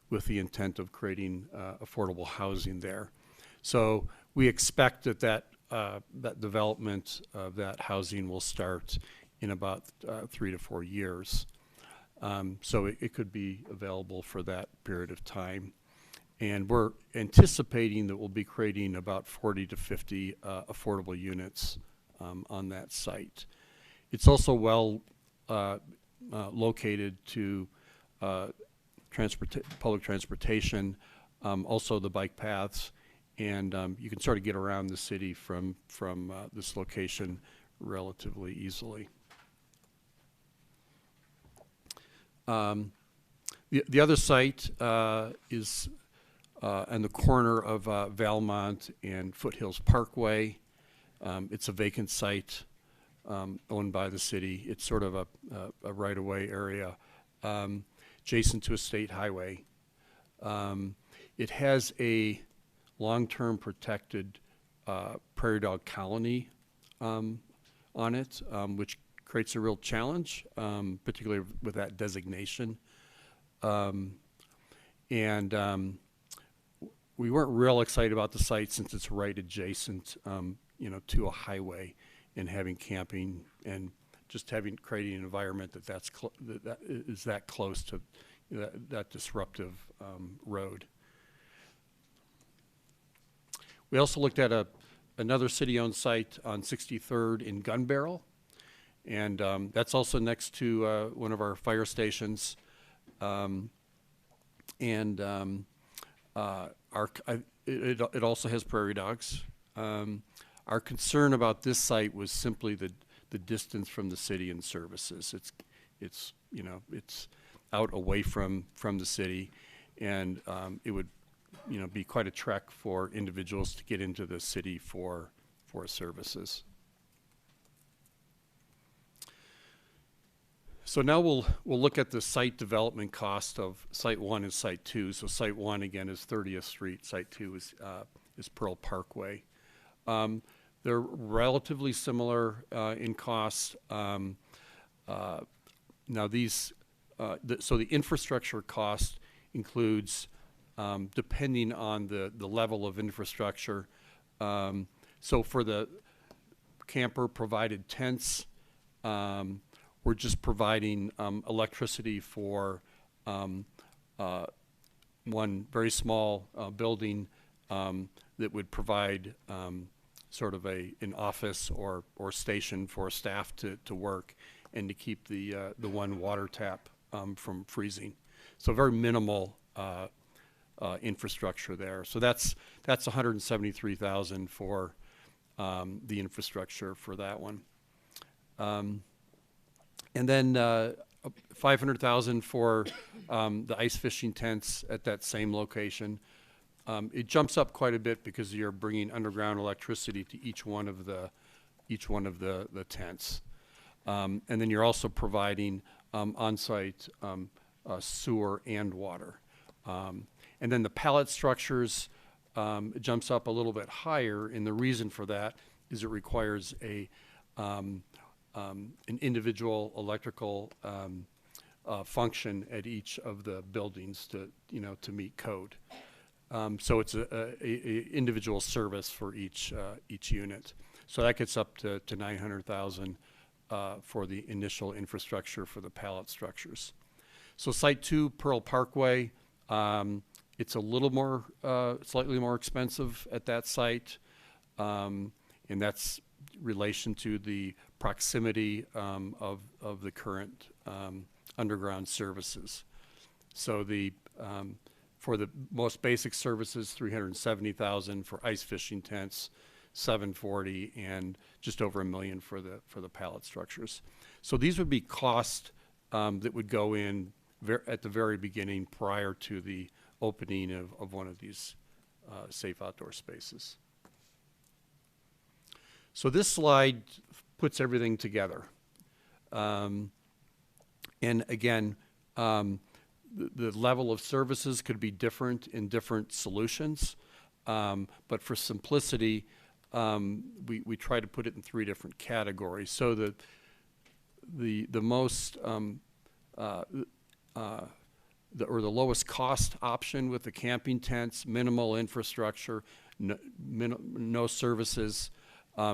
with the intent of creating affordable housing there. So we expect that that development of that housing will start in about 3 to 4 years. So it could be available for that period of time. And we're anticipating that we'll be creating about 40 to 50 affordable units on that site. It's also well located to public transportation, also the bike paths, and you can sort of get around the city from this location relatively easily. The other site is on the corner of Valmont and Foothills Parkway. It's a vacant site owned by the city. It's sort of a right-of-way area adjacent to a state highway. It has a long-term protected prairie dog colony on it, which creates a real challenge, particularly with that designation. We weren't real excited about the site since it's right adjacent, to a highway, and having camping and just creating an environment that is that close to that disruptive road. We also looked at another city-owned site on 63rd in Gun Barrel, and that's also next to one of our fire stations. It also has prairie dogs. Our concern about this site was simply the distance from the city and services. It's out away from the city, and it would be quite a trek for individuals to get into the city for services. So now we'll look at the site development cost of Site 1 and Site 2. So Site 1 again is 30th Street. Site 2 is Pearl Parkway. They're relatively similar in cost. Now these, so the infrastructure cost includes, depending on the level of infrastructure. So for the camper provided tents, we're just providing electricity for one very small building that would provide sort of an office or station for staff to work, and to keep the one water tap from freezing. So very minimal infrastructure there. So that's $173,000 for the infrastructure for that one. And then $500,000 for the ice fishing tents at that same location. It jumps up quite a bit because you're bringing underground electricity to each one of the tents, and then you're also providing on-site sewer and water. And then the pallet structures jumps up a little bit higher, and the reason for that is it requires an individual electrical function at each of the buildings to meet code. So it's a individual service for each unit. So that gets up to $900,000 for the initial infrastructure for the pallet structures. So Site 2, Pearl Parkway, it's a little more, slightly more expensive at that site, and that's relation to the proximity of the current underground services. So for the most basic services, $370,000 for ice fishing tents, $740,000, and just over $1 million for the pallet structures. So these would be costs that would go in at the very beginning prior to the opening of one of these safe outdoor spaces. So this slide puts everything together. And again, the level of services could be different in different solutions, but for simplicity, we try to put it in 3 different categories. So the most the lowest cost option with the camping tents, minimal infrastructure, no services,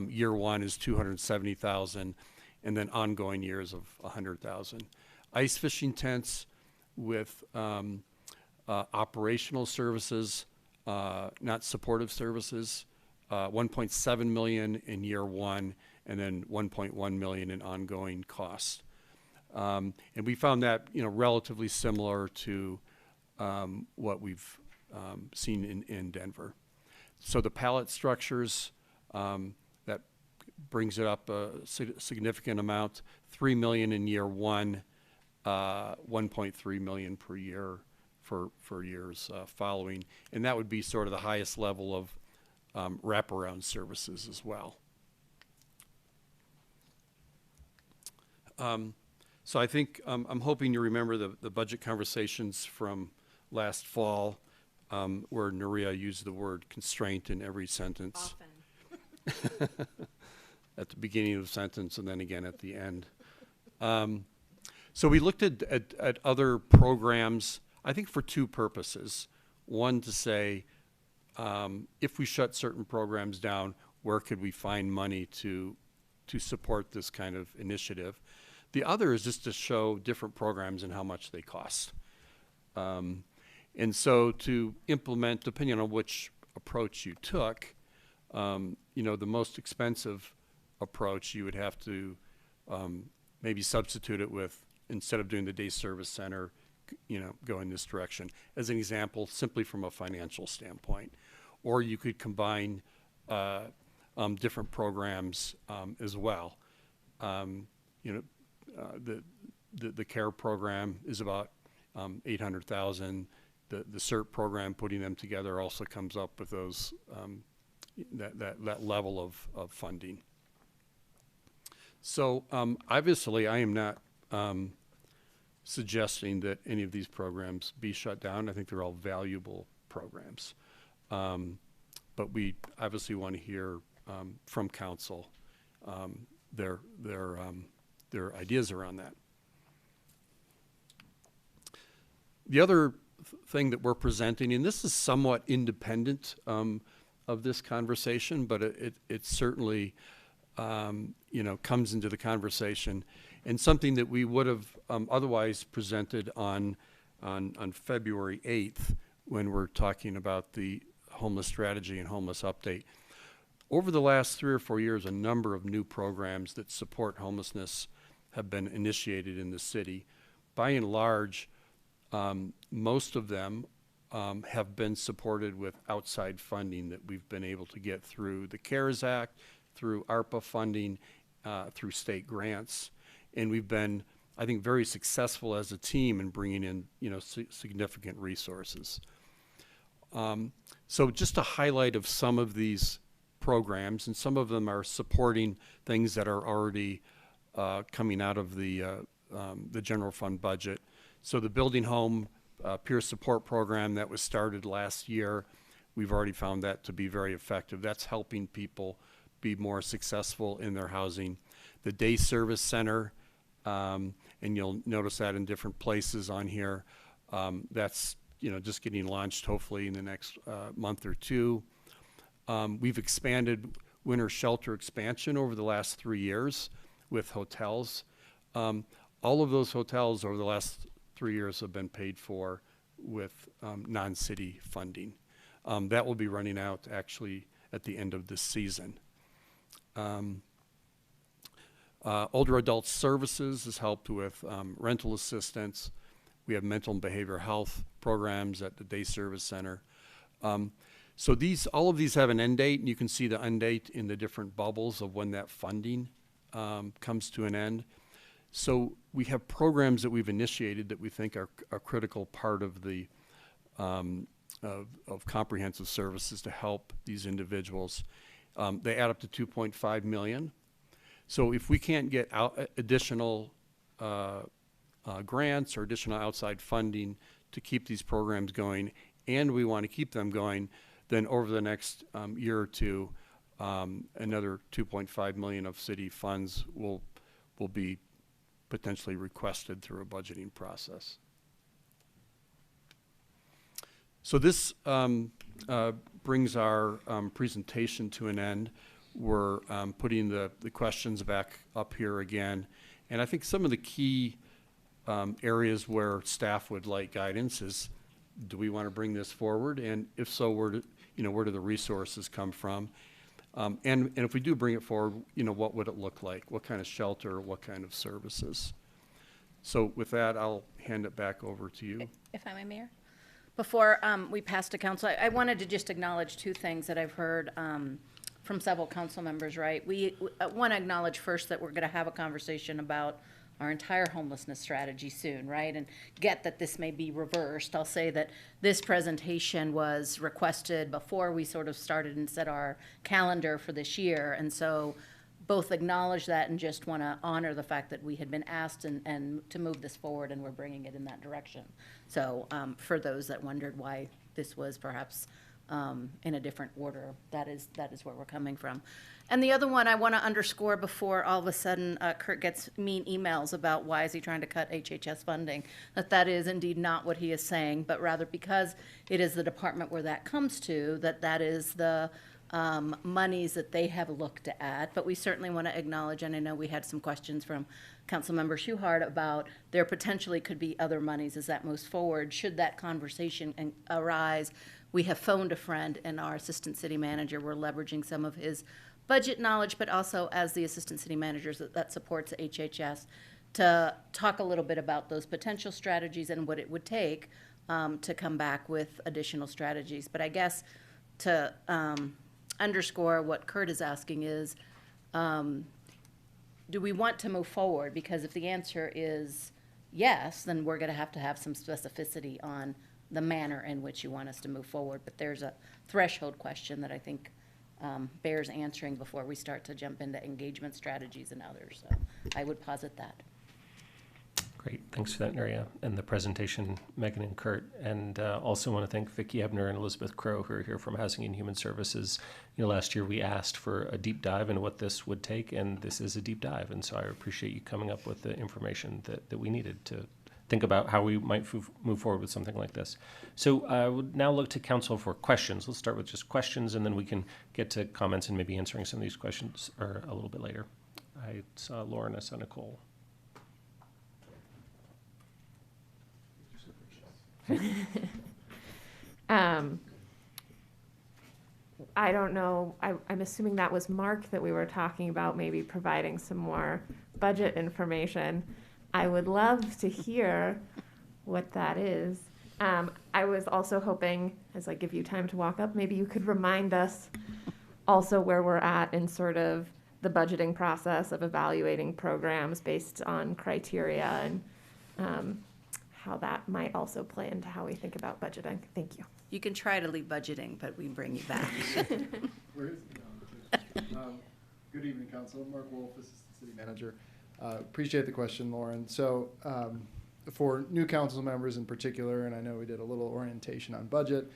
Year one is 270,000, and then ongoing years of 100,000. Ice fishing tents with operational services, not supportive services, 1.7 million in year one, and then 1.1 million in ongoing costs. And we found that, you know, relatively similar to what we've seen in Denver. So the pallet structures, that brings it up a significant amount, 3 million in year one, 1.3 million per year for years following. And that would be sort of the highest level of wraparound services as well. So I think I'm hoping you remember the budget conversations from last fall, where Nuria used the word constraint in every sentence. Often. At the beginning of the sentence and then again at the end. So we looked at other programs, I think for two purposes. One, to say, if we shut certain programs down, where could we find money to support this kind of initiative? The other is just to show different programs and how much they cost. And so to implement, depending on which approach you took, you know, the most expensive approach, you would have to maybe substitute it with, instead of doing the day service center, you know, go in this direction. As an example, simply from a financial standpoint. Or you could combine different programs as well. You know, the CARE program is about 800,000. The CERT program, putting them together, also comes up with those that level of funding. So obviously, I am not suggesting that any of these programs be shut down. I think they're all valuable programs, but we obviously want to hear from council their ideas around that. The other thing that we're presenting, and this is somewhat independent of this conversation, but it certainly you know, comes into the conversation, and something that we would have otherwise presented on February 8th when we're talking about the homeless strategy and homeless update. Over the last 3 or 4 years, a number of new programs that support homelessness have been initiated in the city. By and large, most of them have been supported with outside funding that we've been able to get through the CARES Act, through ARPA funding, through state grants. And we've been, I think, very successful as a team in bringing in, you know, significant resources. So just a highlight of some of these programs, and some of them are supporting things that are already coming out of the general fund budget. So the Building Home Peer Support Program that was started last year, we've already found that to be very effective. That's helping people be more successful in their housing. The Day Service Center, and you'll notice that in different places on here, that's, you know, just getting launched hopefully in the next month or two. We've expanded winter shelter expansion over the last 3 years with hotels. All of those hotels over the last 3 years have been paid for with non-city funding. That will be running out actually at the end of this season. Older adult services has helped with rental assistance. We have mental and behavioral health programs at the Day Service Center. So all of these have an end date, and you can see the end date in the different bubbles of when that funding comes to an end. So we have programs that we've initiated that we think are a critical part of the of comprehensive services to help these individuals. They add up to 2.5 million. So if we can't get additional grants or additional outside funding to keep these programs going, and we want to keep them going, then over the next year or two, another 2.5 million of city funds will be potentially requested through a budgeting process. So this brings our presentation to an end. we're putting the questions back up here again. And I think some of the key areas where staff would like guidance is, do we want to bring this forward? And if so, where do the resources come from? And if we do bring it forward, what would it look like? What kind of shelter, what kind of services? So with that, I'll hand it back over to you. If I may, Mayor? Before we pass to council, I wanted to just acknowledge two things that I've heard from several council members, right? We want to acknowledge first that we're going to have a conversation about our entire homelessness strategy soon, right? And get that this may be reversed. I'll say that this presentation was requested before we sort of started and set our calendar for this year. And so both acknowledge that and just want to honor the fact that we had been asked and to move this forward, and we're bringing it in that direction. So for those that wondered why this was perhaps in a different order, that is where we're coming from. And the other one I want to underscore before all of a sudden Kurt gets mean emails about why is he trying to cut HHS funding, that is indeed not what he is saying, but rather because it is the department where that comes to, that is the monies that they have looked at. But we certainly want to acknowledge, and I know we had some questions from Councilmember Schuhart about there potentially could be other monies as that moves forward. Should that conversation arise, we have phoned a friend and our assistant city manager. We're leveraging some of his budget knowledge, but also as the assistant city managers that supports HHS, to talk a little bit about those potential strategies and what it would take to come back with additional strategies. But I guess to underscore what Kurt is asking is, do we want to move forward? Because if the answer is yes, then we're going to have some specificity on the manner in which you want us to move forward. But there's a threshold question that I think bears answering before we start to jump into engagement strategies and others. So I would posit that. Great, thanks for that, Nuria, and the presentation, Megan and Kurt. And also want to thank Vicki Ebner and Elizabeth Crow, who are here from Housing and Human Services. Last year we asked for a deep dive into what this would take, and this is a deep dive. And so I appreciate you coming up with the information that we needed to think about how we might move forward with something like this. So I would now look to council for questions. Let's start with just questions, and then we can get to comments and maybe answering some of these questions or a little bit later. I saw Lauren, I saw Nicole. I don't know. I'm assuming that was Mark that we were talking about, maybe providing some more budget information. I would love to hear what that is. I was also hoping, as I give you time to walk up, maybe you could remind us also where we're at in sort of the budgeting process of evaluating programs based on criteria, and how that might also play into how we think about budgeting. Thank you. You can try to leave budgeting, but we bring you back. Where is it? Good evening, Council. Mark Wolf, Assistant City Manager. Appreciate the question, Lauren. So for new council members in particular, and I know we did a little orientation on budget,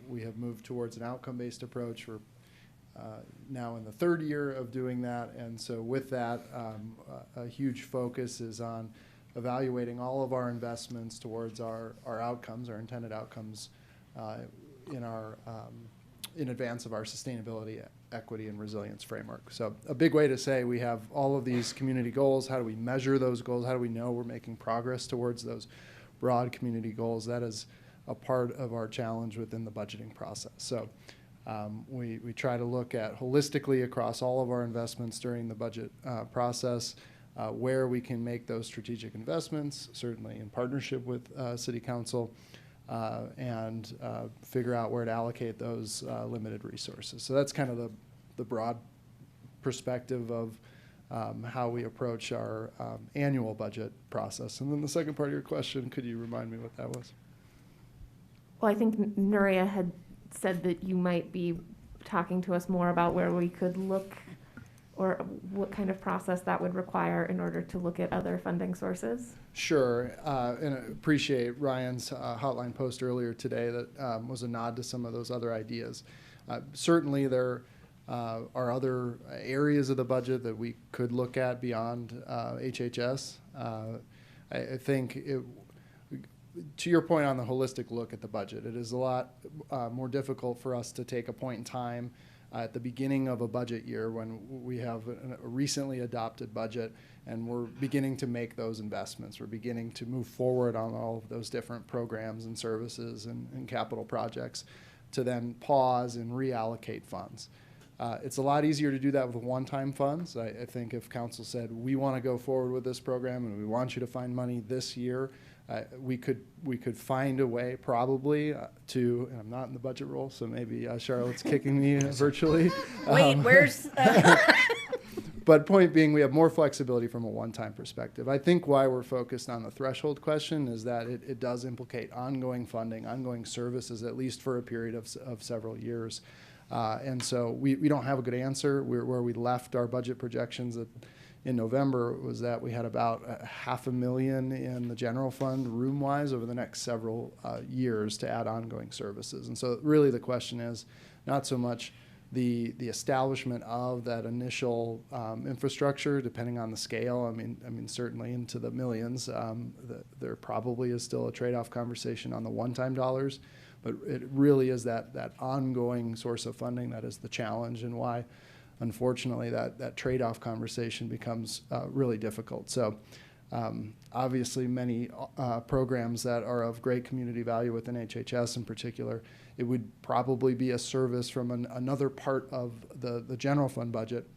we have moved towards an outcome-based approach. We're now in the third year of doing that, and so with that, a huge focus is on evaluating all of our investments towards our outcomes, our intended outcomes, in advance of our sustainability, equity, and resilience framework. So a big way to say we have all of these community goals. How do we measure those goals? How do we know we're making progress towards those broad community goals? That is a part of our challenge within the budgeting process. So we try to look at holistically across all of our investments during the budget process, where we can make those strategic investments, certainly in partnership with City Council, and figure out where to allocate those limited resources. So that's kind of the broad perspective of how we approach our annual budget process. And then the second part of your question, could you remind me what that was? Well, I think Nuria had said that you might be talking to us more about where we could look, or what kind of process that would require in order to look at other funding sources. Sure, and I appreciate Ryan's hotline post earlier today that was a nod to some of those other ideas. Certainly there are other areas of the budget that we could look at beyond HHS. I think to your point on the holistic look at the budget, it is a lot more difficult for us to take a point in time at the beginning of a budget year when we have a recently adopted budget and we're beginning to make those investments. We're beginning to move forward on all of those different programs and services and capital projects to then pause and reallocate funds. It's a lot easier to do that with one-time funds. I think if council said, we want to go forward with this program and we want you to find money this year, we could find a way probably to, and I'm not in the budget role, so maybe Charlotte's kicking me virtually. Wait, where's... But point being, we have more flexibility from a one-time perspective. I think why we're focused on the threshold question is that it does implicate ongoing funding, ongoing services, at least for a period of several years. And so we don't have a good answer. Where we left our budget projections in November was that we had about $500,000 in the general fund room-wise over the next several years to add ongoing services. And so really the question is not so much the establishment of that initial infrastructure, depending on the scale. I mean certainly into the millions. There probably is still a trade-off conversation on the one-time dollars, but it really is that ongoing source of funding that is the challenge, and why, unfortunately, that trade-off conversation becomes really difficult. So obviously many programs that are of great community value within HHS in particular, it would probably be a service from another part of the general fund budget.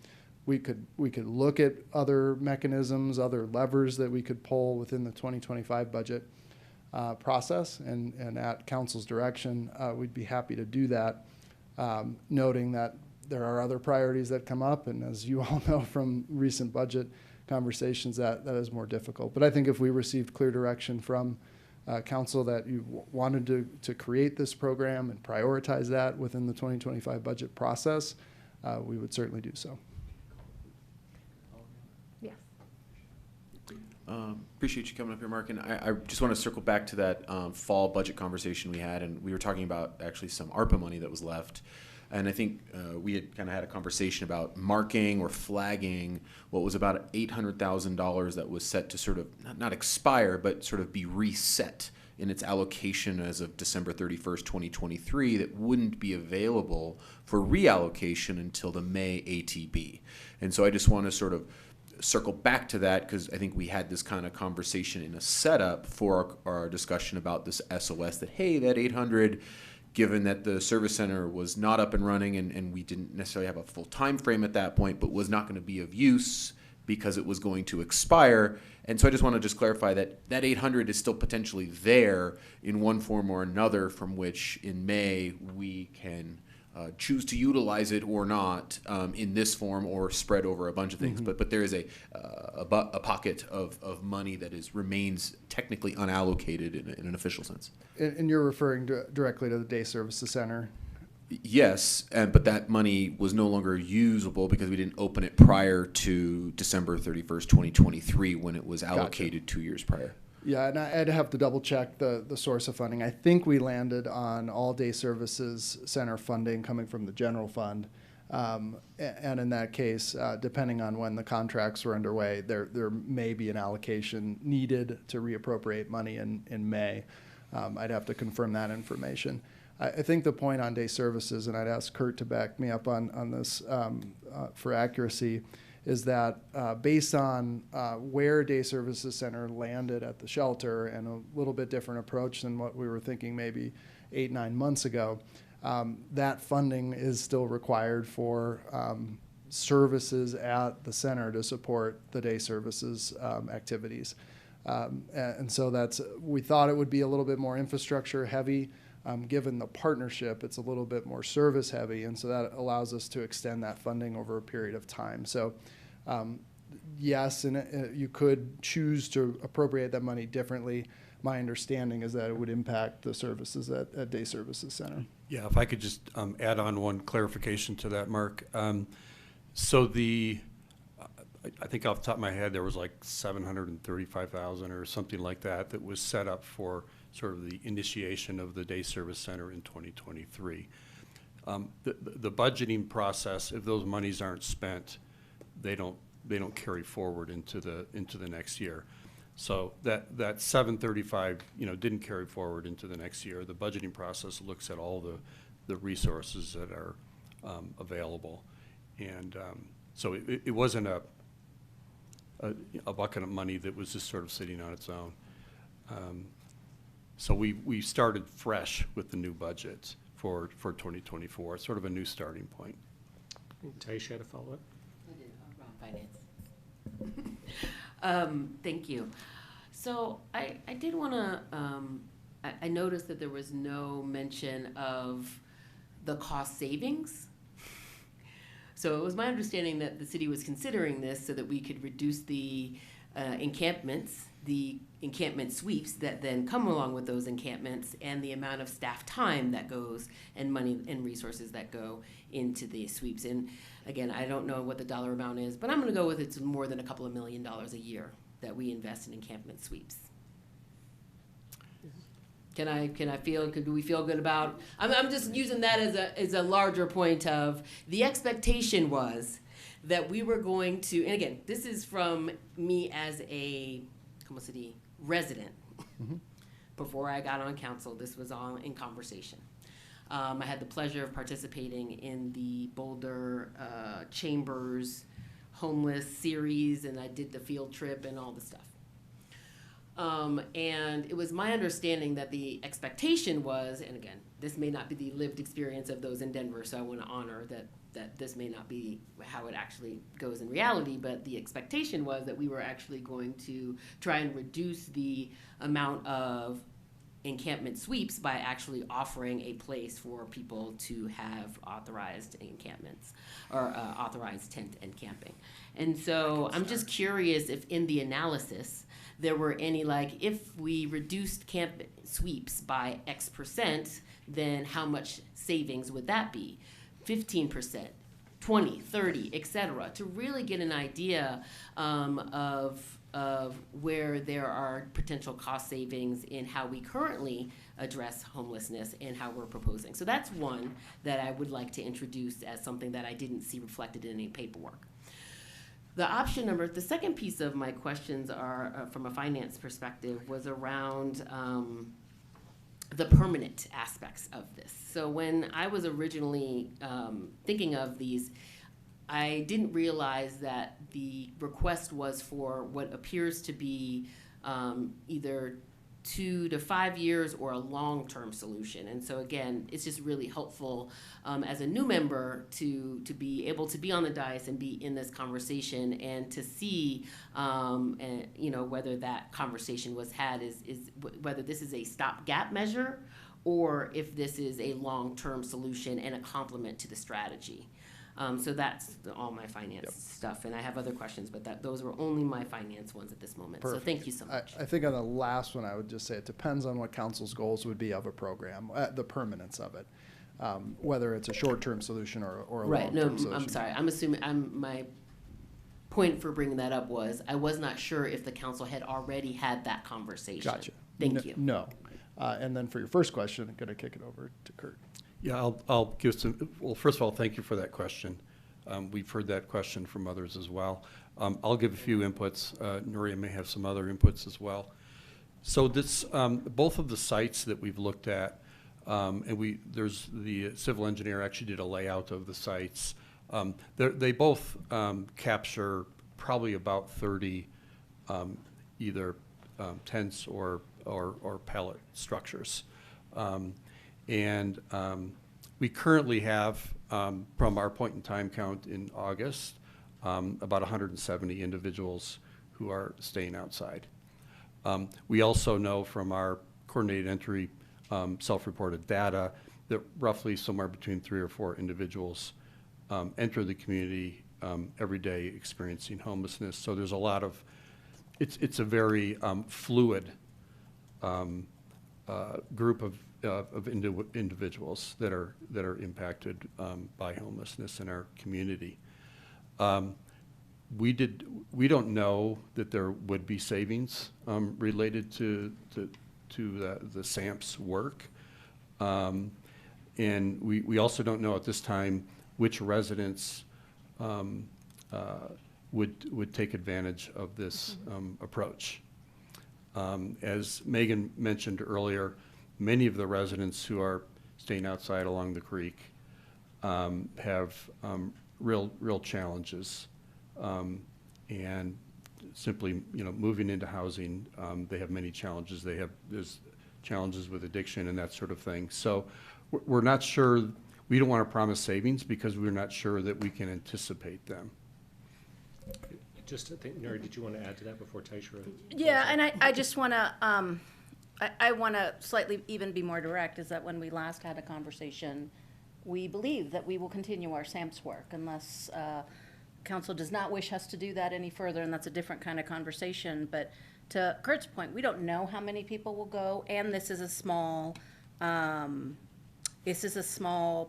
We could look at other mechanisms, other levers that we could pull within the 2025 budget process, and at council's direction, we'd be happy to do that, noting that there are other priorities that come up, and as you all know from recent budget conversations, that is more difficult. But I think if we received clear direction from council that you wanted to create this program and prioritize that within the 2025 budget process, we would certainly do so. Yes. Appreciate you coming up here, Mark. And I just want to circle back to that fall budget conversation we had, and we were talking about actually some ARPA money that was left. And I think we had kind of had a conversation about marking or flagging what was about $800,000 that was set to sort of not expire, but sort of be reset in its allocation as of December 31st, 2023, that wouldn't be available for reallocation until the May ATB. And so I just want to sort of circle back to that, because I think we had this kind of conversation in a setup for our discussion about this SOS, that, hey, that 800, given that the service center was not up and running and we didn't necessarily have a full time frame at that point, but was not going to be of use because it was going to expire. And so I just want to just clarify that 800 is still potentially there in one form or another, from which in May we can choose to utilize it or not in this form, or spread over a bunch of things. Mm-hmm. But there is a pocket of money that remains technically unallocated in an official sense. And you're referring directly to the Day Services Center? Yes, but that money was no longer usable because we didn't open it prior to December 31st, 2023, when it was allocated. Gotcha. 2 years prior. Yeah, and I'd have to double check the source of funding. I think we landed on all Day Services Center funding coming from the general fund. And in that case, depending on when the contracts were underway, there may be an allocation needed to reappropriate money in May. I'd have to confirm that information. I think the point on Day Services, and I'd ask Kurt to back me up on this for accuracy, is that based on where Day Services Center landed at the shelter, and a little bit different approach than what we were thinking maybe 8-9 months ago, that funding is still required for services at the center to support the day services activities. And so we thought it would be a little bit more infrastructure heavy. Given the partnership, it's a little bit more service heavy, and so that allows us to extend that funding over a period of time. So yes, and you could choose to appropriate that money differently. My understanding is that it would impact the services at Day Services Center. Yeah, if I could just add on one clarification to that, Mark. So I think off the top of my head, there was like $735,000 or something like that was set up for sort of the initiation of the Day Service Center in 2023. The budgeting process, if those monies aren't spent, they don't carry forward into the next year. So that 735, didn't carry forward into the next year. The budgeting process looks at all the resources that are available. And so it wasn't a bucket of money that was just sort of sitting on its own. So we started fresh with the new budget for 2024, sort of a new starting point. Taisha had a follow-up? I did, around finance. Thank you. So I did want to, I noticed that there was no mention of the cost savings. So it was my understanding that the city was considering this so that we could reduce the encampments, the encampment sweeps that then come along with those encampments, and the amount of staff time that goes and money and resources that go into the sweeps. And again, I don't know what the dollar amount is, but I'm going to go with it's more than a couple of $1 million a year that we invest in encampment sweeps. Do we feel good about, I'm just using that as a larger point of the expectation was that we were going to, and again, this is from me as a Como City resident. Before I got on council, this was all in conversation. I had the pleasure of participating in the Boulder Chambers homeless series, and I did the field trip and all the stuff. And it was my understanding that the expectation was, and again, this may not be the lived experience of those in Denver, so I want to honor that this may not be how it actually goes in reality, but the expectation was that we were actually going to try and reduce the amount of encampment sweeps by actually offering a place for people to have authorized encampments or authorized tent and camping. And so I'm just curious if in the analysis there were any, like, if we reduced camp sweeps by X%, then how much savings would that be? 15%, 20, 30, et cetera, to really get an idea of where there are potential cost savings in how we currently address homelessness and how we're proposing. So that's one that I would like to introduce as something that I didn't see reflected in any paperwork. The second piece of my questions are, from a finance perspective, was around the permanent aspects of this. So when I was originally thinking of these, I didn't realize that the request was for what appears to be either 2 to 5 years or a long-term solution. And so again, it's just really helpful as a new member to be able to be on the dais and be in this conversation and to see and, you know, whether that conversation was had is whether this is a stopgap measure or if this is a long-term solution and a complement to the strategy. So that's all my finance stuff, and I have other questions, but those were only my finance ones at this moment. Perfect. So thank you so much. I think on the last one, I would just say it depends on what council's goals would be of a program, the permanence of it, whether it's a short-term solution or a long-term solution. I'm sorry. I'm assuming my point for bringing that up was I was not sure if the council had already had that conversation. Gotcha. Thank you. No. And then for your first question, I'm going to kick it over to Kurt. Yeah, I'll give some, well, first of all, thank you for that question. We've heard that question from others as well. I'll give a few inputs. Nuria may have some other inputs as well. So this, both of the sites that we've looked at, and there's the civil engineer actually did a layout of the sites. They both capture probably about 30 either tents or pellet structures. And we currently have, from our point in time count in August, about 170 individuals who are staying outside. We also know from our coordinated entry self-reported data that roughly somewhere between 3 or 4 individuals enter the community every day experiencing homelessness. So there's a lot of, it's a very fluid group of individuals that are impacted by homelessness in our community. We don't know that there would be savings related to the SAMP's work, and we also don't know at this time which residents would take advantage of this approach. As Megan mentioned earlier, many of the residents who are staying outside along the creek have real challenges. And simply, moving into housing, they have many challenges. There's challenges with addiction and that sort of thing. So we're not sure, we don't want to promise savings because we're not sure that we can anticipate them. Just, I think, Nuri, did you want to add to that before Taisha? Yeah, and I just want to, I want to slightly even be more direct, is that when we last had a conversation, we believe that we will continue our SAMPS work unless council does not wish us to do that any further, and that's a different kind of conversation. But to Kurt's point, we don't know how many people will go, and this is a small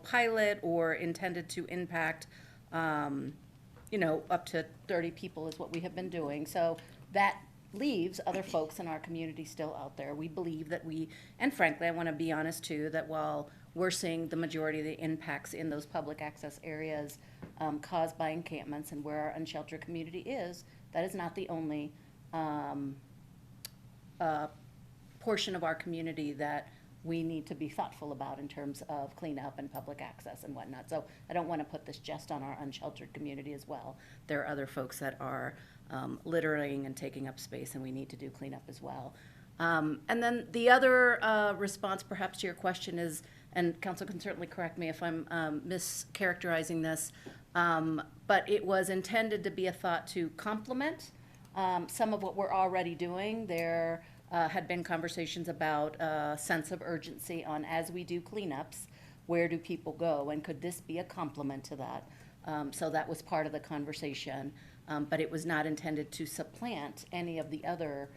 pilot or intended to impact, up to 30 people is what we have been doing. So that leaves other folks in our community still out there. We believe that and frankly, I want to be honest too, that while we're seeing the majority of the impacts in those public access areas caused by encampments and where our unsheltered community is, that is not the only portion of our community that we need to be thoughtful about in terms of cleanup and public access and whatnot. So I don't want to put this just on our unsheltered community as well. There are other folks that are littering and taking up space, and we need to do cleanup as well. And then the other response perhaps to your question is, and council can certainly correct me if I'm mischaracterizing this, but it was intended to be a thought to complement some of what we're already doing. There had been conversations about a sense of urgency on, as we do cleanups, where do people go, and could this be a complement to that? So that was part of the conversation, but it was not intended to supplant any of the other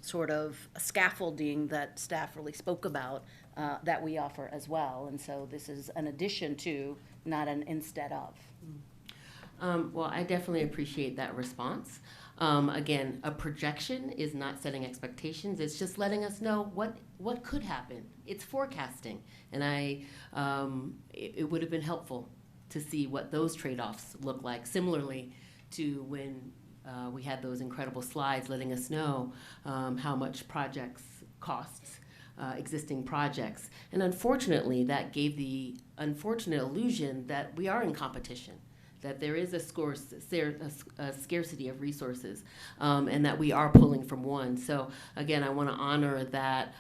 sort of scaffolding that staff really spoke about that we offer as well. And so this is an addition to, not an instead of. Well, I definitely appreciate that response. Again, a projection is not setting expectations. It's just letting us know what could happen. It's forecasting. And it would have been helpful to see what those trade-offs look like. Similarly to when we had those incredible slides letting us know how much projects costs, existing projects. And unfortunately, that gave the unfortunate illusion that we are in competition, that there is a scarcity of resources, and that we are pulling from one. So again, I want to honor that,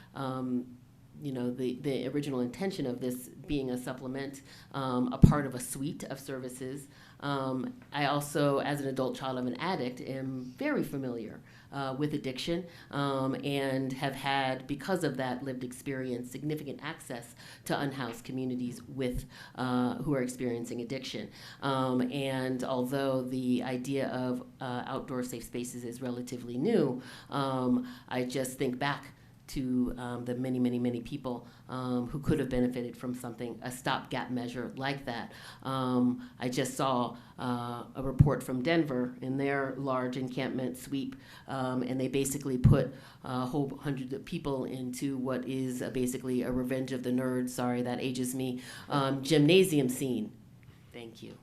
the original intention of this being a supplement, a part of a suite of services. I also, as an adult child of an addict, am very familiar with addiction, and have had, because of that lived experience, significant access to unhoused communities with who are experiencing addiction. And although the idea of outdoor safe spaces is relatively new, I just think back to the many people who could have benefited from a stopgap measure like that. I just saw a report from Denver in their large encampment sweep, and they basically put whole hundreds of people into what is basically a Revenge of the Nerds, sorry, that ages me, gymnasium scene. Thank you.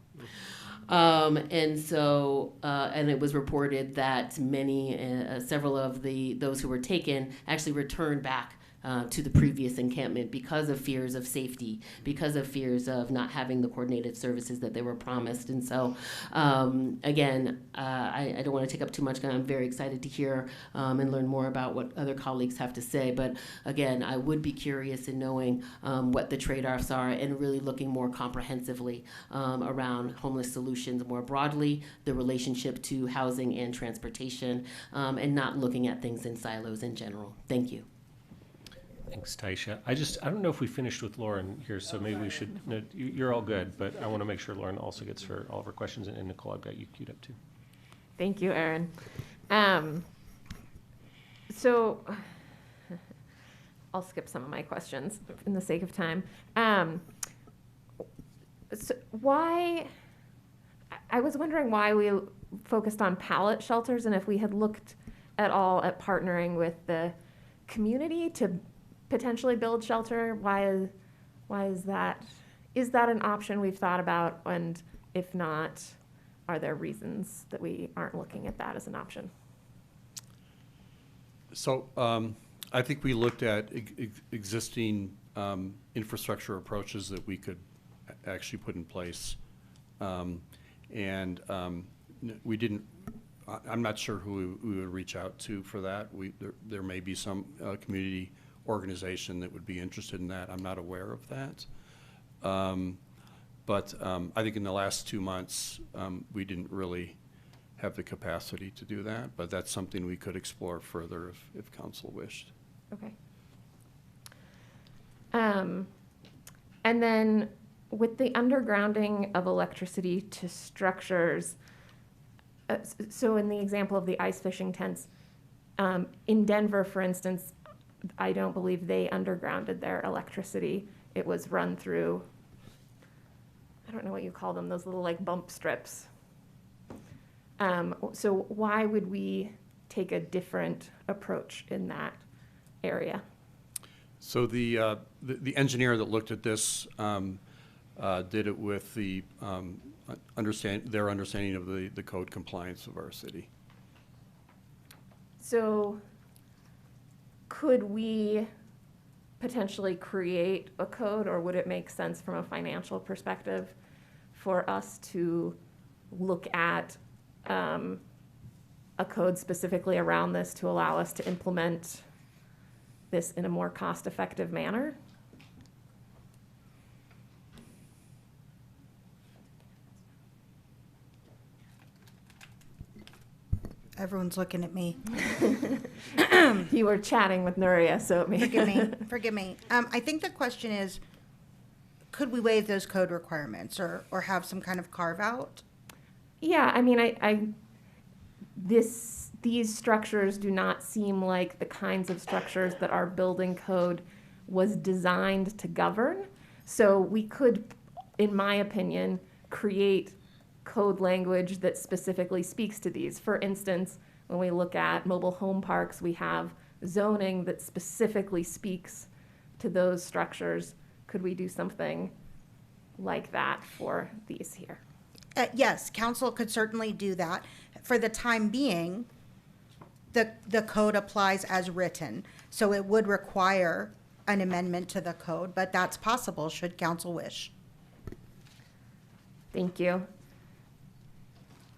And so, and it was reported that several of those who were taken actually returned back to the previous encampment because of fears of safety, because of fears of not having the coordinated services that they were promised. And so, again, I don't want to take up too much, because I'm very excited to hear and learn more about what other colleagues have to say. But again, I would be curious in knowing what the trade-offs are, and really looking more comprehensively around homeless solutions more broadly, the relationship to housing and transportation, and not looking at things in silos in general. Thank you. Thanks, Taisha. I don't know if we finished with Lauren here, so maybe we should, no, you're all good, but I want to make sure Lauren also gets all of her questions, and Nicole, I've got you queued up too. Thank you, Erin. So I'll skip some of my questions in the sake of time. So I was wondering why we focused on pallet shelters, and if we had looked at all at partnering with the community to potentially build shelter. Why is that? Is that an option we've thought about? And if not, are there reasons that we aren't looking at that as an option? So I think we looked at existing infrastructure approaches that we could actually put in place. We didn't, I'm not sure who we would reach out to for that. There may be some community organization that would be interested in that. I'm not aware of that. But I think in the last 2 months, we didn't really have the capacity to do that, but that's something we could explore further if council wished. Okay. And then with the undergrounding of electricity to structures, so in the example of the ice fishing tents, in Denver, for instance, I don't believe they undergrounded their electricity. It was run through, I don't know what you call them, those little like bump strips. So why would we take a different approach in that area? So the engineer that looked at this did it with the their understanding of the code compliance of our city. So could we potentially create a code, or would it make sense from a financial perspective for us to look at a code specifically around this to allow us to implement this in a more cost-effective manner? Everyone's looking at me. You were chatting with Nuria, so it Forgive me. I think the question is, could we waive those code requirements or have some kind of carve out? Yeah, I mean, these structures do not seem like the kinds of structures that our building code was designed to govern. So we could, in my opinion, create code language that specifically speaks to these. For instance, when we look at mobile home parks, we have zoning that specifically speaks to those structures. Could we do something like that for these here? Yes, council could certainly do that. For the time being, the code applies as written, so it would require an amendment to the code, but that's possible should council wish. Thank you.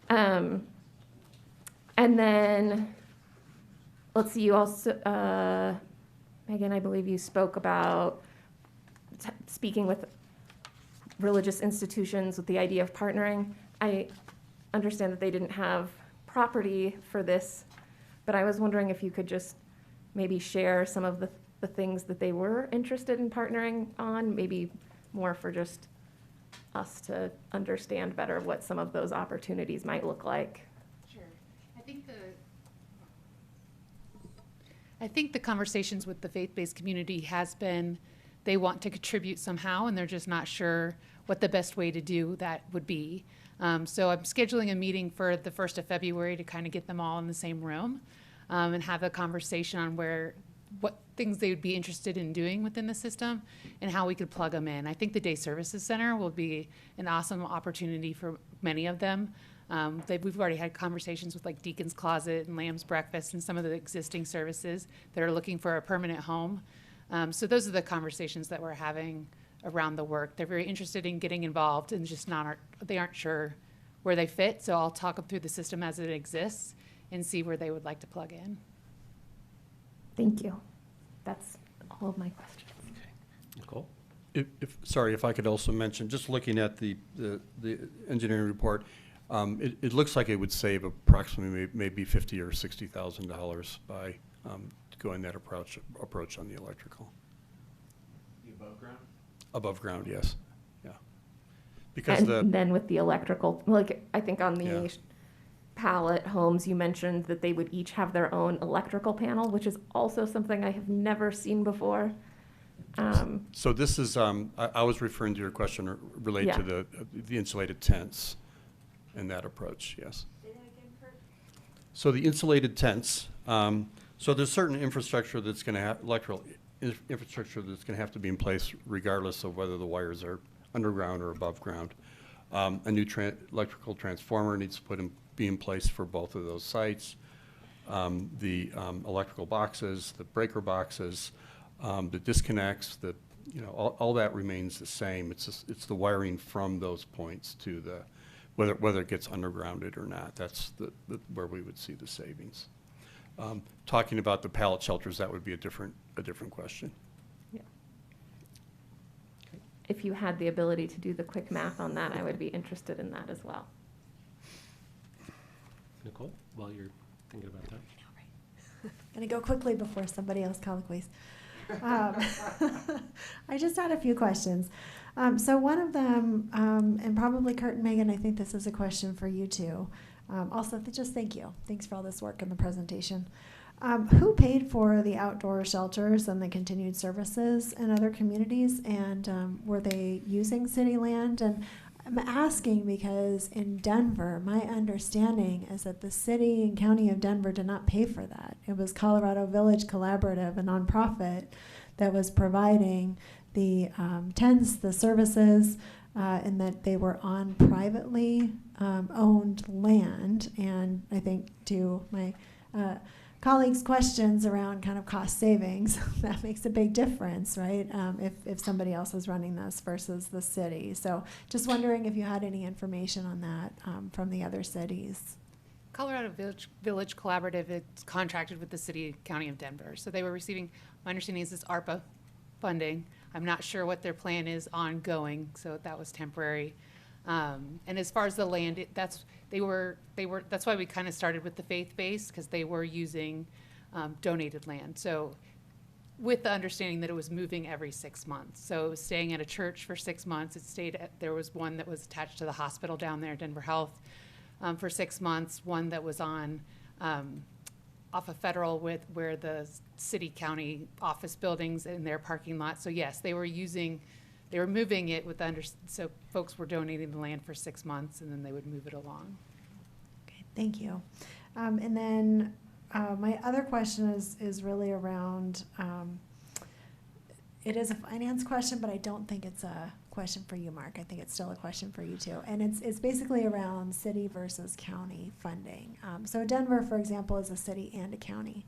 And then, let's see, you also, Megan, I believe you spoke about speaking with religious institutions with the idea of partnering. I understand that they didn't have property for this, but I was wondering if you could just maybe share some of the things that they were interested in partnering on, maybe more for just us to understand better what some of those opportunities might look like. Sure. I think the conversations with the faith-based community has been they want to contribute somehow, and they're just not sure what the best way to do that would be. So I'm scheduling a meeting for the 1st of February to kind of get them all in the same room and have a conversation on what things they would be interested in doing within the system and how we could plug them in. I think the Day Services Center will be an awesome opportunity for many of them. We've already had conversations with like Deacon's Closet and Lamb's Breakfast and some of the existing services that are looking for a permanent home. So those are the conversations that we're having around the work. They're very interested in getting involved and just they aren't sure where they fit. So I'll talk them through the system as it exists and see where they would like to plug in. Thank you. That's all of my questions. Okay. Nicole? Sorry, if I could also mention, just looking at the engineering report, it looks like it would save approximately maybe $50,000 or $60,000 by going that approach on the electrical. The above ground? Above ground, yes. Yeah. Because and then with the electrical, like I think on the pallet homes, you mentioned that they would each have their own electrical panel, which is also something I have never seen before. So this is, I was referring to your question related to the insulated tents and that approach, yes. Say that again, Kurt. So the insulated tents, so there's certain infrastructure that's going to have, electrical infrastructure that's going to have to be in place regardless of whether the wires are underground or above ground. A new electrical transformer needs to be in place for both of those sites. The electrical boxes, the breaker boxes, the disconnects, the you know, all that remains the same. It's the wiring from those points to the, whether it gets undergrounded or not. That's where we would see the savings. Talking about the pallet shelters, that would be a different question. Yeah. If you had the ability to do the quick math on that, I would be interested in that as well. Nicole, while you're thinking about that. Gonna go quickly before somebody else colloquies. I just had a few questions. So one of them, and probably Kurt and Megan, I think this is a question for you too. Also, just thank you. Thanks for all this work in the presentation. Who paid for the outdoor shelters and the continued services in other communities? And were they using city land? And I'm asking because in Denver, my understanding is that the city and county of Denver did not pay for that. It was Colorado Village Collaborative, a nonprofit, that was providing the tents, the services, and that they were on privately owned land. And I think to my colleagues' questions around kind of cost savings, that makes a big difference, right? If somebody else is running this versus the city. So just wondering if you had any information on that from the other cities. Colorado Village Collaborative is contracted with the city county of Denver. So they were receiving, my understanding is this ARPA funding. I'm not sure what their plan is ongoing, so that was temporary. And as far as the land, that's why we kind of started with the faith-based, because they were using donated land. So with the understanding that it was moving every 6 months. So it was staying at a church for 6 months. There was one that was attached to the hospital down there, Denver Health, for 6 months, one that was on off of Federal where the city county office buildings in their parking lot. So yes, they were moving it with so folks were donating the land for 6 months and then they would move it along. Okay, thank you. And then my other question is really around, it is a finance question, but I don't think it's a question for you, Mark. I think it's still a question for you too. And it's basically around city versus county funding. So Denver, for example, is a city and a county.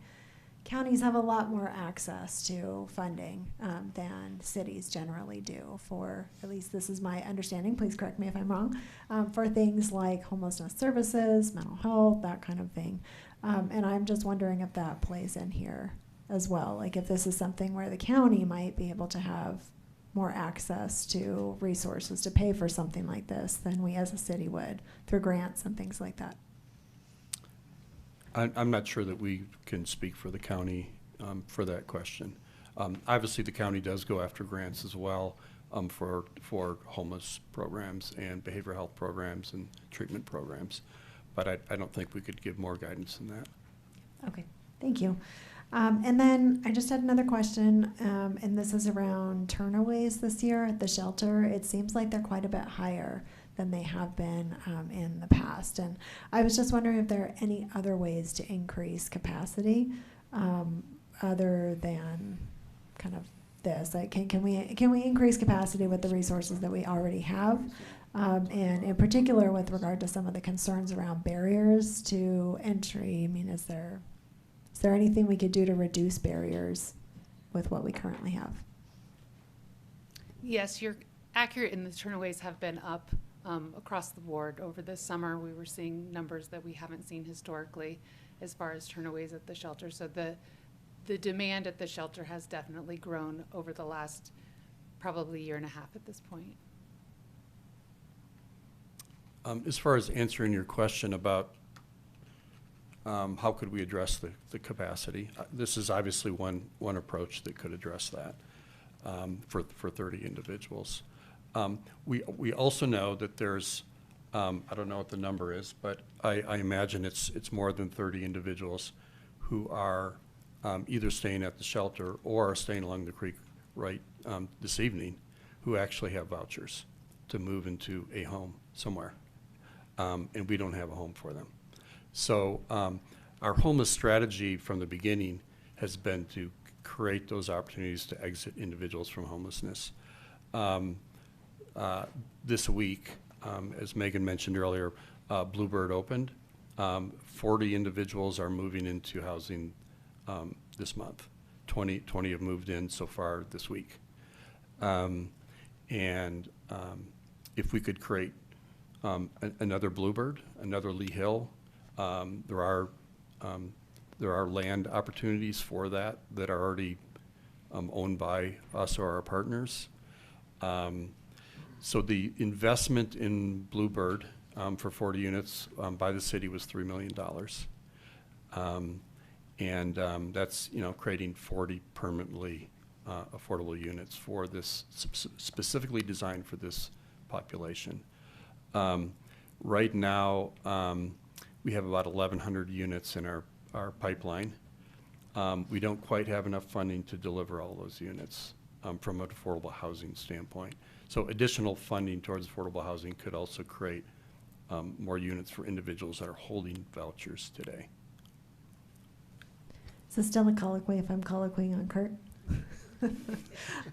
Counties have a lot more access to funding than cities generally do for, at least this is my understanding, please correct me if I'm wrong, for things like homelessness services, mental health, that kind of thing. And I'm just wondering if that plays in here as well. Like if this is something where the county might be able to have more access to resources to pay for something like this than we as a city would through grants and things like that. I'm not sure that we can speak for the county for that question. Obviously, the county does go after grants as well for homeless programs and behavioral health programs and treatment programs, but I don't think we could give more guidance than that. Okay, thank you. And then I just had another question, and this is around turnaways this year at the shelter. It seems like they're quite a bit higher than they have been in the past. And I was just wondering if there are any other ways to increase capacity other than kind of this. Like, can we increase capacity with the resources that we already have? And in particular, with regard to some of the concerns around barriers to entry, I mean, is there anything we could do to reduce barriers with what we currently have? Yes, you're accurate, and the turnaways have been up across the board. Over this summer, we were seeing numbers that we haven't seen historically as far as turnaways at the shelter. So the demand at the shelter has definitely grown over the last probably year and a half at this point. As far as answering your question about how could we address the capacity, this is obviously one approach that could address that for 30 individuals. We also know that there's, I don't know what the number is, but I imagine it's more than 30 individuals who are either staying at the shelter or are staying along the creek right this evening who actually have vouchers to move into a home somewhere. And we don't have a home for them. So our homeless strategy from the beginning has been to create those opportunities to exit individuals from homelessness. This week, as Megan mentioned earlier, Bluebird opened. 40 individuals are moving into housing this month. 20 have moved in so far this week. And if we could create another Bluebird, another Lee Hill, there are land opportunities for that are already owned by us or our partners. So the investment in Bluebird for 40 units by the city was $3 million. And that's, creating 40 permanently affordable units for this, specifically designed for this population. Right now, we have about 1,100 units in our pipeline. We don't quite have enough funding to deliver all those units from an affordable housing standpoint. So additional funding towards affordable housing could also create more units for individuals that are holding vouchers today. So still a colloquy if I'm colloquying on Kurt.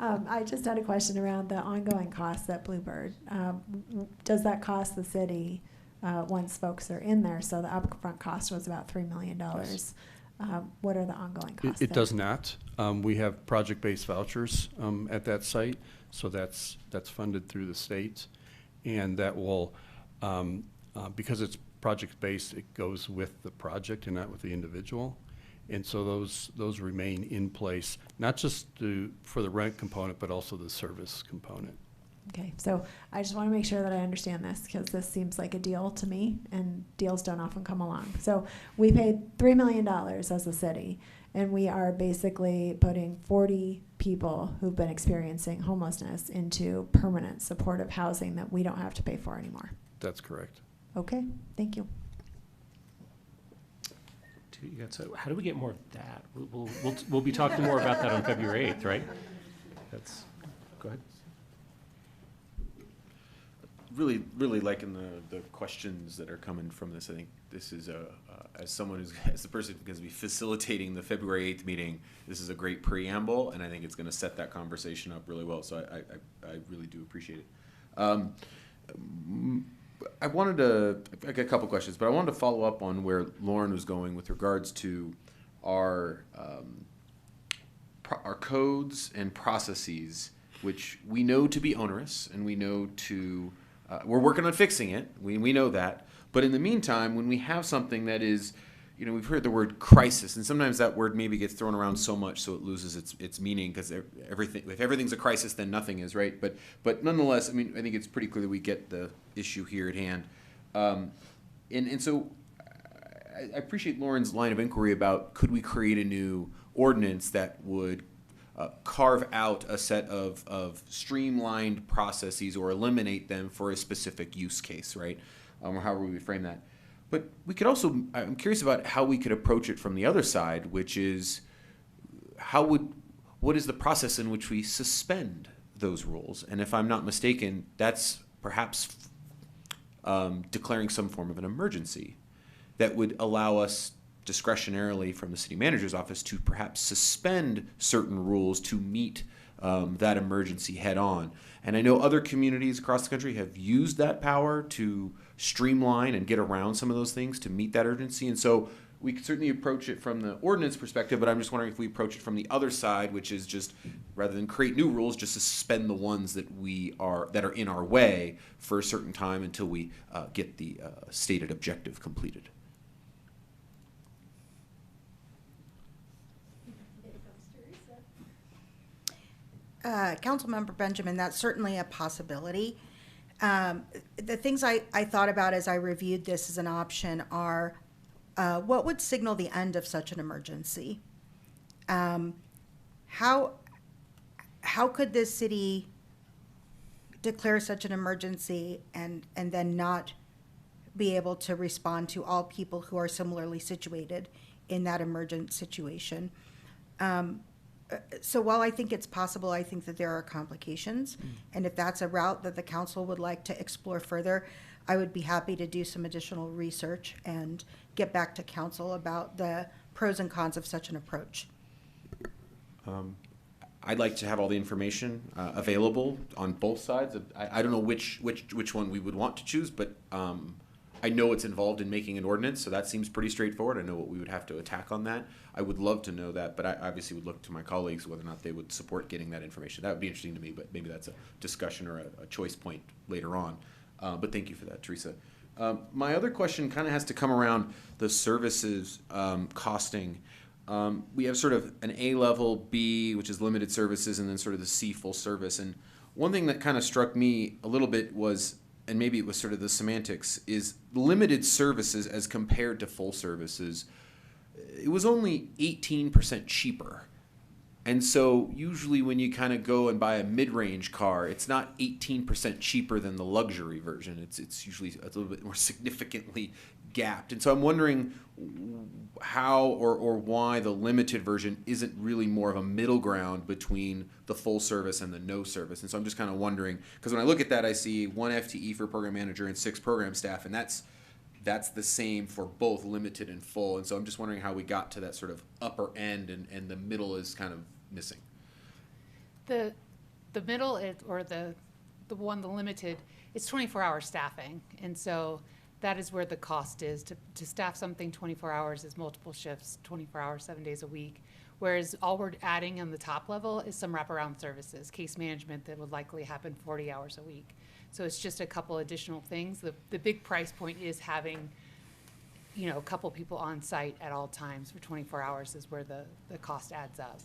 I just had a question around the ongoing costs at Bluebird. Does that cost the city once folks are in there? So the upfront cost was about $3 million. Yes. What are the ongoing costs? It does not. We have project-based vouchers at that site, so that's funded through the state, and that will, because it's project-based, it goes with the project and not with the individual. And so those remain in place, not just for the rent component, but also the service component. Okay, so I just want to make sure that I understand this, because this seems like a deal to me, and deals don't often come along. So we paid $3 million as a city, and we are basically putting 40 people who've been experiencing homelessness into permanent supportive housing that we don't have to pay for anymore. That's correct. Okay, thank you. So how do we get more of that? We'll be talking more about that on February 8th, right? Go ahead. Really, really liking the questions that are coming from this. I think this is as someone as the person who's going to be facilitating the February 8th meeting, this is a great preamble, and I think it's going to set that conversation up really well. So I really do appreciate it. I got a couple questions, but I wanted to follow up on where Lauren was going with regards to our codes and processes, which we know to be onerous, and we know we're working on fixing it. We know that. But in the meantime, when we have something that is, we've heard the word crisis, and sometimes that word maybe gets thrown around so much so it loses its meaning, because if everything's a crisis, then nothing is, right? But nonetheless, I think it's pretty clear that we get the issue here at hand. And so I appreciate Lauren's line of inquiry about, could we create a new ordinance that would carve out a set of streamlined processes or eliminate them for a specific use case, right? Or however we frame that. But we could also, I'm curious about how we could approach it from the other side, which is what is the process in which we suspend those rules? And if I'm not mistaken, that's perhaps declaring some form of an emergency that would allow us discretionarily from the city manager's office to perhaps suspend certain rules to meet that emergency head on. And I know other communities across the country have used that power to streamline and get around some of those things to meet that urgency. And so we could certainly approach it from the ordinance perspective, but I'm just wondering if we approach it from the other side, which is just, rather than create new rules, just suspend the ones that are in our way for a certain time until we get the stated objective completed. Councilmember Benjamin, that's certainly a possibility. The things I thought about as I reviewed this as an option are, what would signal the end of such an emergency? How could this city declare such an emergency and then not be able to respond to all people who are similarly situated in that emergent situation? So while I think it's possible, I think that there are complications. And if that's a route that the council would like to explore further, I would be happy to do some additional research and get back to council about the pros and cons of such an approach. I'd like to have all the information available on both sides. I don't know which one we would want to choose, but I know it's involved in making an ordinance, so that seems pretty straightforward. I know what we would have to attack on that. I would love to know that, but I obviously would look to my colleagues whether or not they would support getting that information. That would be interesting to me, but maybe that's a discussion or a choice point later on. But thank you for that, Teresa. My other question kind of has to come around the services costing. We have sort of an A level, B, which is limited services, and then sort of the C, full service. And one thing that kind of struck me a little bit was, and maybe it was sort of the semantics, is limited services as compared to full services. It was only 18% cheaper. And so usually when you kind of go and buy a mid-range car, it's not 18% cheaper than the luxury version. It's usually a little bit more significantly gapped. And so I'm wondering how or why the limited version isn't really more of a middle ground between the full service and the no service. And so I'm just kind of wondering, because when I look at that, I see 1 FTE for program manager and 6 program staff, and that's the same for both limited and full. And so I'm just wondering how we got to that sort of upper end and the middle is kind of missing. The middle is, or the limited, it's 24-hour staffing. And so that is where the cost is. To staff something 24 hours is multiple shifts, 24 hours, 7 days a week. Whereas all we're adding on the top level is some wraparound services, case management that would likely happen 40 hours a week. So it's just a couple additional things. The big price point is having, a couple people on site at all times for 24 hours is where the cost adds up.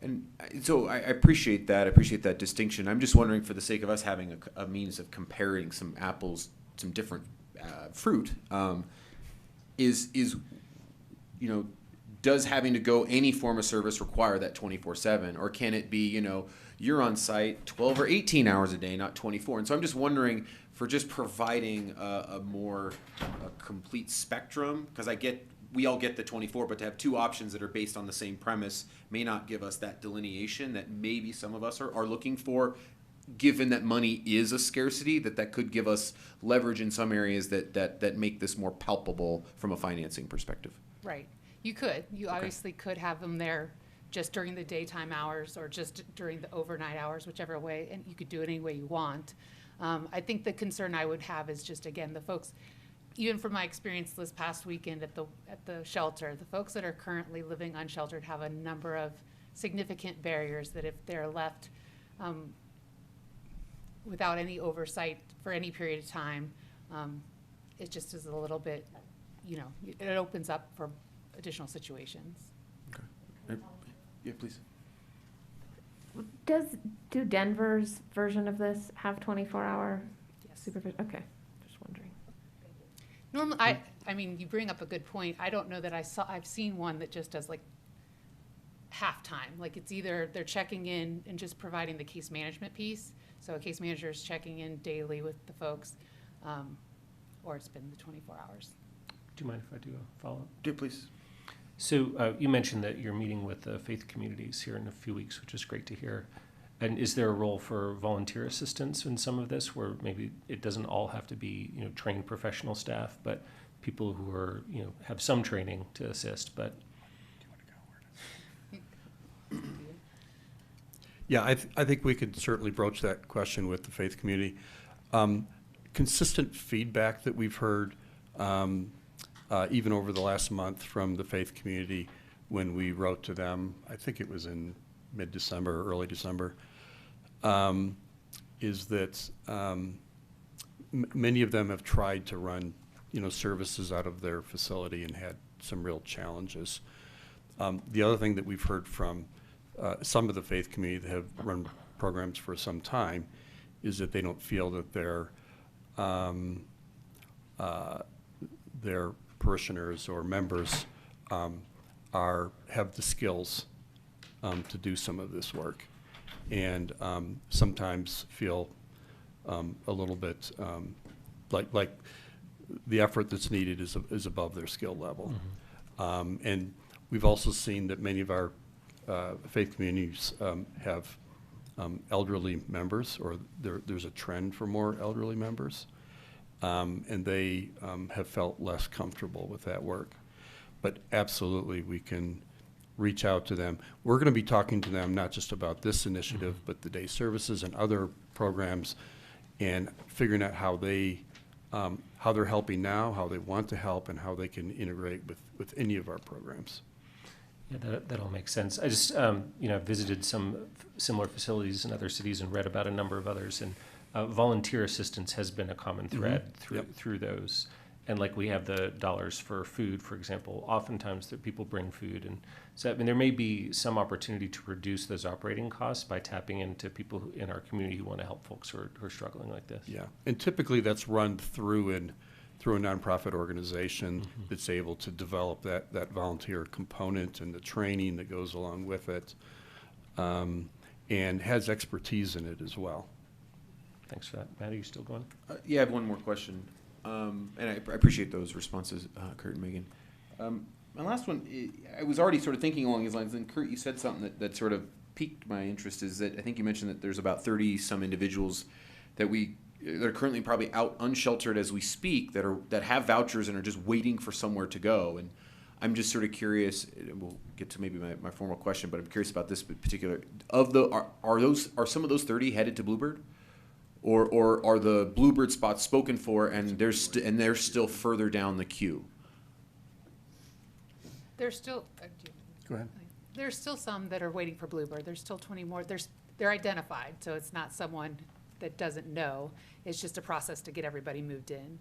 And so I appreciate that. I appreciate that distinction. I'm just wondering, for the sake of us having a means of comparing some apples, some different fruit, does having to go any form of service require that 24/7, or can it be, you're on site 12 or 18 hours a day, not 24? And so I'm just wondering, for just providing a more complete spectrum, because we all get the 24, but to have 2 options that are based on the same premise may not give us that delineation that maybe some of us are looking for, given that money is a scarcity, that could give us leverage in some areas that make this more palpable from a financing perspective. Right. You could. You obviously could have them there just during the daytime hours or just during the overnight hours, whichever way, and you could do it any way you want. I think the concern I would have is just, again, the folks, even from my experience this past weekend at the shelter, the folks that are currently living unsheltered have a number of significant barriers that if they're left without any oversight for any period of time, it just is a little bit, it opens up for additional situations. Okay. Yeah, please. Do Denver's version of this have 24-hour supervision? Okay, just wondering. Normally, I mean, you bring up a good point. I don't know that I've seen one that just does like half-time. Like it's either they're checking in and just providing the case management piece. So a case manager is checking in daily with the folks, or it's been the 24 hours. Do you mind if I do a follow-up? Do please. So you mentioned that you're meeting with the faith communities here in a few weeks, which is great to hear. And is there a role for volunteer assistance in some of this, where maybe it doesn't all have to be trained professional staff, but people who are have some training to assist? But yeah, I think we could certainly broach that question with the faith community. Consistent feedback that we've heard, even over the last month, from the faith community when we wrote to them, I think it was in mid-December, early December, is that many of them have tried to run services out of their facility and had some real challenges. The other thing that we've heard from some of the faith community that have run programs for some time is that they don't feel that their parishioners or members have the skills to do some of this work, and sometimes feel a little bit like the effort that's needed is above their skill level. Mm-hmm. And we've also seen that many of our faith communities have elderly members, or there's a trend for more elderly members, and they have felt less comfortable with that work. But absolutely, we can reach out to them. We're going to be talking to them not just about this initiative, but the day services and other programs, and figuring out how they how they're helping now, how they want to help, and how they can integrate with any of our programs. Yeah, that all makes sense. I just, visited some similar facilities in other cities and read about a number of others, and volunteer assistance has been a common thread through those. And like we have the dollars for food, for example, oftentimes people bring food. And so, I mean, there may be some opportunity to reduce those operating costs by tapping into people in our community who want to help folks who are struggling like this. Yeah, and typically that's run through a nonprofit organization that's able to develop that volunteer component and the training that goes along with it, and has expertise in it as well. Thanks for that. Matt, are you still going? Yeah, I have one more question. And I appreciate those responses, Kurt and Megan. My last one, I was already sort of thinking along these lines, and Kurt, you said something that sort of piqued my interest, is that I think you mentioned that there's about 30-some individuals that are currently probably out unsheltered as we speak, that have vouchers and are just waiting for somewhere to go. And I'm just sort of curious, and we'll get to maybe my formal question, but I'm curious about this particular, are some of those 30 headed to Bluebird? Or are the Bluebird spots spoken for, and they're still further down the queue? There's still. Go ahead. There's still some that are waiting for Bluebird. There's still 20 more. They're identified, so it's not someone that doesn't know. It's just a process to get everybody moved in.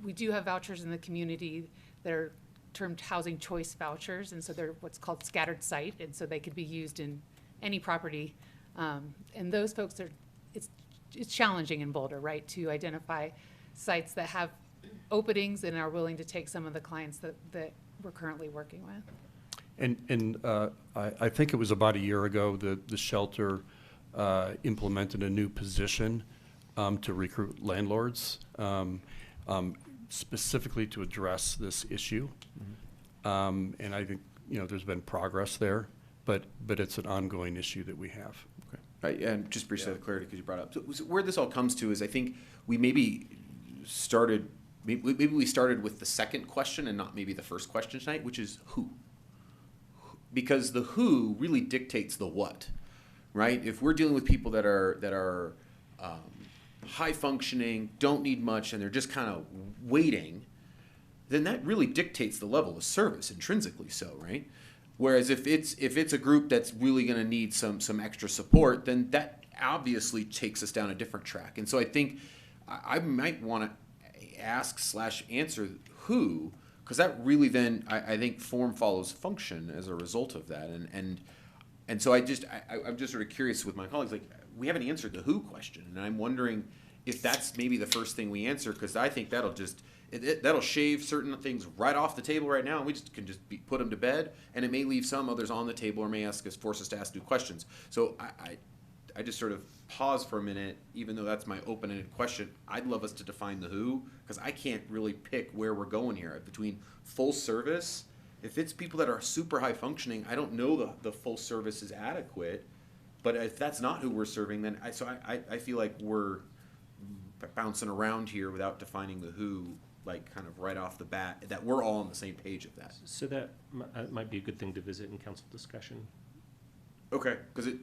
We do have vouchers in the community that are termed housing choice vouchers, and so they're what's called scattered site, and so they could be used in any property. And those folks it's challenging in Boulder, right, to identify sites that have openings and are willing to take some of the clients that we're currently working with. And I think it was about a year ago that the shelter implemented a new position to recruit landlords, specifically to address this issue. And I think there's been progress there, but it's an ongoing issue that we have. Okay. And just briefly out of clarity, because you brought up, so where this all comes to is I think we maybe started with the second question and not maybe the first question tonight, which is who. Because the who really dictates the what, right? If we're dealing with people that are high functioning, don't need much, and they're just kind of waiting, then that really dictates the level of service, intrinsically so, right? Whereas if it's a group that's really going to need some extra support, then that obviously takes us down a different track. And so I think I might want to ask/answer who, because that really then I think form follows function as a result of that. And so I'm just sort of curious with my colleagues, like, we haven't answered the who question, and I'm wondering if that's maybe the first thing we answer, because I think that'll shave certain things right off the table right now, and we can put them to bed, and it may leave some others on the table or may force us to ask new questions. So I just sort of pause for a minute, even though that's my open-ended question. I'd love us to define the who, because I can't really pick where we're going here. Between full service, if it's people that are super high functioning, I don't know the full service is adequate, but if that's not who we're serving, then I feel like we're bouncing around here without defining the who, like kind of right off the bat, that we're all on the same page of that. So that might be a good thing to visit in council discussion. Okay, because it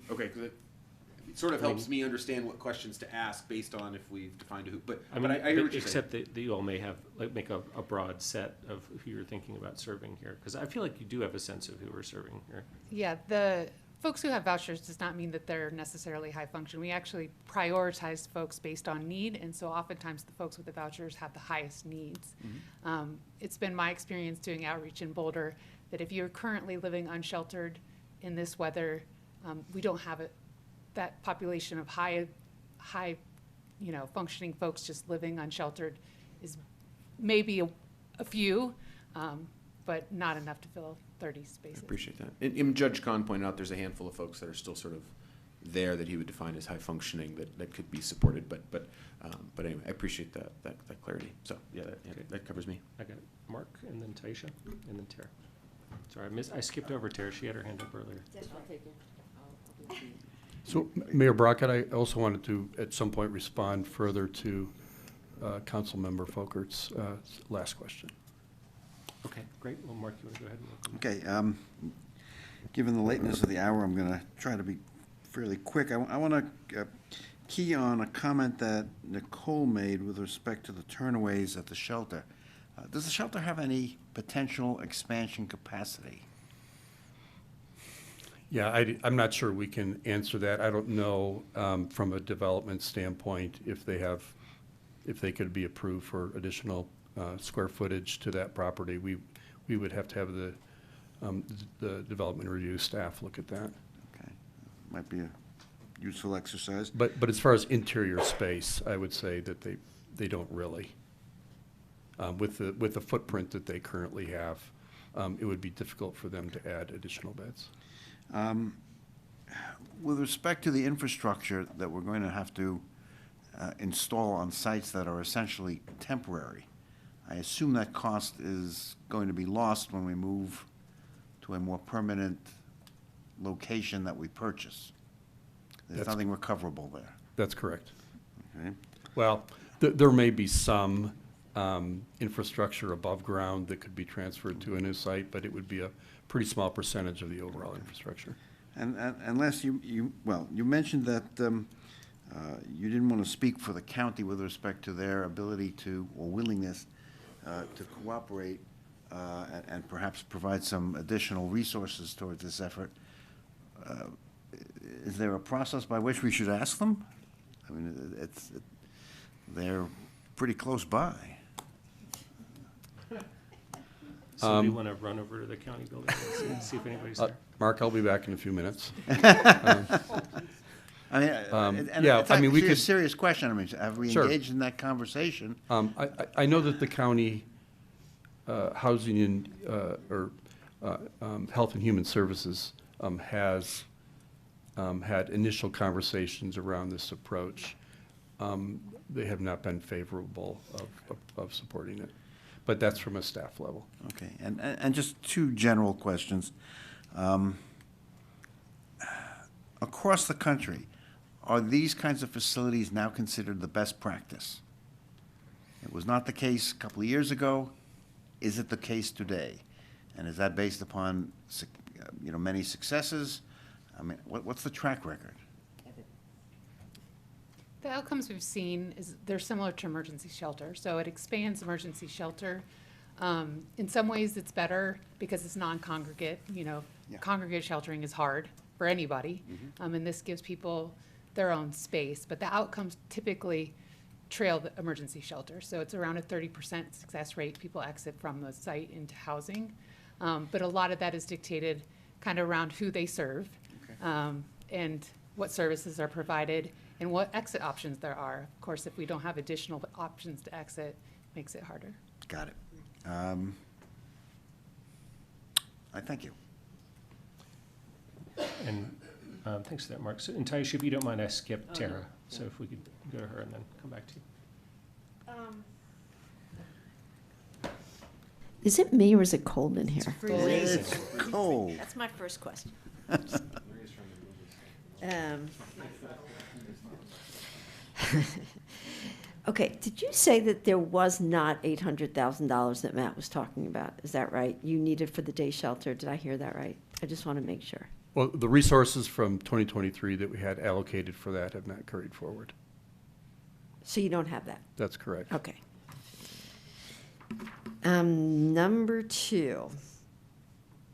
sort of helps me understand what questions to ask based on if we've defined a who. But I hear what you're saying. Except that you all may have make a broad set of who you're thinking about serving here, because I feel like you do have a sense of who we're serving here. Yeah, the folks who have vouchers does not mean that they're necessarily high function. We actually prioritize folks based on need, and so oftentimes the folks with the vouchers have the highest needs. Mm-hmm. It's been my experience doing outreach in Boulder that if you're currently living unsheltered in this weather, we don't have that population of high, functioning folks just living unsheltered is maybe a few, but not enough to fill 30 spaces. I appreciate that. And Judge Kahn pointed out there's a handful of folks that are still sort of there that he would define as high functioning that could be supported. But anyway, I appreciate that clarity. So yeah, that covers me. I got it. Mark, and then Taisha, and then Tara. Sorry, I skipped over Tara. She had her hand up earlier. Yes, I'll take it. So Mayor Brockett, I also wanted to at some point respond further to Councilmember Folkert's last question. Okay, great. Well, Mark, you want to go ahead? Okay. Given the lateness of the hour, I'm going to try to be fairly quick. I want to key on a comment that Nicole made with respect to the turnaways at the shelter. Does the shelter have any potential expansion capacity? Yeah, I'm not sure we can answer that. I don't know from a development standpoint if they could be approved for additional square footage to that property. We would have to have the development review staff look at that. Okay, might be a useful exercise. But as far as interior space, I would say that they don't really. With the footprint that they currently have, it would be difficult for them to add additional beds. With respect to the infrastructure that we're going to have to install on sites that are essentially temporary, I assume that cost is going to be lost when we move to a more permanent location that we purchase. There's nothing recoverable there. That's correct. Okay. Well, there may be some infrastructure above ground that could be transferred to a new site, but it would be a pretty small percentage of the overall infrastructure. And unless you mentioned that you didn't want to speak for the county with respect to their ability to, or willingness to cooperate and perhaps provide some additional resources towards this effort. Is there a process by which we should ask them? I mean, they're pretty close by. So do you want to run over to the county building and see if anybody's there? Mark, I'll be back in a few minutes. I mean, yeah, it's I mean, we actually a could. serious question. I mean, have we Sure. engaged in that conversation? I know that the county housing and Health and Human Services has had initial conversations around this approach. They have not been favorable of supporting it, but that's from a staff level. Okay, and just two general questions. Across the country, are these kinds of facilities now considered the best practice? It was not the case a couple of years ago. Is it the case today? And is that based upon many successes? I mean, what's the track record? The outcomes we've seen is they're similar to emergency shelter. So it expands emergency shelter. In some ways, it's better because it's non-congregate. Congregate sheltering is hard for anybody. And this gives people their own space. But the outcomes typically trail the emergency shelter. So it's around a 30% success rate. People exit from the site into housing. But a lot of that is dictated kind of around who they serve and what services are provided and what exit options there are. Of course, if we don't have additional options to exit, it makes it harder. Got it. I thank you. And thanks for that, Mark. So, and Taisha, if you don't mind, I skipped Tara. So if we could go to her and then come back to you. Is it me or is it cold in here? It's cold. That's my first question. Okay, did you say that there was not $800,000 that Matt was talking about? Is that right? You needed for the day shelter. Did I hear that right? I just want to make sure. Well, the resources from 2023 that we had allocated for that have not carried forward. So you don't have that? That's correct. Okay. Number two.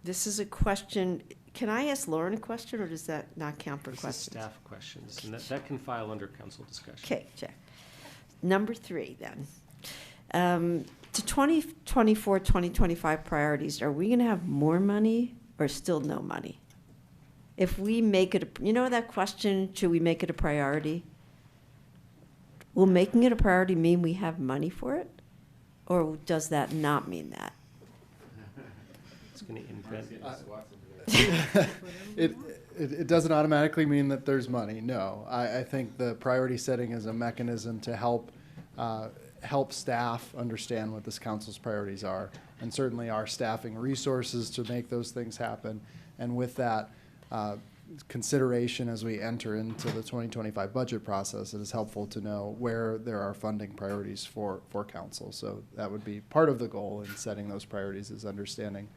This is a question. Can I ask Lauren a question, or does that not count for questions? Staff questions, and that can file under council discussion. Okay, check. Number three, then. To 2024, 2025 priorities, are we going to have more money or still no money? If we make it, that question, should we make it a priority? Will making it a priority mean we have money for it? Or does that not mean that? It's going to invent. It doesn't automatically mean that there's money. No, I think the priority setting is a mechanism to help staff understand what this council's priorities are, and certainly our staffing resources to make those things happen. And with that consideration as we enter into the 2025 budget process, it is helpful to know where there are funding priorities for council. So that would be part of the goal in setting those priorities, is understanding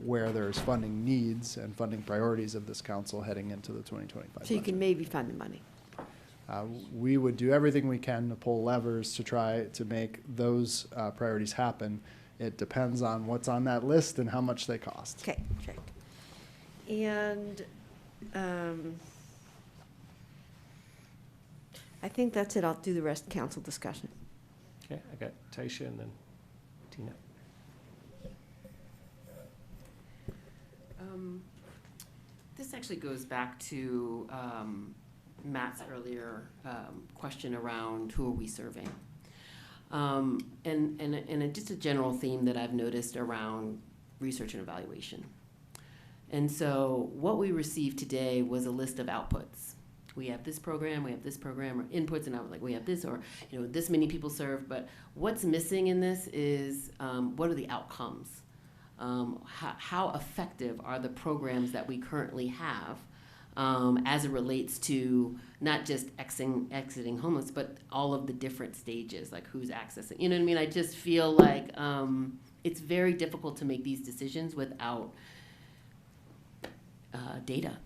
where there's funding needs and funding priorities of this council heading into the 2025 So you budget. can maybe find the money. We would do everything we can to pull levers to try to make those priorities happen. It depends on what's on that list and how much they cost. Okay, check. And I think that's it. I'll do the rest council discussion. Okay, I got Taisha and then Tina. This actually goes back to Matt's earlier question around who are we serving. And just a general theme that I've noticed around research and evaluation. And so what we received today was a list of outputs. We have this program, or inputs, and I was like, we have this, or this many people served. But what's missing in this is what are the outcomes? How effective are the programs that we currently have as it relates to not just exiting homeless, but all of the different stages, like who's accessing. You know what I mean? I just feel like it's very difficult to make these decisions without data.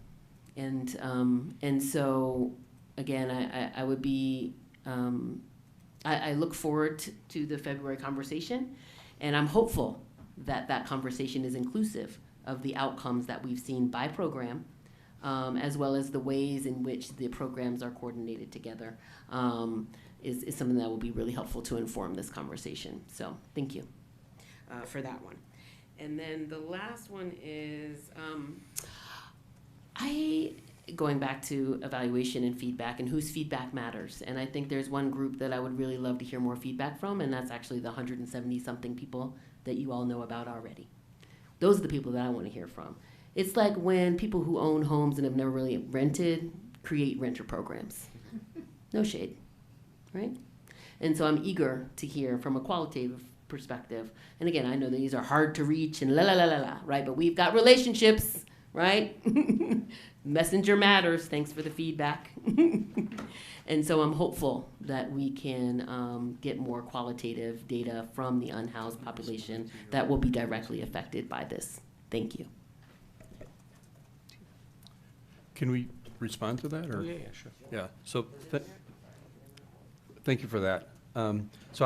And so, again, I would be, I look forward to the February conversation, and I'm hopeful that that conversation is inclusive of the outcomes that we've seen by program, as well as the ways in which the programs are coordinated together, is something that will be really helpful to inform this conversation. So thank you for that one. And then the last one is, going back to evaluation and feedback and whose feedback matters. And I think there's one group that I would really love to hear more feedback from, and that's actually the 170-something people that you all know about already. Those are the people that I want to hear from. It's like when people who own homes and have never really rented create renter programs. No shade, right? And so I'm eager to hear from a qualitative perspective. And again, I know that these are hard to reach and right? But we've got relationships, right? Messenger matters. Thanks for the feedback. And so I'm hopeful that we can get more qualitative data from the unhoused population that will be directly affected by this. Thank you. Can we respond to that? Or? Yeah, sure. Yeah, so thank you for that. So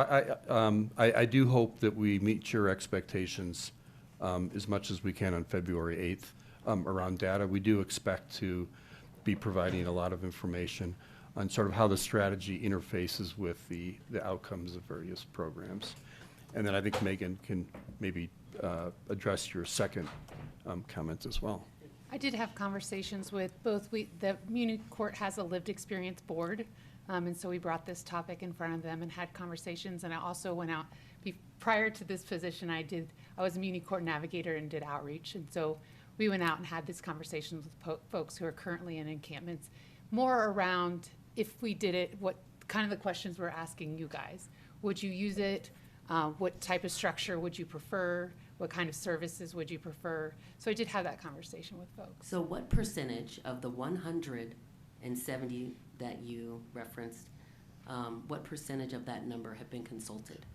I do hope that we meet your expectations as much as we can on February 8th around data. We do expect to be providing a lot of information on sort of how the strategy interfaces with the outcomes of various programs. And then I think Megan can maybe address your second comment as well. I did have conversations with both, the Muni Court has a lived experience board, and so we brought this topic in front of them and had conversations, and I also went out, prior to this position I was a Muni Court navigator and did outreach, and so we went out and had this conversation with folks who are currently in encampments, more around if we did it, what kind of the questions we're asking you guys. Would you use it? What type of structure would you prefer? What kind of services would you prefer? So I did have that conversation with folks. So what percentage of the 170 that you referenced, what percentage of that number have been consulted?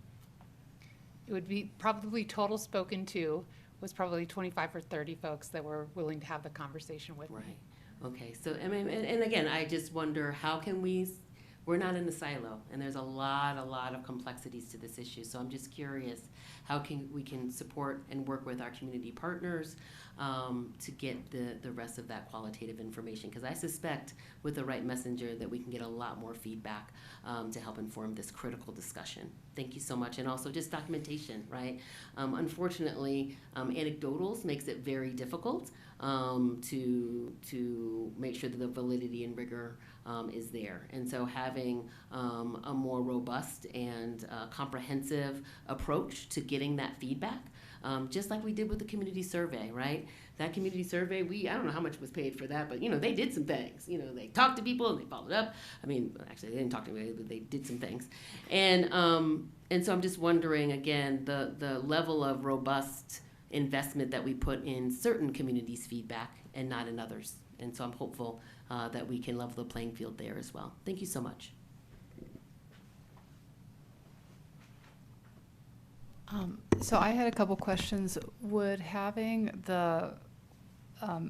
It would be probably total spoken to was probably 25 or 30 folks that were willing to have the conversation with me. Okay, so and again, I just wonder how can we're not in a silo, and there's a lot of complexities to this issue. So I'm just curious how we can support and work with our community partners to get the rest of that qualitative information. Because I suspect with the right messenger that we can get a lot more feedback to help inform this critical discussion. Thank you so much. And also just documentation, right? Unfortunately, anecdotals makes it very difficult to make sure that the validity and rigor is there. And so having a more robust and comprehensive approach to getting that feedback, just like we did with the community survey, right? That community survey, I don't know how much was paid for that, but they did some things. They talked to people and they followed up. I mean, actually they didn't talk to anybody, but they did some things. And so I'm just wondering, again, the level of robust investment that we put in certain communities' feedback and not in others. And so I'm hopeful that we can level the playing field there as well. Thank you so much. So I had a couple questions. Would having the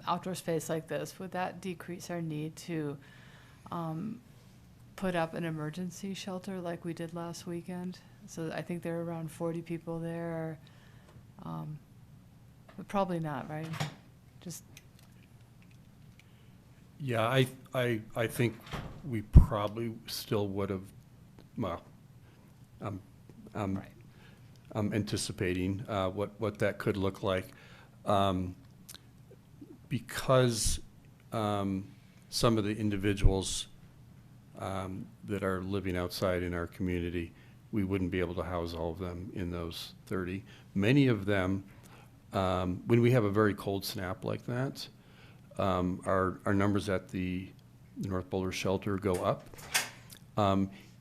outdoor space like this, would that decrease our need to put up an emergency shelter like we did last weekend. So I think there are around 40 people there. But probably not, right? Just Yeah, I think we probably still would have, well, I'm anticipating what that could look like. Because some of the individuals that are living outside in our community, we wouldn't be able to house all of them in those 30. Many of them, when we have a very cold snap like that, our numbers at the North Boulder shelter go up.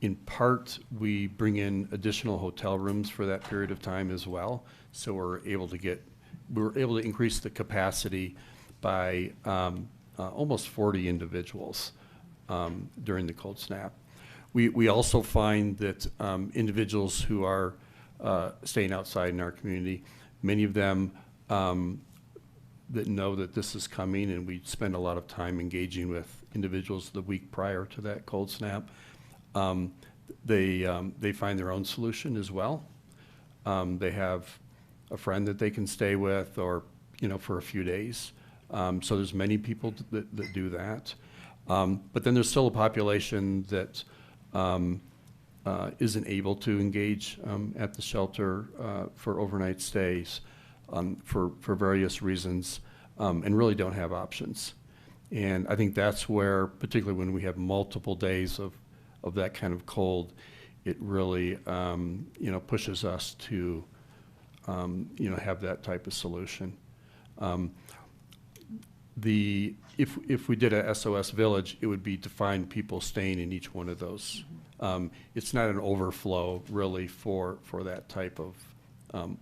In part, we bring in additional hotel rooms for that period of time as well. So we're able to increase the capacity by almost 40 individuals during the cold snap. We also find that individuals who are staying outside in our community, many of them that know that this is coming, and we spend a lot of time engaging with individuals the week prior to that cold snap. They find their own solution as well. They have a friend that they can stay with, or for a few days. So there's many people that do that. But then there's still a population that isn't able to engage at the shelter for overnight stays for various reasons, and really don't have options. And I think that's where, particularly when we have multiple days of that kind of cold, it really pushes us to have that type of solution. If we did a SOS village, it would be to find people staying in each one of those. It's not an overflow really for that type of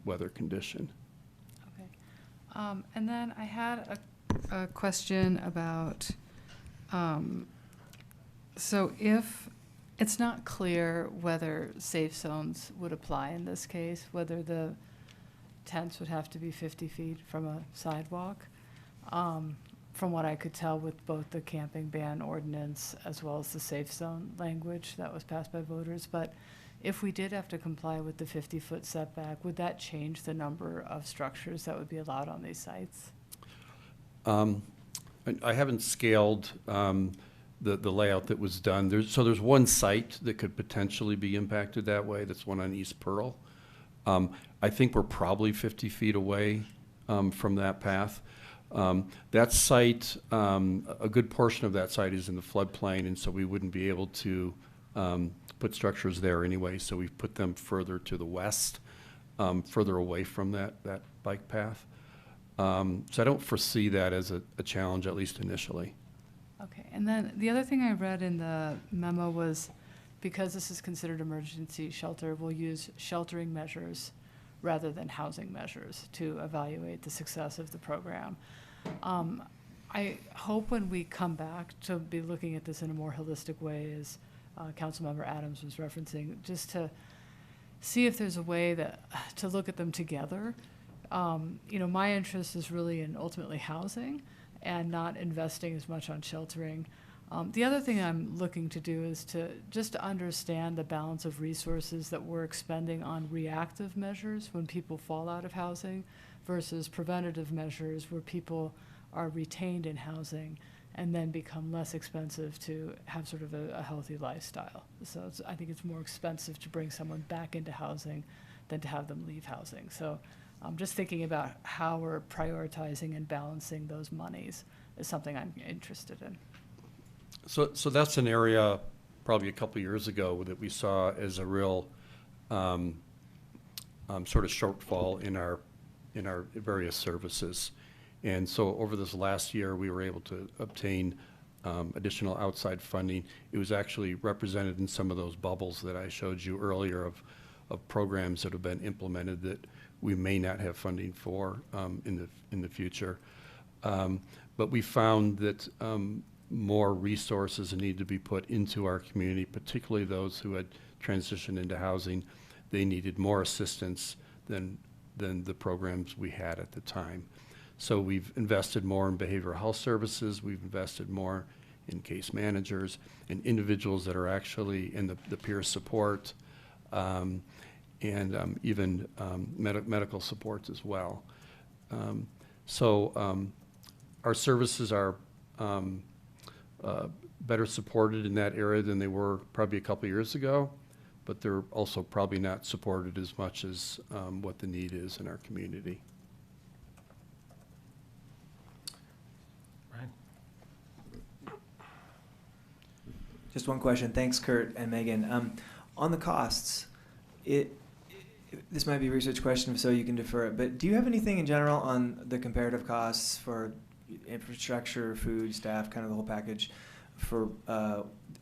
weather condition. okay. And then I had a question about, so if it's not clear whether safe zones would apply in this case, whether the tents would have to be 50 feet from a sidewalk. From what I could tell with both the camping ban ordinance as well as the safe zone language that was passed by voters. But if we did have to comply with the 50-foot setback, would that change the number of structures that would be allowed on these sites? I haven't scaled the layout that was done. There's one site that could potentially be impacted that way. That's one on East Pearl. I think we're probably 50 feet away from that path. That site, a good portion of that site is in the floodplain, and so we wouldn't be able to put structures there anyway, so we've put them further to the west, further away from that bike path. So I don't foresee that as a challenge, at least initially. Okay, and then the other thing I read in the memo was, because this is considered emergency shelter, we'll use sheltering measures rather than housing measures to evaluate the success of the program. I hope when we come back to be looking at this in a more holistic way, as Councilmember Adams was referencing, just to see if there's a way to look at them together. My interest is really in ultimately housing and not investing as much on sheltering. The other thing I'm looking to do is to understand the balance of resources that we're expending on reactive measures when people fall out of housing versus preventative measures where people are retained in housing and then become less expensive to have sort of a healthy lifestyle. So I think it's more expensive to bring someone back into housing than to have them leave housing. So just thinking about how we're prioritizing and balancing those monies is something I'm interested in. So that's an area probably a couple years ago that we saw as a real sort of shortfall in our various services. And so over this last year, we were able to obtain additional outside funding. It was actually represented in some of those bubbles that I showed you earlier of programs that have been implemented that we may not have funding for in the future. But we found that more resources need to be put into our community, particularly those who had transitioned into housing. They needed more assistance than the programs we had at the time. So we've invested more in behavioral health services. We've invested more and case managers, and individuals that are actually in the peer support, and even medical supports as well. Our services are better supported in that area than they were probably a couple years ago, but they're also probably not supported as much as what the need is in our community. Just one question. Thanks, Kurt and Megan. On the costs, this might be a research question, so you can defer it, but do you have anything in general on the comparative costs for infrastructure, food, staff, kind of the whole package for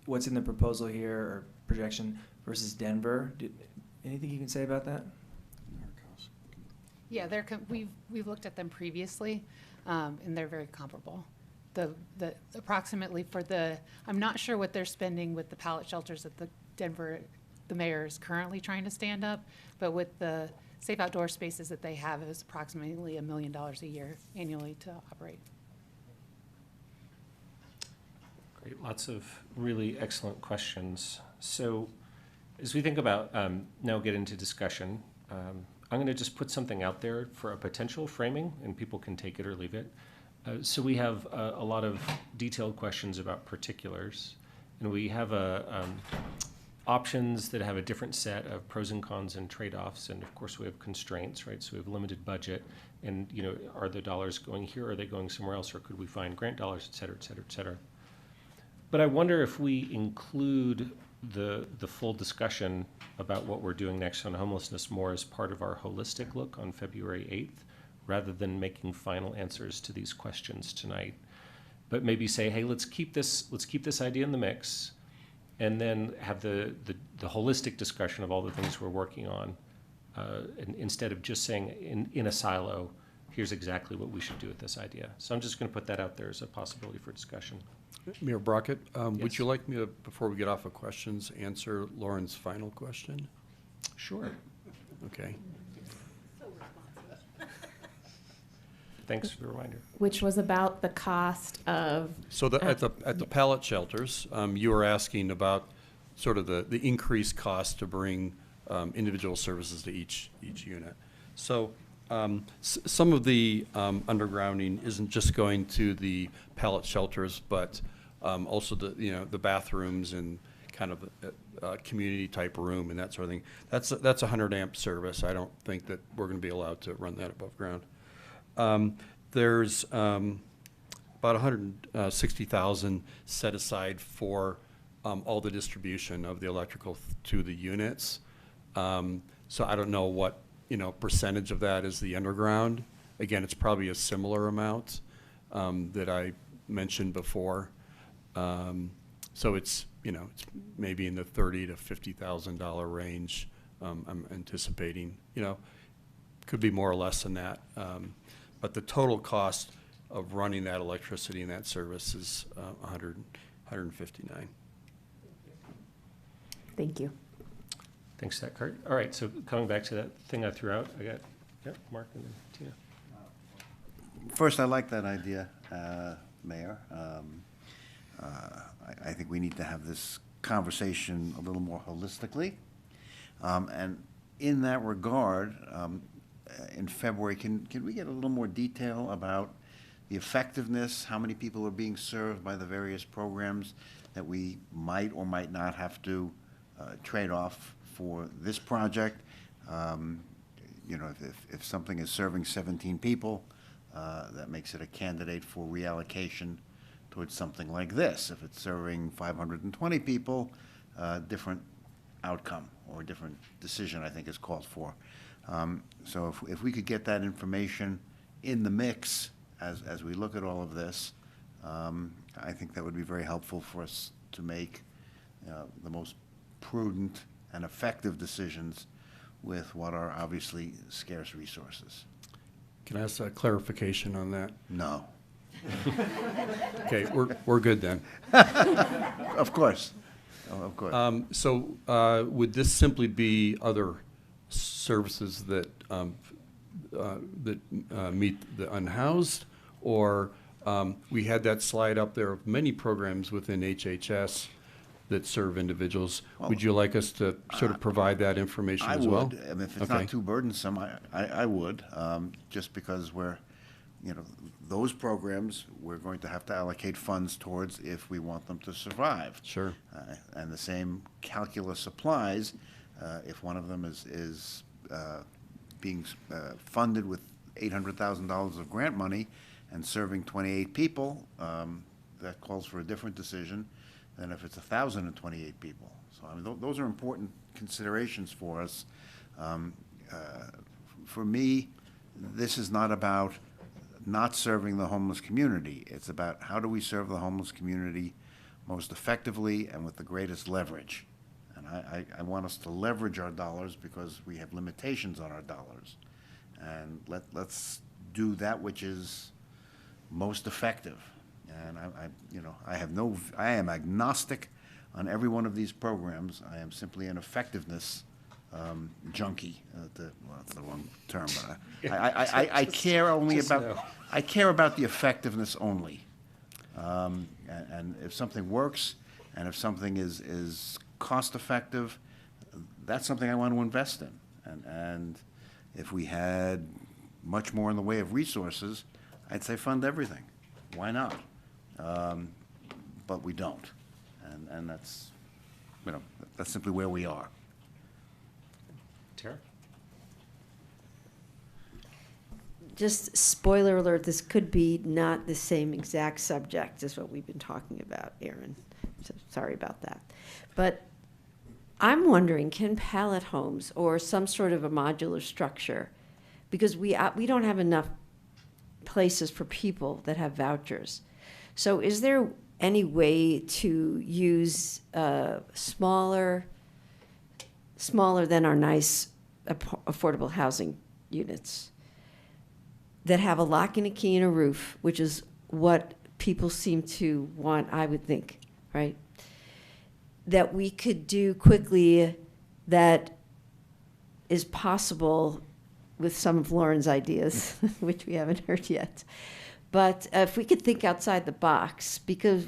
what's in the proposal here or projection versus Denver? Anything you can say about that? Yeah, we've looked at them previously, and they're very comparable. The approximately for I'm not sure what they're spending with the pallet shelters that the mayor is currently trying to stand up, but with the safe outdoor spaces that they have, it's approximately $1 million a year annually to operate. Great, lots of really excellent questions. So as we think about now get into discussion, I'm going to just put something out there for a potential framing, and people can take it or leave it. So we have a lot of detailed questions about particulars, and we have options that have a different set of pros and cons and trade-offs, and of course we have constraints, right? So we have limited budget, and are the dollars going here, or are they going somewhere else, or could we find grant dollars, et cetera, et cetera, et cetera. But I wonder if we include the full discussion about what we're doing next on homelessness more as part of our holistic look on February 8th, rather than making final answers to these questions tonight. But maybe say, hey, let's keep this idea in the mix, and then have the holistic discussion of all the things we're working on, instead of just saying in a silo, here's exactly what we should do with this idea. So I'm just going to put that out there as a possibility for discussion. Mayor Brockett, Yes. would you like me to, before we get off of questions, answer Lauren's final question? Sure. Okay. Thanks for the reminder. Which was about the cost of. So at the pallet shelters, you were asking about sort of the increased cost to bring individual services to each unit. So some of the undergrounding isn't just going to the pallet shelters, but also the bathrooms and kind of a community type room and that sort of thing. That's a 100 amp service. I don't think that we're going to be allowed to run that above ground. There's about 160,000 set aside for all the distribution of the electrical to the units. So I don't know what percentage of that is the underground. Again, it's probably a similar amount that I mentioned before. So it's it's maybe in the $30,000 to $50,000 range. I'm anticipating. Could be more or less than that. But the total cost of running that electricity and that service is $159. Thank you. Thanks for that, Kurt. All right, so coming back to that thing I threw out, I got Mark and then Tina. First, I like that idea, Mayor. I think we need to have this conversation a little more holistically. And in that regard, in February, can we get a little more detail about the effectiveness, how many people are being served by the various programs that we might or might not have to trade off for this project? If something is serving 17 people, that makes it a candidate for reallocation towards something like this. If it's serving 520 people, different outcome or a different decision, I think, is called for. So if we could get that information in the mix as we look at all of this, I think that would be very helpful for us to make the most prudent and effective decisions with what are obviously scarce resources. Can I ask a clarification on that? No. Okay, we're good then. Of course. Of course. So would this simply be other services that meet the unhoused, or We had that slide up there of many programs within HHS that serve individuals. Would you like us to sort of provide that information as well? I would. I mean, if it's not too burdensome, I would, just because we're, you know, those programs, we're going to have to allocate funds towards if we want them to survive. Sure. And the same calculus applies if one of them is being funded with $800,000 of grant money and serving 28 people, that calls for a different decision than if it's 1,028 people. So I mean, those are important considerations for us. For me, this is not about not serving the homeless community. It's about how do we serve the homeless community most effectively and with the greatest leverage. And I want us to leverage our dollars because we have limitations on our dollars. And let's do that which is most effective. And I am agnostic on every one of these programs. I am simply an effectiveness junkie. That's the wrong term, but I care only about I care about the effectiveness only. And if something works, and if something is cost effective, that's something I want to invest in. And if we had much more in the way of resources, I'd say fund everything. Why not? But we don't, and that's, you know, that's simply where we are. Tara? Just spoiler alert, this could be not the same exact subject as what we've been talking about, Aaron. So sorry about that. But I'm wondering, can pallet homes or some sort of a modular structure, because we don't have enough places for people that have vouchers. So is there any way to use smaller than our nice affordable housing units that have a lock and a key and a roof, which is what people seem to want, I would think, right? That we could do quickly that is possible with some of Lauren's ideas, which we haven't heard yet. But if we could think outside the box, because,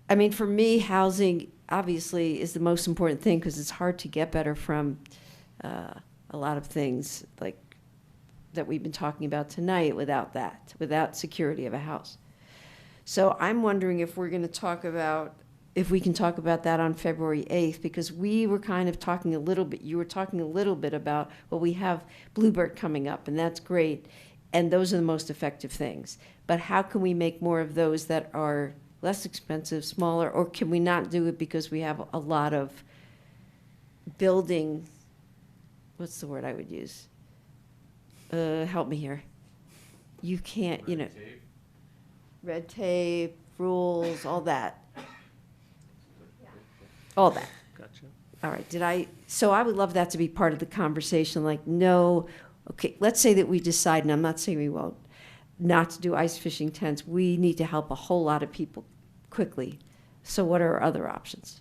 I mean, for me, housing obviously is the most important thing because it's hard to get better from a lot of things like that we've been talking about tonight without security of a house. So I'm wondering if we're going to talk about, if we can talk about that on February 8th, because we were kind of talking a little bit, you were talking a little bit about, well, we have Bluebird coming up, and that's great, and those are the most effective things. But how can we make more of those that are less expensive, smaller, or can we not do it because we have a lot of building, what's the word I would use? Help me here. You can't, you know, red tape, rules, all that. All that. Gotcha. All right, so I would love that to be part of the conversation, like, no, okay, let's say that we decide, and I'm not saying we won't, not to do ice fishing tents. We need to help a whole lot of people quickly. So what are our other options?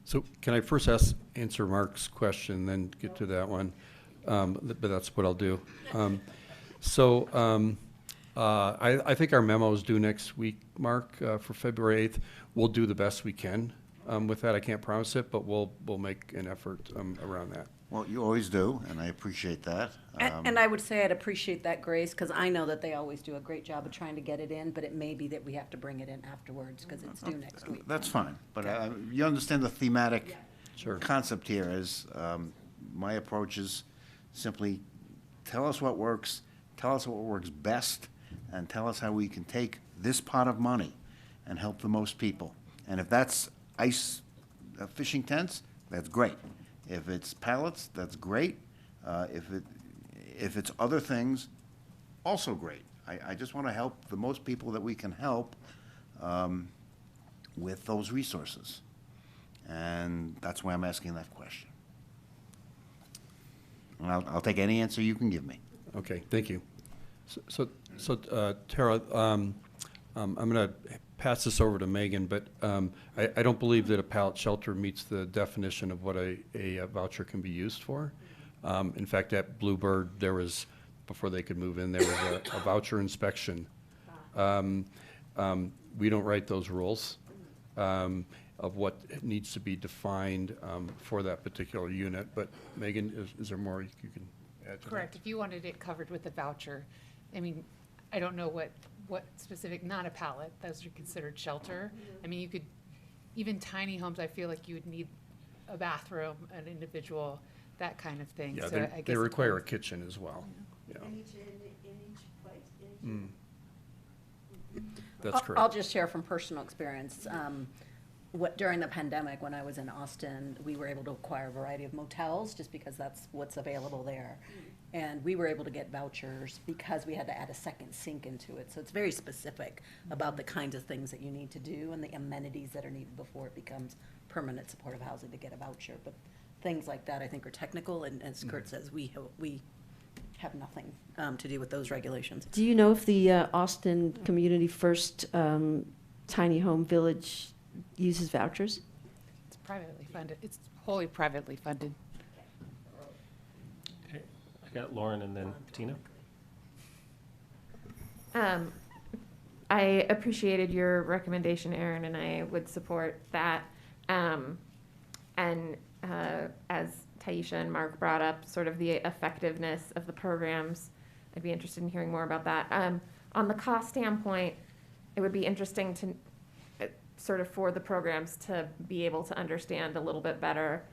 So can I first answer Mark's question, then get to that one? But that's what I'll do. I think our memo is due next week, Mark, for February 8th. We'll do the best we can with that. I can't promise it, but we'll make an effort around that. Well, you always do, and I appreciate that. And I would say I'd appreciate that, Grace, because I know that they always do a great job of trying to get it in, but it may be that we have to bring it in afterwards because it's due next week. That's fine, but you understand the thematic concept here is my approach is simply tell us what works, tell us what works best, and tell us how we can take this pot of money and help the most people. And if that's ice fishing tents, that's great. If it's pallets, that's great. If it's other things, also great. I just want to help the most people that we can help with those resources. And that's why I'm asking that question. And I'll take any answer you can give me. Okay, thank you. So Tara, I'm going to pass this over to Megan, but I don't believe that a pallet shelter meets the definition of what a voucher can be used for. In fact, at Bluebird, there was, before they could move in, there was a voucher inspection. We don't write those rules of what needs to be defined for that particular unit. But Megan, is there more you can add to that? Correct. If you wanted it covered with a voucher, I mean, I don't know what specific, not a pallet, those are considered shelter. I mean, you could, even tiny homes, I feel like you would need a bathroom, an individual, that kind of thing. Yeah, So I they guess require a kitchen as well. Yeah. In each place? Mm. That's correct. I'll just share from personal experience. During the pandemic, when I was in Austin, we were able to acquire a variety of motels just because that's what's available there. And we were able to get vouchers because we had to add a second sink into it. So it's very specific about the kinds of things that you need to do and the amenities that are needed before it becomes permanent supportive housing to get a voucher. But things like that, I think, are technical, and as Kurt says, we have nothing to do with those regulations. Do you know if the Austin Community First Tiny Home Village uses vouchers? it's privately funded. It's wholly privately funded. Okay, I got Lauren and then Tina. I appreciated your recommendation, Aaron, and I would support that. As Taisha and Mark brought up, sort of the effectiveness of the programs, I'd be interested in hearing more about that. On the cost standpoint, it would be interesting to sort of for the programs to be able to understand a little bit better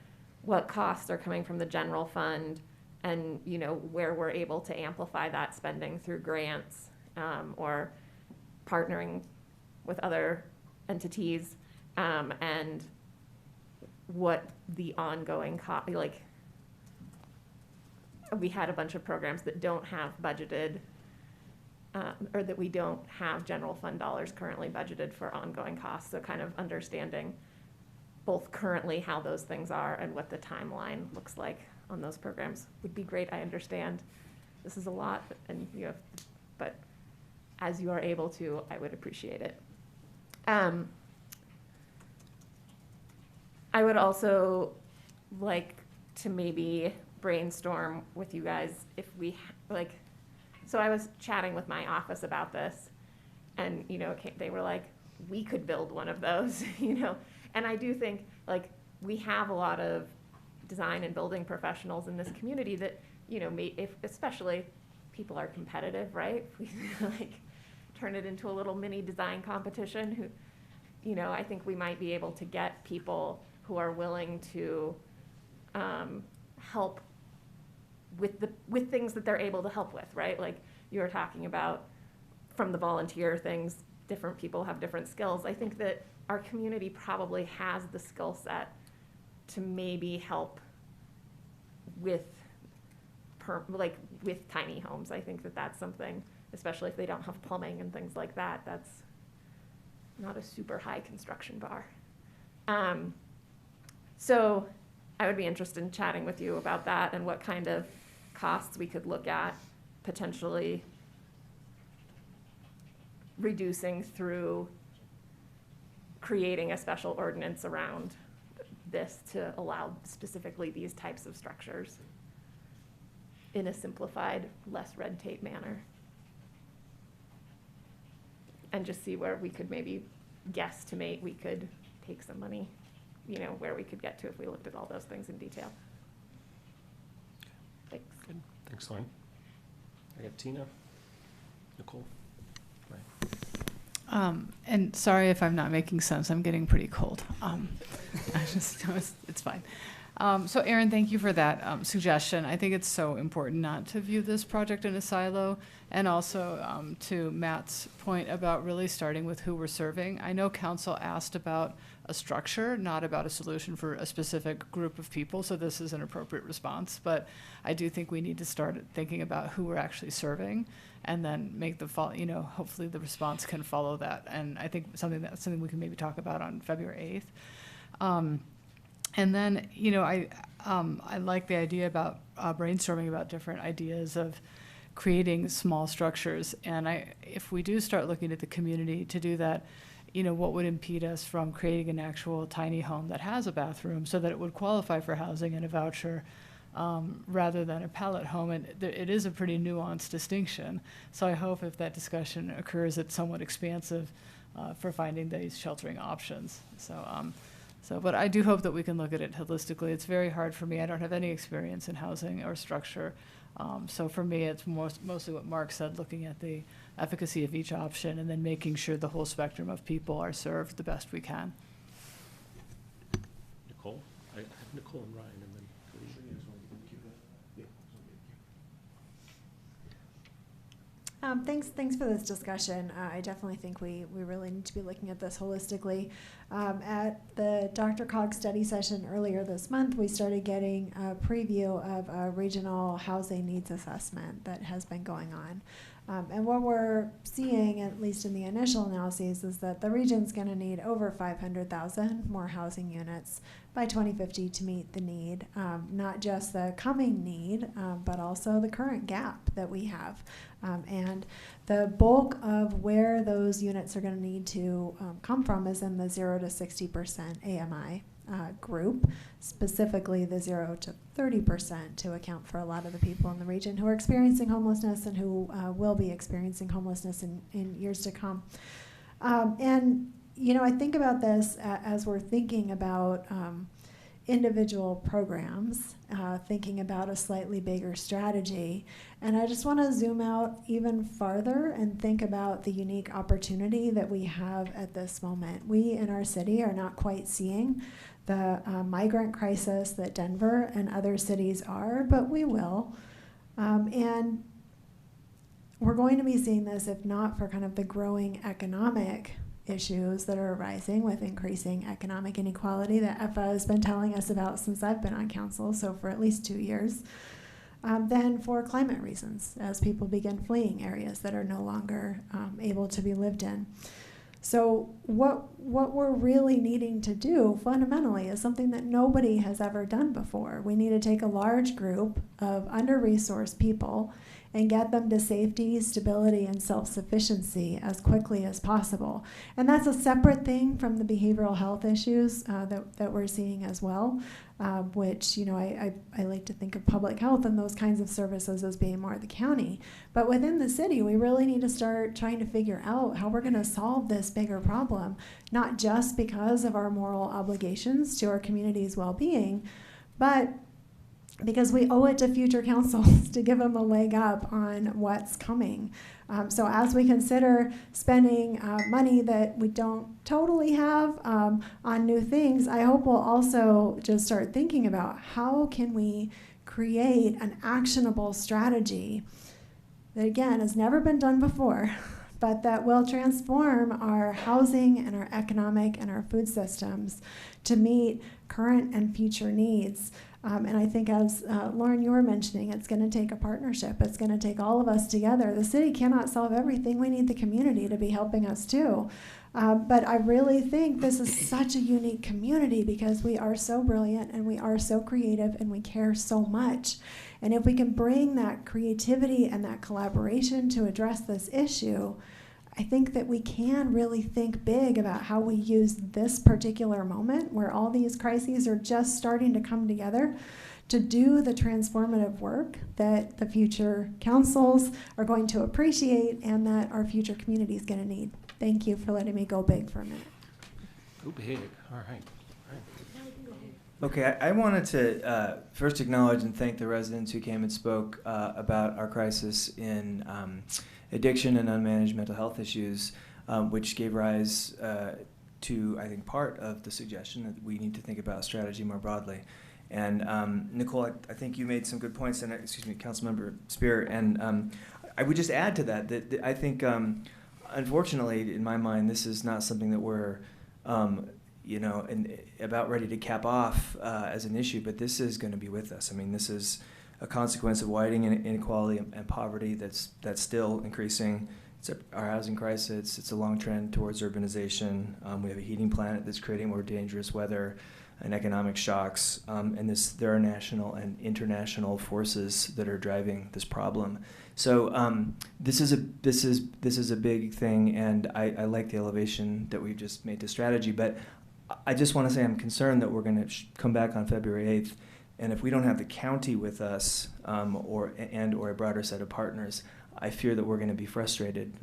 what costs are coming from the general fund and, you know, where we're able to amplify that spending through grants or partnering with other entities, and what the ongoing like, we had a bunch of programs that don't have budgeted or that we don't have general fund dollars currently budgeted for ongoing costs. So kind of understanding both currently how those things are and what the timeline looks like on those programs would be great. I understand this is a lot, and you have, but as you are able to, I would appreciate it. I would also like to maybe brainstorm with you guys if we like. So I was chatting with my office about this, and you know, they were like, we could build one of those, you know. And I do think like we have a lot of design and building professionals in this community that, you know, if especially people are competitive, right? We like turn it into a little mini design competition. Who, you know, I think we might be able to get people who are willing to help with things that they're able to help with, right? Like you were talking about from the volunteer things, different people have different skills. I think that our community probably has the skill set to maybe help with with tiny homes. I think that that's something, especially if they don't have plumbing and things like that, that's not a super high construction bar. So I would be interested in chatting with you about that and what kind of costs we could look at potentially reducing through creating a special ordinance around this to allow specifically these types of structures in a simplified, less red tape manner. And just see where we could maybe guesstimate we could take some money, you know, where we could get to if we looked at all those things in detail. Thanks. Good. Thanks, Lauren. I got Tina, Nicole, Brian. And sorry if I'm not making sense. I'm getting pretty cold. It's fine. So Aaron, thank you for that suggestion. I think it's so important not to view this project in a silo, and also to Matt's point about really starting with who we're serving. I know council asked about a structure, not about a solution for a specific group of people, so this is an appropriate response, but I do think we need to start thinking about who we're actually serving, and then make the hopefully the response can follow that. And I think something we can maybe talk about on February 8th. And then, you know, I like the idea about brainstorming about different ideas of creating small structures. And if we do start looking at the community to do that, you know, what would impede us from creating an actual tiny home that has a bathroom so that it would qualify for housing and a voucher, rather than a pallet home? And it is a pretty nuanced distinction. So I hope if that discussion occurs, it's somewhat expansive for finding these sheltering options. But I do hope that we can look at it holistically. It's very hard for me. I don't have any experience in housing or structure. So for me, it's mostly what Mark said, looking at the efficacy of each option and then making sure the whole spectrum of people are served the best we can. Nicole? I have Nicole and Ryan, and then Thanks for this discussion. I definitely think we really need to be looking at this holistically. At the DRCOG study session earlier this month, we started getting a preview of a regional housing needs assessment that has been going on. And what we're seeing, at least in the initial analyses, is that the region's going to need over 500,000 more housing units by 2050 to meet the need, not just the coming need, but also the current gap that we have. And the bulk of where those units are going to need to come from is in the 0 to 60% AMI group, specifically the 0 to 30% to account for a lot of the people in the region who are experiencing homelessness and who will be experiencing homelessness in years to come. And, you know, I think about this as we're thinking about individual programs, thinking about a slightly bigger strategy. And I just want to zoom out even farther and think about the unique opportunity that we have at this moment. We in our city are not quite seeing the migrant crisis that Denver and other cities are, but we will. And we're going to be seeing this, if not for kind of the growing economic issues that are arising with increasing economic inequality that EFA has been telling us about since I've been on council, so for at least 2 years, then for climate reasons, as people begin fleeing areas that are no longer able to be lived in. So what we're really needing to do fundamentally is something that nobody has ever done before. We need to take a large group of under-resourced people and get them to safety, stability, and self-sufficiency as quickly as possible. And that's a separate thing from the behavioral health issues that we're seeing as well, which, you know, I like to think of public health and those kinds of services as being more the county. But within the city, we really need to start trying to figure out how we're going to solve this bigger problem, not just because of our moral obligations to our community's well-being, but because we owe it to future councils to give them a leg up on what's coming. So as we consider spending money that we don't totally have on new things, I hope we'll also just start thinking about how can we create an actionable strategy that, again, has never been done before, but that will transform our housing and our economic and our food systems to meet current and future needs. And I think, as Lauren, you were mentioning, it's going to take a partnership. It's going to take all of us together. The city cannot solve everything. We need the community to be helping us too. But I really think this is such a unique community because we are so brilliant and we are so creative and we care so much. And if we can bring that creativity and that collaboration to address this issue, I think that we can really think big about how we use this particular moment where all these crises are just starting to come together to do the transformative work that the future councils are going to appreciate and that our future community is going to need. Thank you for letting me go big for a minute. go big. All right. Okay, I wanted to first acknowledge and thank the residents who came and spoke about our crisis in addiction and unmanaged mental health issues, which gave rise to, I think, part of the suggestion that we need to think about strategy more broadly. And Nicole, I think you made some good points, and excuse me, Councilmember Spear, and I would just add to that I think, unfortunately, in my mind, this is not something that we're about ready to cap off as an issue, but this is going to be with us. I mean, this is a consequence of widening inequality and poverty that's still increasing. It's our housing crisis. It's a long trend towards urbanization. We have a heating planet that's creating more dangerous weather and economic shocks. And there are national and international forces that are driving this problem. So this is a big thing, and I like the elevation that we've just made to strategy. But I just want to say I'm concerned that we're going to come back on February 8th, and if we don't have the county with us or a broader set of partners, I fear that we're going to be frustrated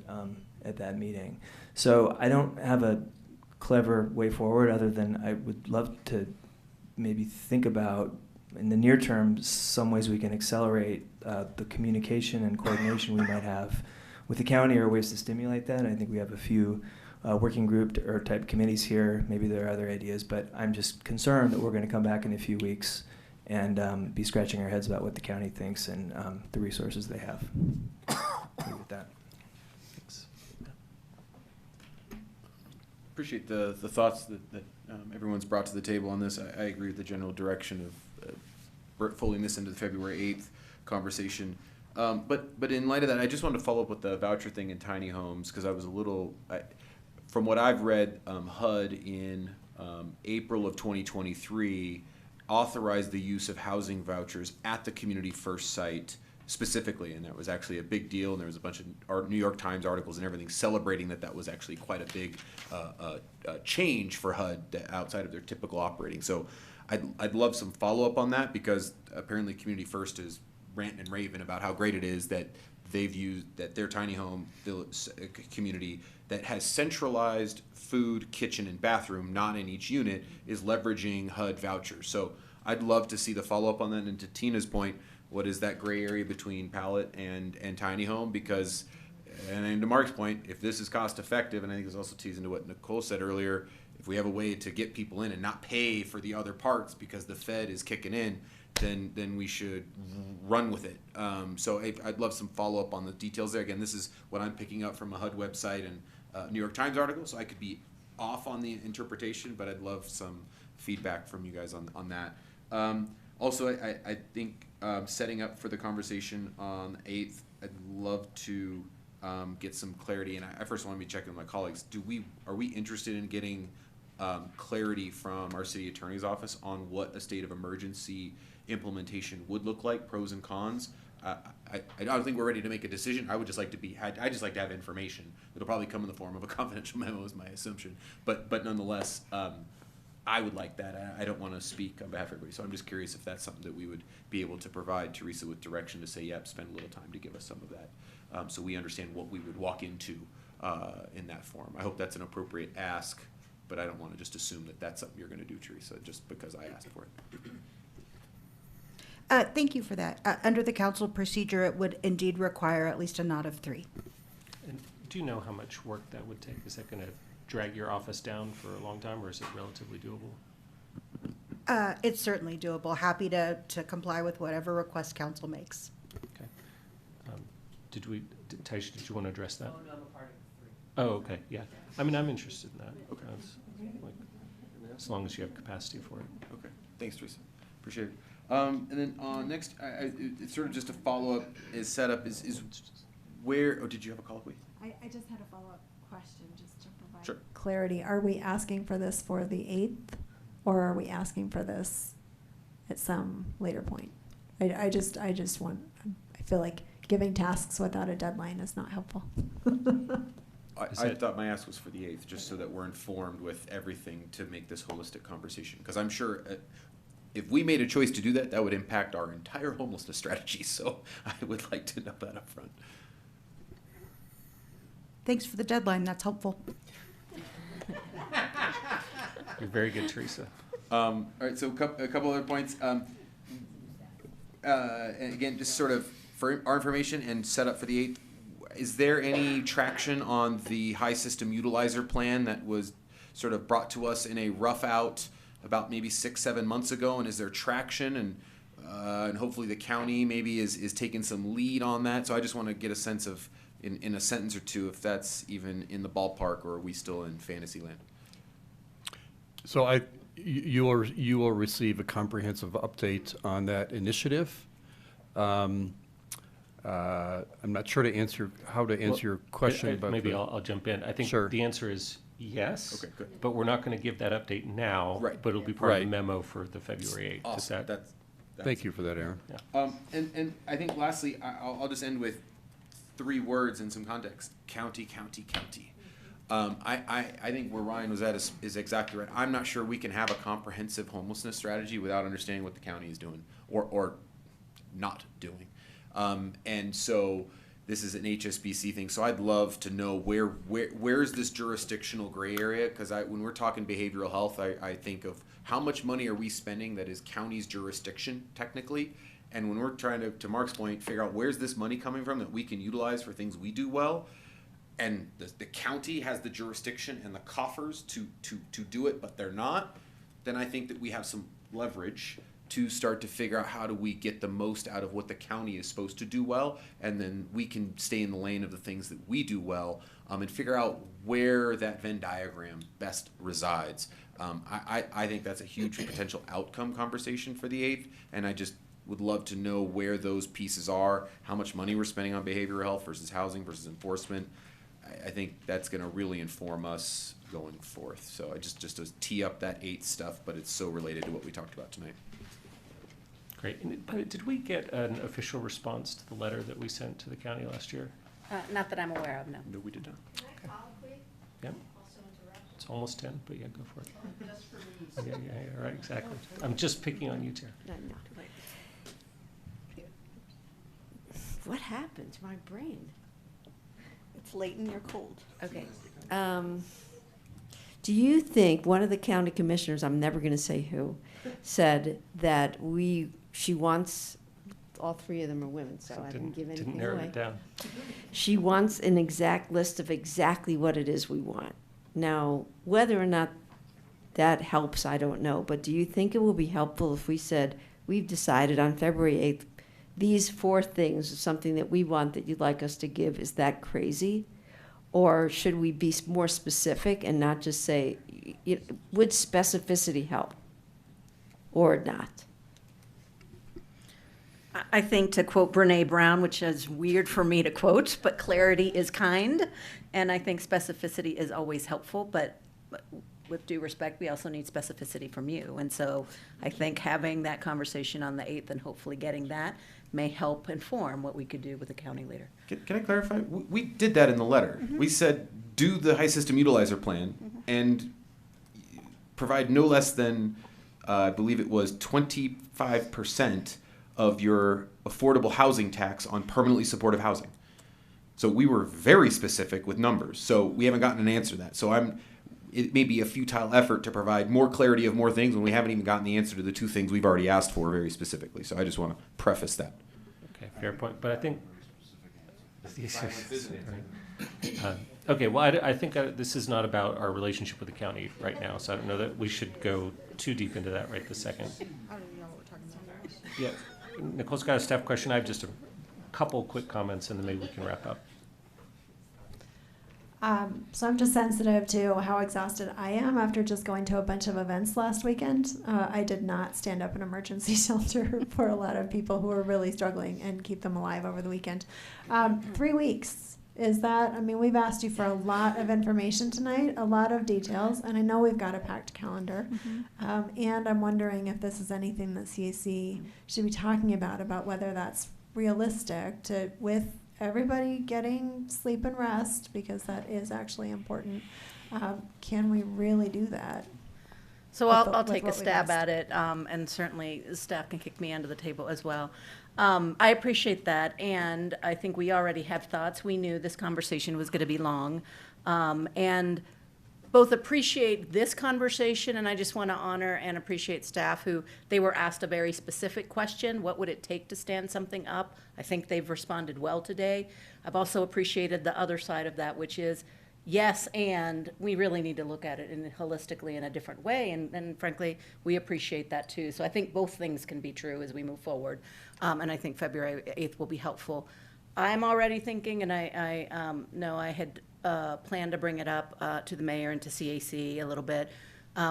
at that meeting. So I don't have a clever way forward other than I would love to maybe think about in the near term some ways we can accelerate the communication and coordination we might have with the county, or ways to stimulate that. I think we have a few working group or type committees here. Maybe there are other ideas, but I'm just concerned that we're going to come back in a few weeks and be scratching our heads about what the county thinks and the resources they have. Leave it at that. Thanks. Appreciate the thoughts that everyone's brought to the table on this. I agree with the general direction of folding this into the February 8th conversation. But in light of that, I just wanted to follow up with the voucher thing in tiny homes, because I was a little, from what I've read, HUD in April of 2023 authorized the use of housing vouchers at the Community First site specifically, and that was actually a big deal, and there was a bunch of New York Times articles and everything celebrating that was actually quite a big change for HUD outside of their typical operating. So I'd love some follow-up on that, because apparently Community First is ranting and raving about how great it is that they've used, that their tiny home community that has centralized food, kitchen, and bathroom, not in each unit, is leveraging HUD vouchers. So I'd love to see the follow-up on that. And to Tina's point, what is that gray area between pallet and tiny home? Because, and to Mark's point, if this is cost effective, and I think it's also teasing to what Nicole said earlier, if we have a way to get people in and not pay for the other parts because the Fed is kicking in, then we should run with it. So I'd love some follow-up on the details there. Again, this is what I'm picking up from a HUD website and New York Times article, so I could be off on the interpretation, but I'd love some feedback from you guys on that. Also, I think setting up for the conversation on the 8th, I'd love to get some clarity, and I first want to be checking with my colleagues. Are we interested in getting clarity from our city attorney's office on what a state of emergency implementation would look like, pros and cons? I don't think we're ready to make a decision. I just like to have information. It'll probably come in the form of a confidential memo, is my assumption. But nonetheless, I would like that. I don't want to speak on behalf of everybody, so I'm just curious if that's something that we would be able to provide Teresa with direction to say, yep, spend a little time to give us some of that, so we understand what we would walk into in that form. I hope that's an appropriate ask, but I don't want to just assume that that's something you're going to do, Teresa, just because I asked for it. Thank you for that. Under the council procedure, it would indeed require at least a nod of 3. And do you know how much work that would take? Is that going to drag your office down for a long time, or is it relatively doable? It's certainly doable. Happy to comply with whatever request council makes. Okay. Taisha, did you want to address that? Oh, no, I'm a part of 3. Oh, okay, yeah. I mean, I'm interested in that. Okay. As long as you have capacity for it. Okay. Thanks, Teresa. Appreciate it. And then next, it's sort of just a follow-up is set up is where, oh, did you have a colloquy? I just had a follow-up question just to provide Sure. clarity. Are we asking for this for the 8th, or are we asking for this at some later point? I just want, I feel like giving tasks without a deadline is not helpful. I thought my ask was for the 8th, just so that we're informed with everything to make this holistic conversation. Because I'm sure if we made a choice to do that, that would impact our entire homelessness strategy. So I would like to know that up front. Thanks for the deadline. That's helpful. You're very good, Teresa. All right, so a couple other points. And again, just sort of for our information and set up for the 8th, is there any traction on the high system utilizer plan that was sort of brought to us in a rough out about maybe 6-7 months ago? And is there traction? And hopefully the county maybe is taking some lead on that. So I just want to get a sense of, in a sentence or two, if that's even in the ballpark, or are we still in fantasy land? So you will receive a comprehensive update on that initiative. I'm not sure how to answer your question, but maybe I'll jump in. I think sure. The answer is yes. Okay, good. But we're not going to give that update now. Right. But it'll be part of the memo for the February 8th. Awesome. Thank you for that, Aaron. Yeah. And I think lastly, I'll just end with 3 words in some context: county, county, county. I think where Ryan was at is exactly right. I'm not sure we can have a comprehensive homelessness strategy without understanding what the county is doing or not doing. And so this is an HSBC thing. So I'd love to know where's this jurisdictional gray area? Because when we're talking behavioral health, I think of how much money are we spending that is county's jurisdiction technically, and when we're trying to Mark's point, figure out where's this money coming from that we can utilize for things we do well, and the county has the jurisdiction and the coffers to do it, but they're not, then I think that we have some leverage to start to figure out how do we get the most out of what the county is supposed to do well, and then we can stay in the lane of the things that we do well, and figure out where that Venn diagram best resides. I think that's a huge potential outcome conversation for the 8th, and I just would love to know where those pieces are, how much money we're spending on behavioral health versus housing versus enforcement. I think that's going to really inform us going forth. So I just to tee up that 8th stuff, but it's so related to what we talked about tonight. Great. And did we get an official response to the letter that we sent to the county last year? Not that I'm aware of, no. No, we did not. Okay. Yeah. It's almost 10, but yeah, go for it. Yeah, right, exactly. I'm just picking on you, Tara. No. What happened to my brain? It's late and you're cold. Okay. Do you think one of the county commissioners, I'm never going to say who, said that she wants, all 3 of them are women, so I didn't give anything narrow away. it down. She wants an exact list of exactly what it is we want. Now, whether or not that helps, I don't know, but do you think it will be helpful if we said, we've decided on February 8th, these 4 things are something that we want that you'd like us to give? Is that crazy? Or should we be more specific and not just say, would specificity help or not? I think, to quote Brene Brown, which is weird for me to quote, but clarity is kind. And I think specificity is always helpful, but with due respect, we also need specificity from you. And so I think having that conversation on the 8th and hopefully getting that may help inform what we could do with the county later. Can I clarify? We did that in the letter. Mm-hmm. We said, do the high system utilizer plan and provide no less than, I believe it was 25% of your affordable housing tax on permanently supportive housing. So we were very specific with numbers. So we haven't gotten an answer to that. So it may be a futile effort to provide more clarity of more things when we haven't even gotten the answer to the 2 things we've already asked for very specifically. So I just want to preface that. Okay, fair point. But I think okay, well, I think this is not about our relationship with the county right now, so I don't know that we should go too deep into that right this second. I don't even know what we're talking about. Yeah, Nicole's got a staff question. I have just a couple quick comments, and then maybe we can wrap up. So I'm just sensitive to how exhausted I am after just going to a bunch of events last weekend. I did not stand up an emergency shelter for a lot of people who were really struggling and keep them alive over the weekend. 3 weeks, is that, I mean, we've asked you for a lot of information tonight, a lot of details, and I know we've got a packed calendar. And I'm wondering if this is anything that CAC should be talking about whether that's realistic with everybody getting sleep and rest, because that is actually important. Can we really do that? So I'll take a stab at it, and certainly staff can kick me under the table as well. I appreciate that, and I think we already have thoughts. We knew this conversation was going to be long, and both appreciate this conversation, and I just want to honor and appreciate staff who, they were asked a very specific question: what would it take to stand something up? I think they've responded well today. I've also appreciated the other side of that, which is, yes, and we really need to look at it holistically in a different way, and frankly, we appreciate that too. So I think both things can be true as we move forward, and I think February 8th will be helpful. I'm already thinking, and I know I had planned to bring it up to the mayor and to CAC a little bit.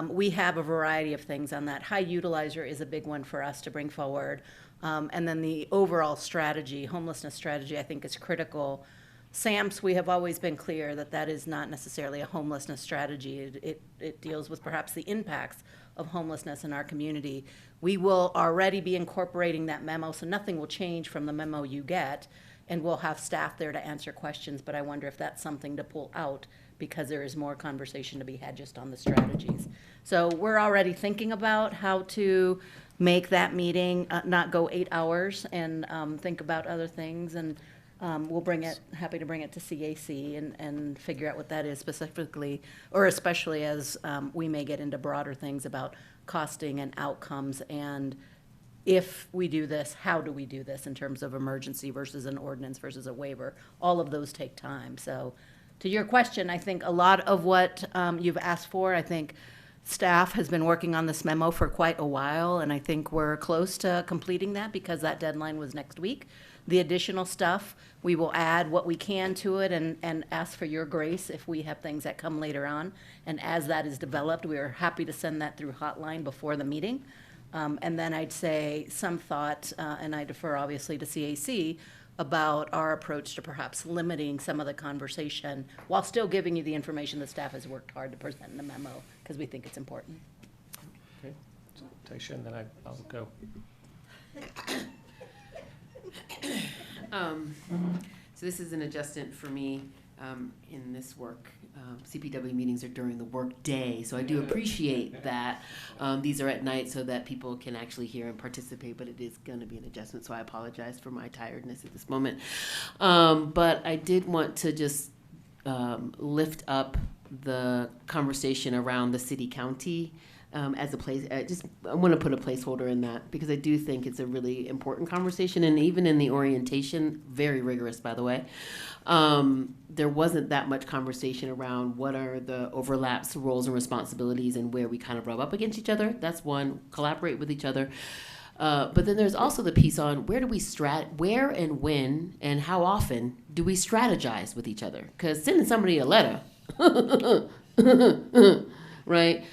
We have a variety of things on that. High utilizer is a big one for us to bring forward. And then the overall strategy, homelessness strategy, I think is critical. SAMPS, we have always been clear that that is not necessarily a homelessness strategy. It deals with perhaps the impacts of homelessness in our community. We will already be incorporating that memo, so nothing will change from the memo you get, and we'll have staff there to answer questions, but I wonder if that's something to pull out, because there is more conversation to be had just on the strategies. So we're already thinking about how to make that meeting not go 8 hours, and think about other things. And happy to bring it to CAC and figure out what that is specifically, or especially as we may get into broader things about costing and outcomes, and if we do this, how do we do this in terms of emergency versus an ordinance versus a waiver? All of those take time. So to your question, I think a lot of what you've asked for, I think staff has been working on this memo for quite a while, and I think we're close to completing that because that deadline was next week. The additional stuff, we will add what we can to it and ask for your grace if we have things that come later on. And as that is developed, we are happy to send that through hotline before the meeting. And then I'd say some thought, and I defer obviously to CAC, about our approach to perhaps limiting some of the conversation while still giving you the information the staff has worked hard to present in the memo, because we think it's important. Okay, so Taisha, and then I'll go. So this is an adjustment for me in this work. CPW meetings are during the work day, so I do appreciate that these are at night so that people can actually hear and participate, but it is going to be an adjustment, so I apologize for my tiredness at this moment. But I did want to just lift up the conversation around the city-county as a place. I want to put a placeholder in that because I do think it's a really important conversation, and even in the orientation, very rigorous, by the way, there wasn't that much conversation around what are the overlaps, roles, and responsibilities, and where we kind of rub up against each other. That's one, collaborate with each other. But then there's also the piece on where where and when and how often do we strategize with each other? Because sending somebody a letter, right?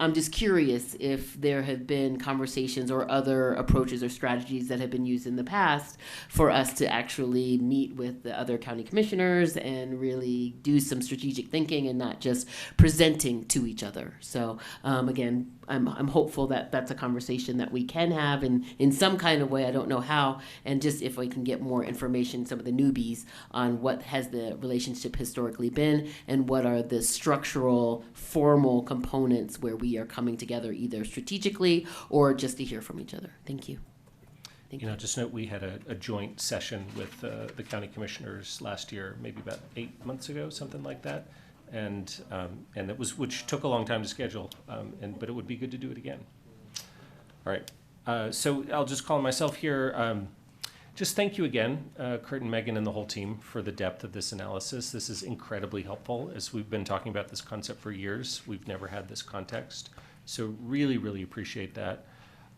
I'm just curious if there have been conversations or other approaches or strategies that have been used in the past for us to actually meet with the other county commissioners and really do some strategic thinking and not just presenting to each other. So again, I'm hopeful that that's a conversation that we can have in some kind of way. I don't know how, and just if we can get more information, some of the newbies, on what has the relationship historically been and what are the structural, formal components where we are coming together either strategically or just to hear from each other. Thank you. You know, just note we had a joint session with the county commissioners last year, maybe about 8 months ago, something like that. And it was, which took a long time to schedule, but it would be good to do it again. All right, so I'll just call myself here. Just thank you again, Kurt and Megan and the whole team, for the depth of this analysis. This is incredibly helpful. As we've been talking about this concept for years, we've never had this context. So really, really appreciate that.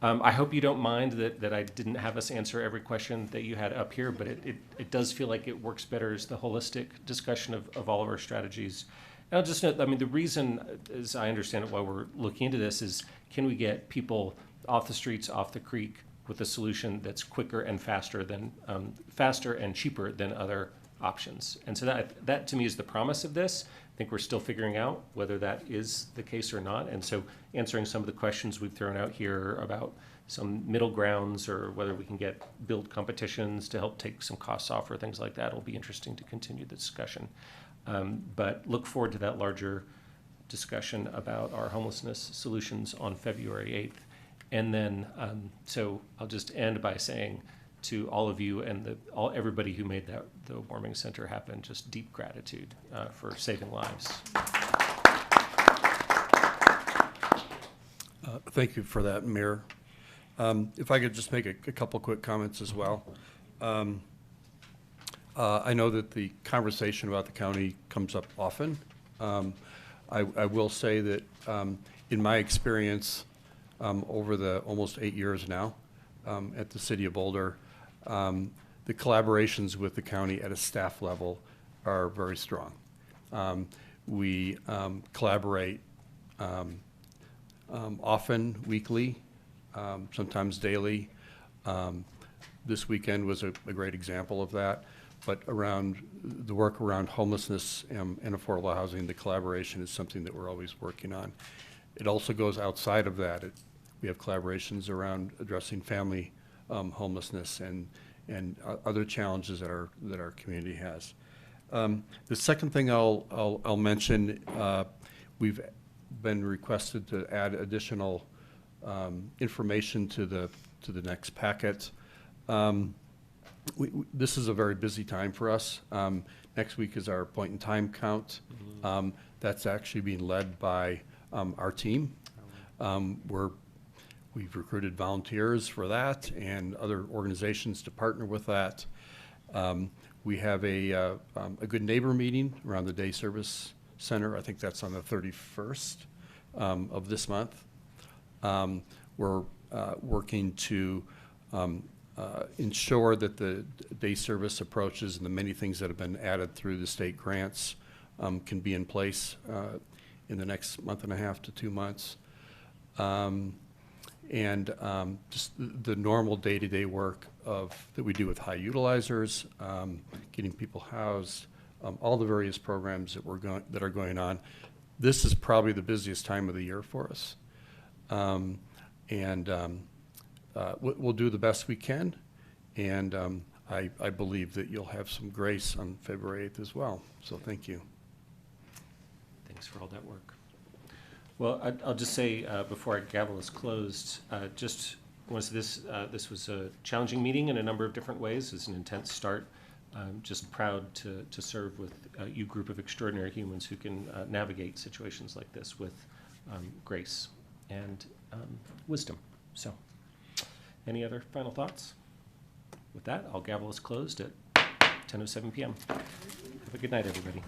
I hope you don't mind that I didn't have us answer every question that you had up here, but it does feel like it works better as the holistic discussion of all of our strategies. And I'll just note, I mean, the reason, as I understand it, why we're looking into this is, can we get people off the streets, off the creek, with a solution that's quicker and faster and cheaper than other options? And so that to me is the promise of this. I think we're still figuring out whether that is the case or not. And so answering some of the questions we've thrown out here about some middle grounds or whether we can build competitions to help take some costs off or things like that will be interesting to continue the discussion. But look forward to that larger discussion about our homelessness solutions on February 8th. And then, so I'll just end by saying to all of you and everybody who made the warming center happen, just deep gratitude for saving lives. Thank you for that, Mayor. If I could just make a couple quick comments as well. I know that the conversation about the county comes up often. I will say that in my experience, over the almost 8 years now at the City of Boulder, the collaborations with the county at a staff level are very strong. We collaborate often, weekly, sometimes daily. This weekend was a great example of that. But around the work around homelessness and affordable housing, the collaboration is something that we're always working on. It also goes outside of that. We have collaborations around addressing family homelessness and other challenges that our community has. The second thing I'll mention, we've been requested to add additional this is a very busy time for us. Next week is our point in time count. That's actually being led by our team. We've recruited volunteers for that and other organizations to partner with that. We have a good neighbor meeting around the Day Service Center. I think that's on the 31st of this month. We're working to ensure that the day service approaches and the many things that have been added through the state grants can be in place in the next month and a half to 2 months. Just the normal day-to-day work that we do with high utilizers, getting people housed, all the various programs that are going on. This is probably the busiest time of the year for us. We'll do the best we can, and I believe that you'll have some grace on February 8th as well. So thank you. Thanks for all that work. Well, I'll just say before our gavel is closed, just want to say this was a challenging meeting in a number of different ways. It's an intense start. I'm just proud to serve with you group of extraordinary humans who can navigate situations like this with grace and wisdom. So, any other final thoughts? With that, I'll gavel is closed at 10:07 p.m. Have a good night, everybody.